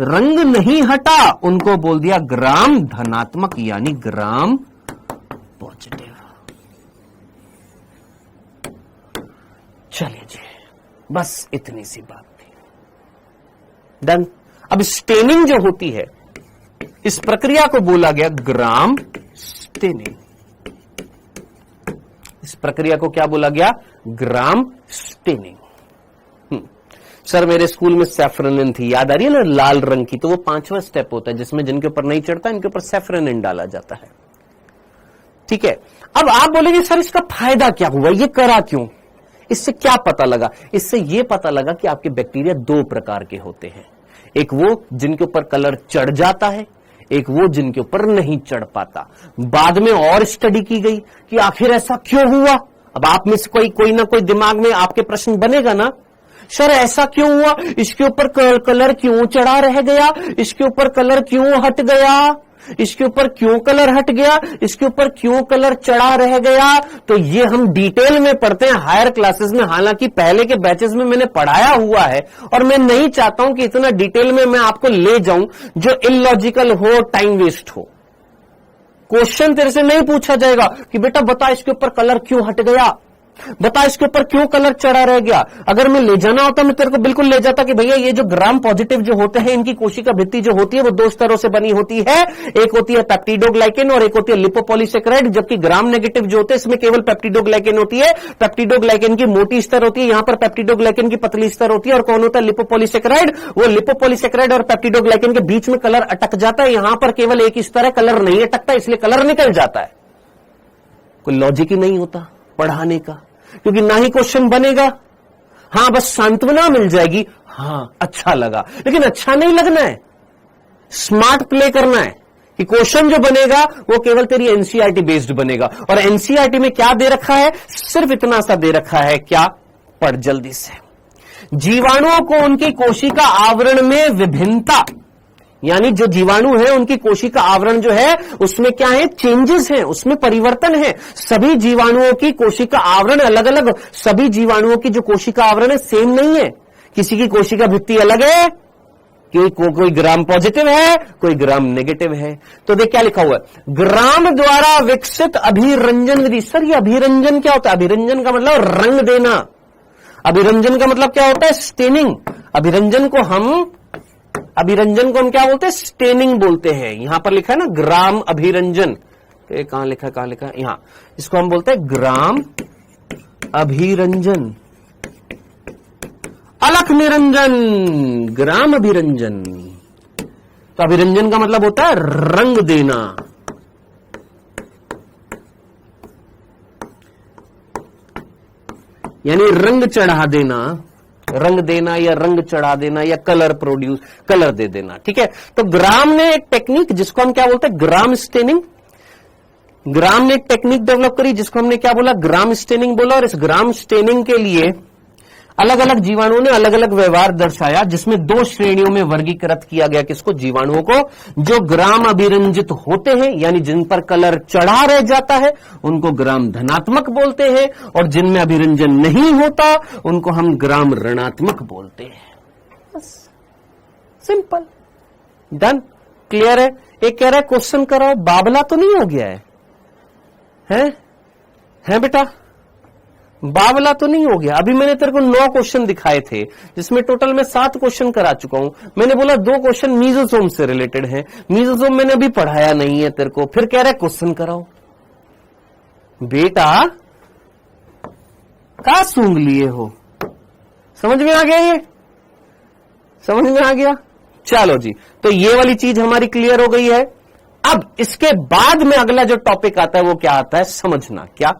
रंग नहीं हटा, उनको बोल दिया ग्राम धनात्मक यानी ग्राम पॉजिटिव। चलिए जी, बस इतनी सी बात थी, डन। अब स्टेनिंग जो होती है, इस प्रक्रिया को बोला गया ग्राम स्टेनिंग। इस प्रक्रिया को क्या बोला गया? Gram staining. सर मेरे स्कूल में सैफ्रोनिन थी, याद आ रही है ना, लाल रंग की, तो वो 5वां स्टेप होता है जिसमें जिनके ऊपर नहीं चढ़ता इनके ऊपर सैफ्रोनिन डाला जाता है। ठीक है। अब आप बोलेंगे सर इसका फायदा क्या हुआ, ये करा क्यों? इससे क्या पता लगा? इससे ये पता लगा कि आपके बैक्टीरिया 2 प्रकार के होते हैं। एक वो जिनके ऊपर कलर चढ़ जाता है, एक वो जिनके ऊपर नहीं चढ़ पाता। बाद में और स्टडी की गई कि आखिर ऐसा क्यों हुआ। अब आप में से कोई ना कोई दिमाग में आपके प्रश्न बनेगा ना, सर ऐसा क्यों हुआ, इसके ऊपर कलर क्यों चढ़ा रह गया, इसके ऊपर कलर क्यों हट गया, इसके ऊपर क्यों कलर हट गया, इसके ऊपर क्यों कलर चढ़ा रह गया। तो ये हम डिटेल में पढ़ते हैं हायर क्लासेस में, हालांकि पहले के बैचेस में मैंने पढ़ाया हुआ है और मैं नहीं चाहता हूं कि इतना डिटेल में मैं आपको ले जाऊं जो इलॉजिकल हो, टाइम वेस्ट हो। क्वेश्चन तेरे से नहीं पूछा जाएगा कि बेटा बता इसके ऊपर कलर क्यों हट गया, बता इसके ऊपर क्यों कलर चढ़ा रह गया। अगर मैं ले जाना होता मैं तेरे को बिल्कुल ले जाता कि भैया ये जो ग्राम पॉजिटिव जो होते हैं इनकी कोशिका भित्ति जो होती है वो 2 स्तरों से बनी होती है, एक होती है पेप्टिडोग्लाइकेन और एक होती है लिपोपॉलीसेकेराइड। जबकि ग्राम नेगेटिव जो होते हैं इसमें केवल पेप्टिडोग्लाइकेन होती है। पेप्टिडोग्लाइकेन की मोटी स्तर होती है, यहां पर पेप्टिडोग्लाइकेन की पतली स्तर होती है। और कौन होता है? लिपोपॉलीसेकेराइड। वो लिपोपॉलीसेकेराइड और पेप्टिडोग्लाइकेन के बीच में कलर अटक जाता है, यहां पर केवल एक स्तर है, कलर नहीं अटकता, इसलिए कलर निकल जाता है। कोई लॉजिक ही नहीं होता पढ़ाने का, क्योंकि ना ही क्वेश्चन बनेगा, हां बस सांत्वना मिल जाएगी, हां अच्छा लगा, लेकिन अच्छा नहीं लगना है, स्मार्ट प्ले करना है कि क्वेश्चन जो बनेगा वो केवल तेरी एनसीईआरटी बेस्ड बनेगा। और एनसीईआरटी में क्या दे रखा है? सिर्फ इतना सा दे रखा है, क्या? पढ़ जल्दी से। जीवाणुओं को उनकी कोशिका आवरण में विभिन्नता, यानी जो जीवाणु है उनकी कोशिका आवरण जो है उसमें क्या है? चेंजेस हैं, उसमें परिवर्तन है। सभी जीवाणुओं की कोशिका आवरण अलग अलग, सभी जीवाणुओं की जो कोशिका आवरण है सेम नहीं है। किसी की कोशिका भित्ति अलग है, कोई ग्राम पॉजिटिव है, कोई ग्राम नेगेटिव है। तो देख क्या लिखा हुआ है, ग्राम द्वारा विकसित अभिरंजन विधि। सर ये अभिरंजन क्या होता है? अभिरंजन का मतलब रंग देना। अभिरंजन का मतलब क्या होता है? स्टेनिंग। अभिरंजन को हम क्या बोलते हैं? स्टेनिंग बोलते हैं। यहां पर लिखा है ना ग्राम अभिरंजन, कहां लिखा है? यहां। इसको हम बोलते हैं ग्राम अभिरंजन। अलख निरंजन, ग्राम अभिरंजन। तो अभिरंजन का मतलब होता है रंग देना। यानी रंग चढ़ा देना, रंग देना या रंग चढ़ा देना या कलर प्रोड्यूस, कलर दे देना, ठीक है। तो ग्राम ने एक टेक्निक जिसको हम क्या बोलते हैं, ग्राम स्टेनिंग, ग्राम ने एक टेक्निक डेवलप करी जिसको हमने क्या बोला, ग्राम स्टेनिंग बोला। और इस ग्राम स्टेनिंग के लिए अलग अलग जीवाणुओं ने अलग अलग व्यवहार दर्शाया, जिसमें 2 श्रेणियों में वर्गीकृत किया गया किसको, जीवाणुओं को। जो ग्राम अभिरंजित होते हैं यानी जिन पर कलर चढ़ा रह जाता है उनको ग्राम धनात्मक बोलते हैं, और जिनमें अभिरंजन नहीं होता उनको हम ग्राम ऋणात्मक बोलते हैं। बस सिंपल, डन, क्लियर है। एक कह रहा है क्वेश्चन कराओ, बाबला तो नहीं हो गया है बेटा, बावला तो नहीं हो गया। अभी मैंने तेरे को 9 क्वेश्चन दिखाए थे जिसमें टोटल मैं 7 क्वेश्चन करा चुका हूं। मैंने बोला 2 क्वेश्चन मीजोसोम से रिलेटेड हैं, मीजोसोम मैंने अभी पढ़ाया नहीं है तेरे को, फिर कह रहा है क्वेश्चन कराओ। बेटा कहां सूंघ लिए हो, समझ में आ गया, ये समझ में आ गया। चलो जी, तो ये वाली चीज हमारी क्लियर हो गई है। अब इसके बाद में अगला जो टॉपिक आता है वो क्या आता है, समझना। क्या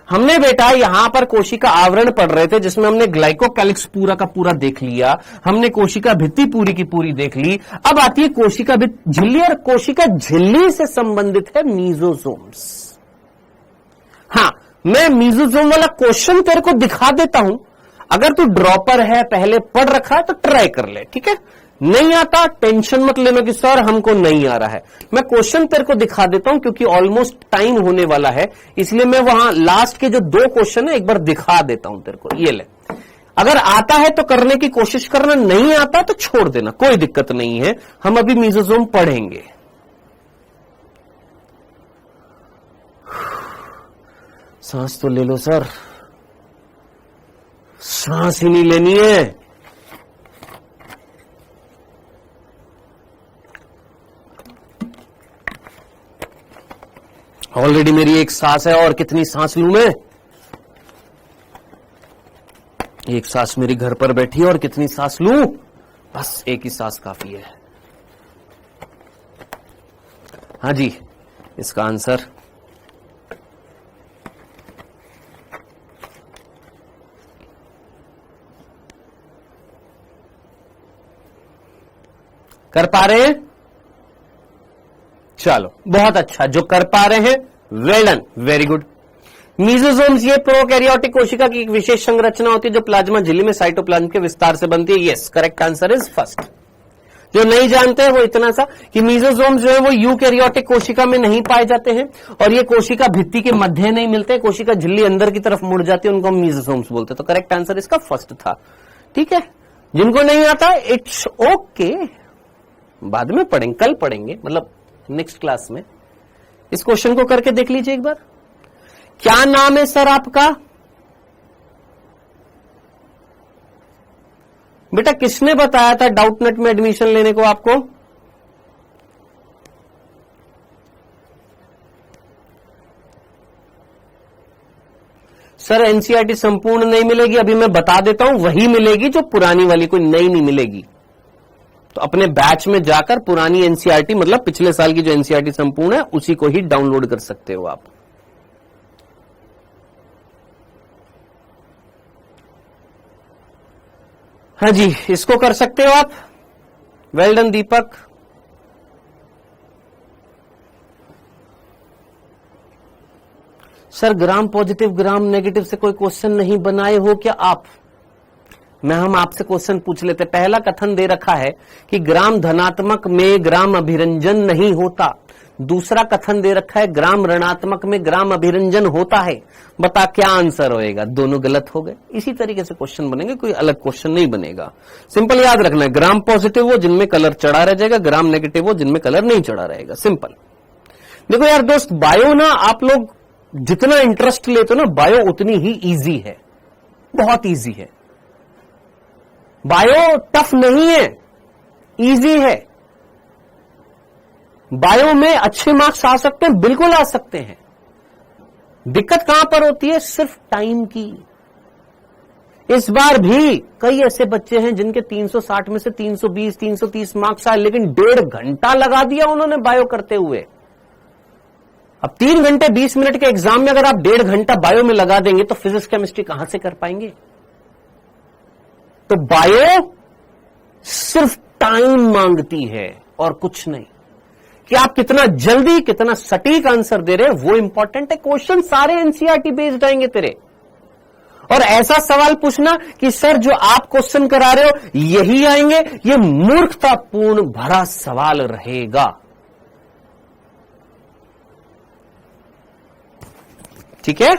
हमने बेटा यहां पर कोशिका आवरण पढ़ रहे थे जिसमें हमने ग्लाइकोकैलिक्स पूरा का पूरा देख लिया, हमने कोशिका भित्ति पूरी की पूरी देख ली। अब आती है कोशिका झिल्ली, और कोशिका झिल्ली से संबंधित है मीजोसोम्स। हां, मैं मीजोसोम वाला क्वेश्चन तेरे को दिखा देता हूं, अगर तू ड्रॉपर है, पहले पढ़ रखा है तो ट्राई कर ले, ठीक है। नहीं आता टेंशन मत लेना कि सर हमको नहीं आ रहा है, मैं क्वेश्चन तेरे को दिखा देता हूं क्योंकि ऑलमोस्ट टाइम होने वाला है, इसलिए मैं वहां लास्ट के जो 2 क्वेश्चन है एक बार दिखा देता हूं तेरे को। ये ले, अगर आता है तो करने की कोशिश करना, नहीं आता तो छोड़ देना, कोई दिक्कत नहीं है। हम अभी मीजोसोम पढ़ेंगे। सांस तो ले लो सर, सांस ही नहीं लेनी है। ऑलरेडी मेरी एक सांस है, और कितनी सांस लूं मैं, एक सांस मेरी घर पर बैठी है, और कितनी सांस लूं, बस एक ही सांस काफी है। हाँ जी, इसका आंसर कर पा रहे हैं, चलो बहुत अच्छा, जो कर पा रहे हैं वेल डन, वेरी गुड। मीजोसोम्स ये प्रोकैरियोटिक कोशिका की एक विशेष संरचना होती है जो प्लाज्मा झिल्ली में साइटोप्लाज्म के विस्तार से बनती है। Yes, correct answer is first. जो नहीं जानते हैं वो इतना सा कि मीजोसोम्स जो है वो यूकैरियोटिक कोशिका में नहीं पाए जाते हैं, और ये कोशिका भित्ति के मध्य नहीं मिलते, कोशिका झिल्ली अंदर की तरफ मुड़ जाती है, उनको हम मीजोसोम्स बोलते हैं। तो करेक्ट आंसर इसका फर्स्ट था, ठीक है। जिनको नहीं आता इट्स ओके, बाद में पढ़ेंगे, कल पढ़ेंगे, मतलब नेक्स्ट क्लास में। इस क्वेश्चन को करके देख लीजिए एक बार। क्या नाम है सर आपका? बेटा किसने बताया था डाउटनेट में एडमिशन लेने को आपको? सर एनसीईआरटी संपूर्ण नहीं मिलेगी, अभी मैं बता देता हूं, वही मिलेगी जो पुरानी वाली, कोई नई नहीं मिलेगी। तो अपने बैच में जाकर पुरानी एनसीईआरटी, मतलब पिछले साल की जो एनसीईआरटी संपूर्ण है, उसी को ही डाउनलोड कर सकते हो आप। हाँ जी, इसको कर सकते हो आप। Well done Deepak. Sir gram positive gram negative से कोई क्वेश्चन नहीं बनाए हो क्या आप? हम आपसे क्वेश्चन पूछ लेते। पहला कथन दे रखा है कि ग्राम धनात्मक में ग्राम अभिरंजन नहीं होता। दूसरा कथन दे रखा है ग्राम ऋणात्मक में ग्राम अभिरंजन होता है। बता क्या आंसर होएगा? दोनों गलत हो गए। इसी तरीके से क्वेश्चन बनेंगे, कोई अलग क्वेश्चन नहीं बनेगा। सिंपल याद रखना है, ग्राम पॉजिटिव वो जिनमें कलर चढ़ा रह जाएगा, ग्राम नेगेटिव वो जिनमें कलर नहीं चढ़ा रहेगा। सिंपल। देखो यार दोस्त, बायो ना आप लोग जितना इंटरेस्ट लेते हो ना, बायो उतनी ही इजी है, बहुत इजी है। बायो टफ नहीं है, इजी है। बायो में अच्छे मार्क्स आ सकते हैं, बिल्कुल आ सकते हैं। दिक्कत कहां पर होती है? सिर्फ टाइम की। इस बार भी कई ऐसे बच्चे हैं जिनके 360 में से 320 330 मार्क्स आए, लेकिन 1.5 घंटा लगा दिया उन्होंने बायो करते हुए। अब 3 घंटे 20 मिनट के एग्जाम में अगर आप 1.5 घंटा बायो में लगा देंगे तो फिजिक्स केमिस्ट्री कहां से कर पाएंगे? तो बायो सिर्फ टाइम मांगती है और कुछ नहीं। कि आप कितना जल्दी कितना सटीक आंसर दे रहे हैं वो इंपॉर्टेंट है। क्वेश्चन सारे एनसीईआरटी बेस्ड आएंगे तेरे। और ऐसा सवाल पूछना कि सर जो आप क्वेश्चन करा रहे हो यही आएंगे, ये मूर्खतापूर्ण भरा सवाल रहेगा। ठीक है,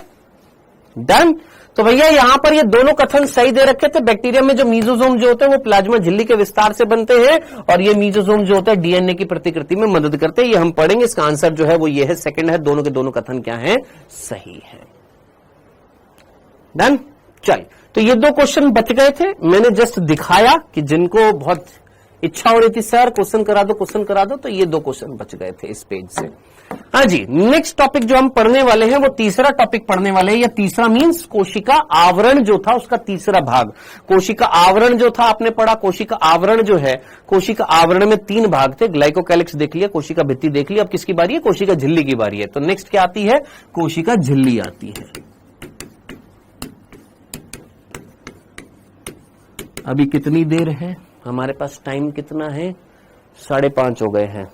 डन। तो भैया यहां पर ये दोनों कथन सही दे रखे थे। बैक्टीरिया में जो मीजोसोम जो होते हैं वो प्लाज्मा झिल्ली के विस्तार से बनते हैं और ये मीजोसोम जो होता है डीएनए की प्रतिकृति में मदद करते हैं। ये हम पढ़ेंगे। इसका आंसर जो है वो ये है, सेकंड है। दोनों के दोनों कथन क्या है? सही है। डन। चल, तो ये 2 क्वेश्चन बच गए थे। मैंने जस्ट दिखाया कि जिनको बहुत इच्छा हो रही थी सर क्वेश्चन करा दो क्वेश्चन करा दो, तो ये 2 क्वेश्चन बच गए थे इस पेज से। हाँ जी, नेक्स्ट टॉपिक जो हम पढ़ने वाले हैं वो तीसरा टॉपिक पढ़ने वाले हैं। या तीसरा मींस कोशिका आवरण जो था उसका तीसरा भाग। कोशिका आवरण जो था आपने पढ़ा। कोशिका आवरण जो है, कोशिका आवरण में 3 भाग थे। ग्लाइकोकैलिक्स देख लिया, कोशिका भित्ति देख लिया। अब किसकी बारी है? कोशिका झिल्ली की बारी है। तो नेक्स्ट क्या आती है? कोशिका झिल्ली आती है। अभी कितनी देर है हमारे पास? टाइम कितना है? 5:30 हो गए हैं।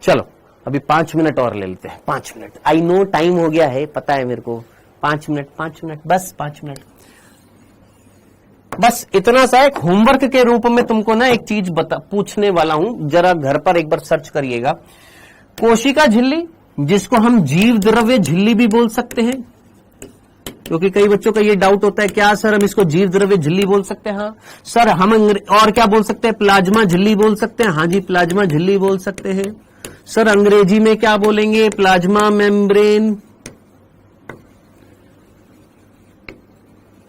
चलो अभी 5 मिनट और ले लेते हैं। 5 मिनट, आई नो टाइम हो गया है, पता है मेरे को। 5 मिनट, 5 मिनट, बस 5 मिनट, बस इतना सा एक होमवर्क के रूप में तुमको ना एक चीज पूछने वाला हूं। जरा घर पर एक बार सर्च करिएगा। कोशिका झिल्ली, जिसको हम जीव द्रव्य झिल्ली भी बोल सकते हैं, क्योंकि कई बच्चों का ये डाउट होता है क्या सर हम इसको जीव द्रव्य झिल्ली बोल सकते हैं? हाँ सर। हम और क्या बोल सकते हैं? प्लाज्मा झिल्ली बोल सकते हैं। हाँ जी, प्लाज्मा झिल्ली बोल सकते हैं। सर अंग्रेजी में क्या बोलेंगे? प्लाज्मा मेम्ब्रेन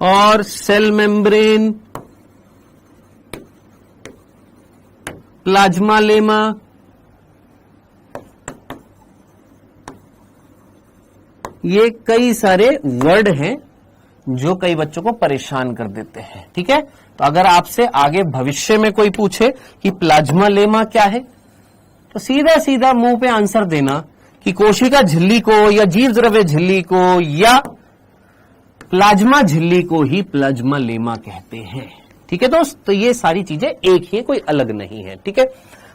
और सेल मेम्ब्रेन, प्लाज्मा लेमा। ये कई सारे वर्ड हैं जो कई बच्चों को परेशान कर देते हैं। ठीक है, तो अगर आपसे आगे भविष्य में कोई पूछे कि प्लाज्मा लेमा क्या है, तो सीधा सीधा मुंह पे आंसर देना कि कोशिका झिल्ली को या जीव द्रव्य झिल्ली को या प्लाज्मा झिल्ली को ही प्लाज्मा लेमा कहते हैं। ठीक है दोस्त, तो ये सारी चीजें एक ही, कोई अलग नहीं है। ठीक है,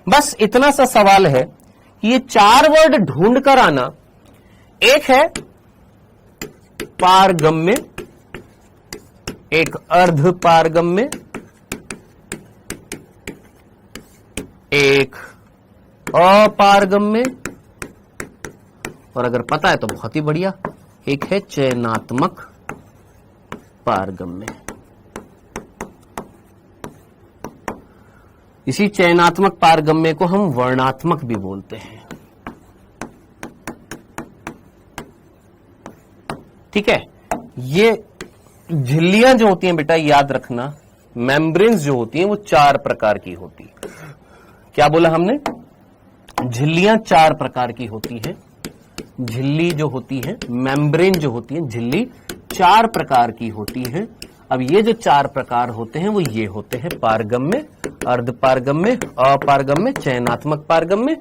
बस इतना सा सवाल है कि ये 4 वर्ड ढूंढ कर आना। एक है पारगम्य, एक अर्ध पारगम्य, एक अपारगम्य, और अगर पता है तो बहुत ही बढ़िया, एक है चयनात्मक पारगम्य। इसी चयनात्मक पारगम्य को हम वर्णात्मक भी बोलते हैं। ठीक है, ये झिल्लियां जो होती हैं बेटा याद रखना, मेम्ब्रेन्स जो होती हैं वो 4 प्रकार की होती है। क्या बोला हमने? झिल्लियां 4 प्रकार की होती हैं। झिल्ली जो होती है, मेम्ब्रेन जो होती है, झिल्ली 4 प्रकार की होती है। अब ये जो 4 प्रकार होते हैं वो ये होते हैं पारगम्य, अर्ध पारगम्य, अपारगम्य, चयनात्मक पारगम्य।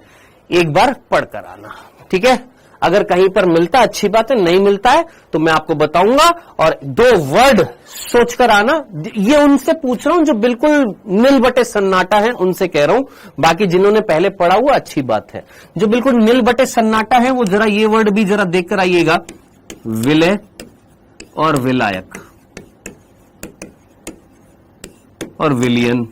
एक बार पढ़कर आना। ठीक है, अगर कहीं पर मिलता है अच्छी बात है, नहीं मिलता है तो मैं आपको बताऊंगा। और 2 वर्ड सोचकर आना। ये उनसे पूछ रहा हूं जो बिल्कुल नील बटे सन्नाटा है, उनसे कह रहा हूं। बाकी जिन्होंने पहले पढ़ा हुआ अच्छी बात है। जो बिल्कुल नील बटे सन्नाटा है वो जरा ये वर्ड भी जरा देखकर आइएगा, विलय और विलायक और विलियन,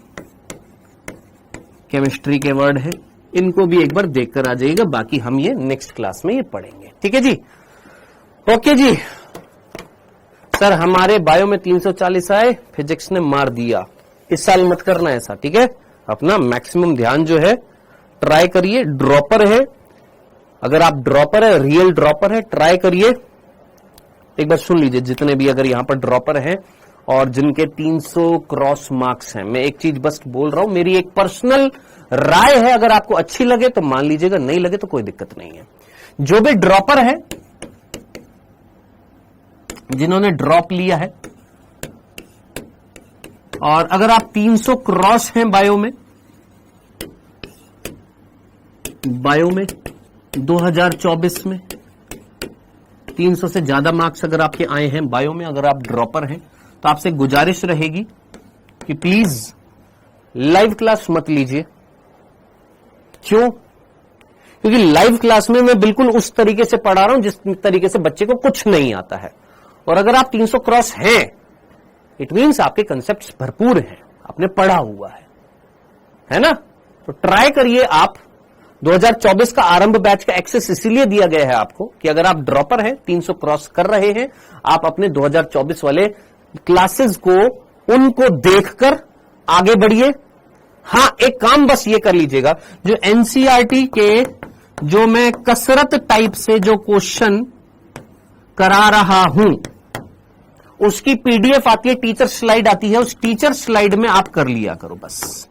केमिस्ट्री के वर्ड है। इनको भी एक बार देखकर आ जाइएगा। बाकी हम ये नेक्स्ट क्लास में ये पढ़ेंगे। ठीक है जी, ओके जी। सर हमारे बायो में 340 आए, फिजिक्स ने मार दिया। इस साल मत करना ऐसा। ठीक है, अपना मैक्सिमम ध्यान जो है ट्राई करिए। ड्रॉपर है, अगर आप ड्रॉपर है, रियल ड्रॉपर है, ट्राई करिए। एक बार सुन लीजिए जितने भी अगर यहां पर ड्रॉपर हैं और जिनके 300 क्रॉस मार्क्स हैं। मैं एक चीज बस बोल रहा हूं, मेरी एक पर्सनल राय है। अगर आपको अच्छी लगे तो मान लीजिएगा, नहीं लगे तो कोई दिक्कत नहीं है। जो भी ड्रॉपर है, जिन्होंने ड्रॉप लिया है, और अगर आप 300 क्रॉस हैं बायो में, बायो में 2024 में 300 से ज्यादा मार्क्स अगर आपके आए हैं बायो में, अगर आप ड्रॉपर हैं तो आपसे गुजारिश रहेगी कि प्लीज लाइव क्लास मत लीजिए। क्यों? क्योंकि लाइव क्लास में मैं बिल्कुल उस तरीके से पढ़ा रहा हूं जिस तरीके से बच्चे को कुछ नहीं आता है। और अगर आप 300 क्रॉस हैं, इट मींस आपके कंसेप्ट्स भरपूर हैं, आपने पढ़ा हुआ है ना? तो ट्राई करिए आप। 2024 का आरंभ बैच का एक्सेस इसीलिए दिया गया है आपको कि अगर आप ड्रॉपर हैं, 300 क्रॉस कर रहे हैं, आप अपने 2024 वाले क्लासेस को उनको देखकर आगे बढ़िए। हां, एक काम बस ये कर लीजिएगा, जो एनसीईआरटी के जो मैं कसरत टाइप से जो क्वेश्चन करा रहा हूं उसकी पीडीएफ आती है, टीचर स्लाइड आती है, उस टीचर स्लाइड में आप कर लिया करो। बस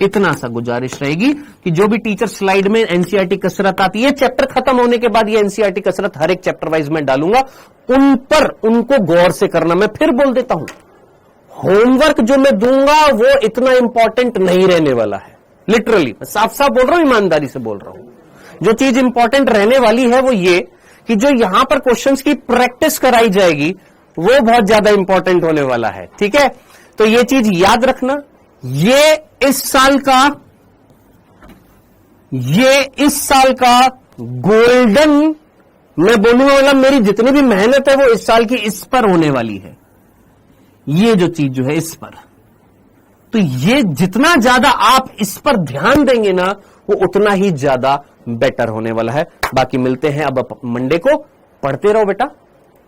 इतना सा गुजारिश रहेगी कि जो भी टीचर स्लाइड में एनसीईआरटी कसरत आती है, चैप्टर खत्म होने के बाद ये एनसीईआरटी कसरत हर एक चैप्टर वाइज में डालूंगा, उन पर उनको गौर से करना। मैं फिर बोल देता हूं, होमवर्क जो मैं दूंगा वो इतना इंपॉर्टेंट नहीं रहने वाला है। लिटरली मैं साफ साफ बोल रहा हूं, ईमानदारी से बोल रहा हूं। जो चीज इंपॉर्टेंट रहने वाली है वो ये कि जो यहां पर क्वेश्चंस की प्रैक्टिस कराई जाएगी वो बहुत ज्यादा इंपॉर्टेंट होने वाला है। ठीक है, तो ये चीज याद रखना। ये इस साल का गोल्डन, मैं बोलूंगा, मतलब मेरी जितनी भी मेहनत है वो इस साल की इस पर होने वाली है। ये जो चीज जो है इस पर, तो ये जितना ज्यादा आप इस पर ध्यान देंगे ना वो उतना ही ज्यादा बेटर होने वाला है। बाकी मिलते हैं अब मंडे को। पढ़ते रहो बेटा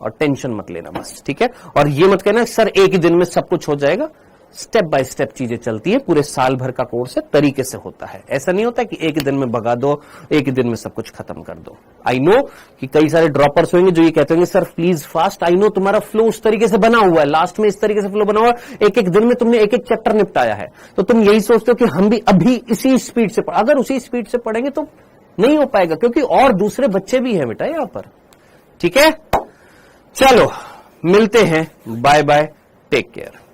और टेंशन मत लेना बस, ठीक है? और ये मत कहना सर एक ही दिन में सब कुछ हो जाएगा। स्टेप बाय स्टेप चीजें चलती है, पूरे साल भर का कोर्स है, तरीके से होता है। ऐसा नहीं होता कि एक ही दिन में भगा दो, एक ही दिन में सब कुछ खत्म कर दो। आई नो कि कई सारे ड्रॉपर्स होंगे जो ये कहते होंगे sir please fast. I know तुम्हारा फ्लो उस तरीके से बना हुआ है, लास्ट में इस तरीके से फ्लो बना हुआ है, एक एक दिन में तुमने एक एक चैप्टर निपटाया है, तो तुम यही सोचते हो कि हम भी अभी इसी स्पीड से पढ़। अगर उसी स्पीड से पढ़ेंगे तो नहीं हो पाएगा, क्योंकि और दूसरे बच्चे भी हैं बेटा यहां पर। ठीक है, चलो मिलते हैं, बाय बाय, टेक केयर।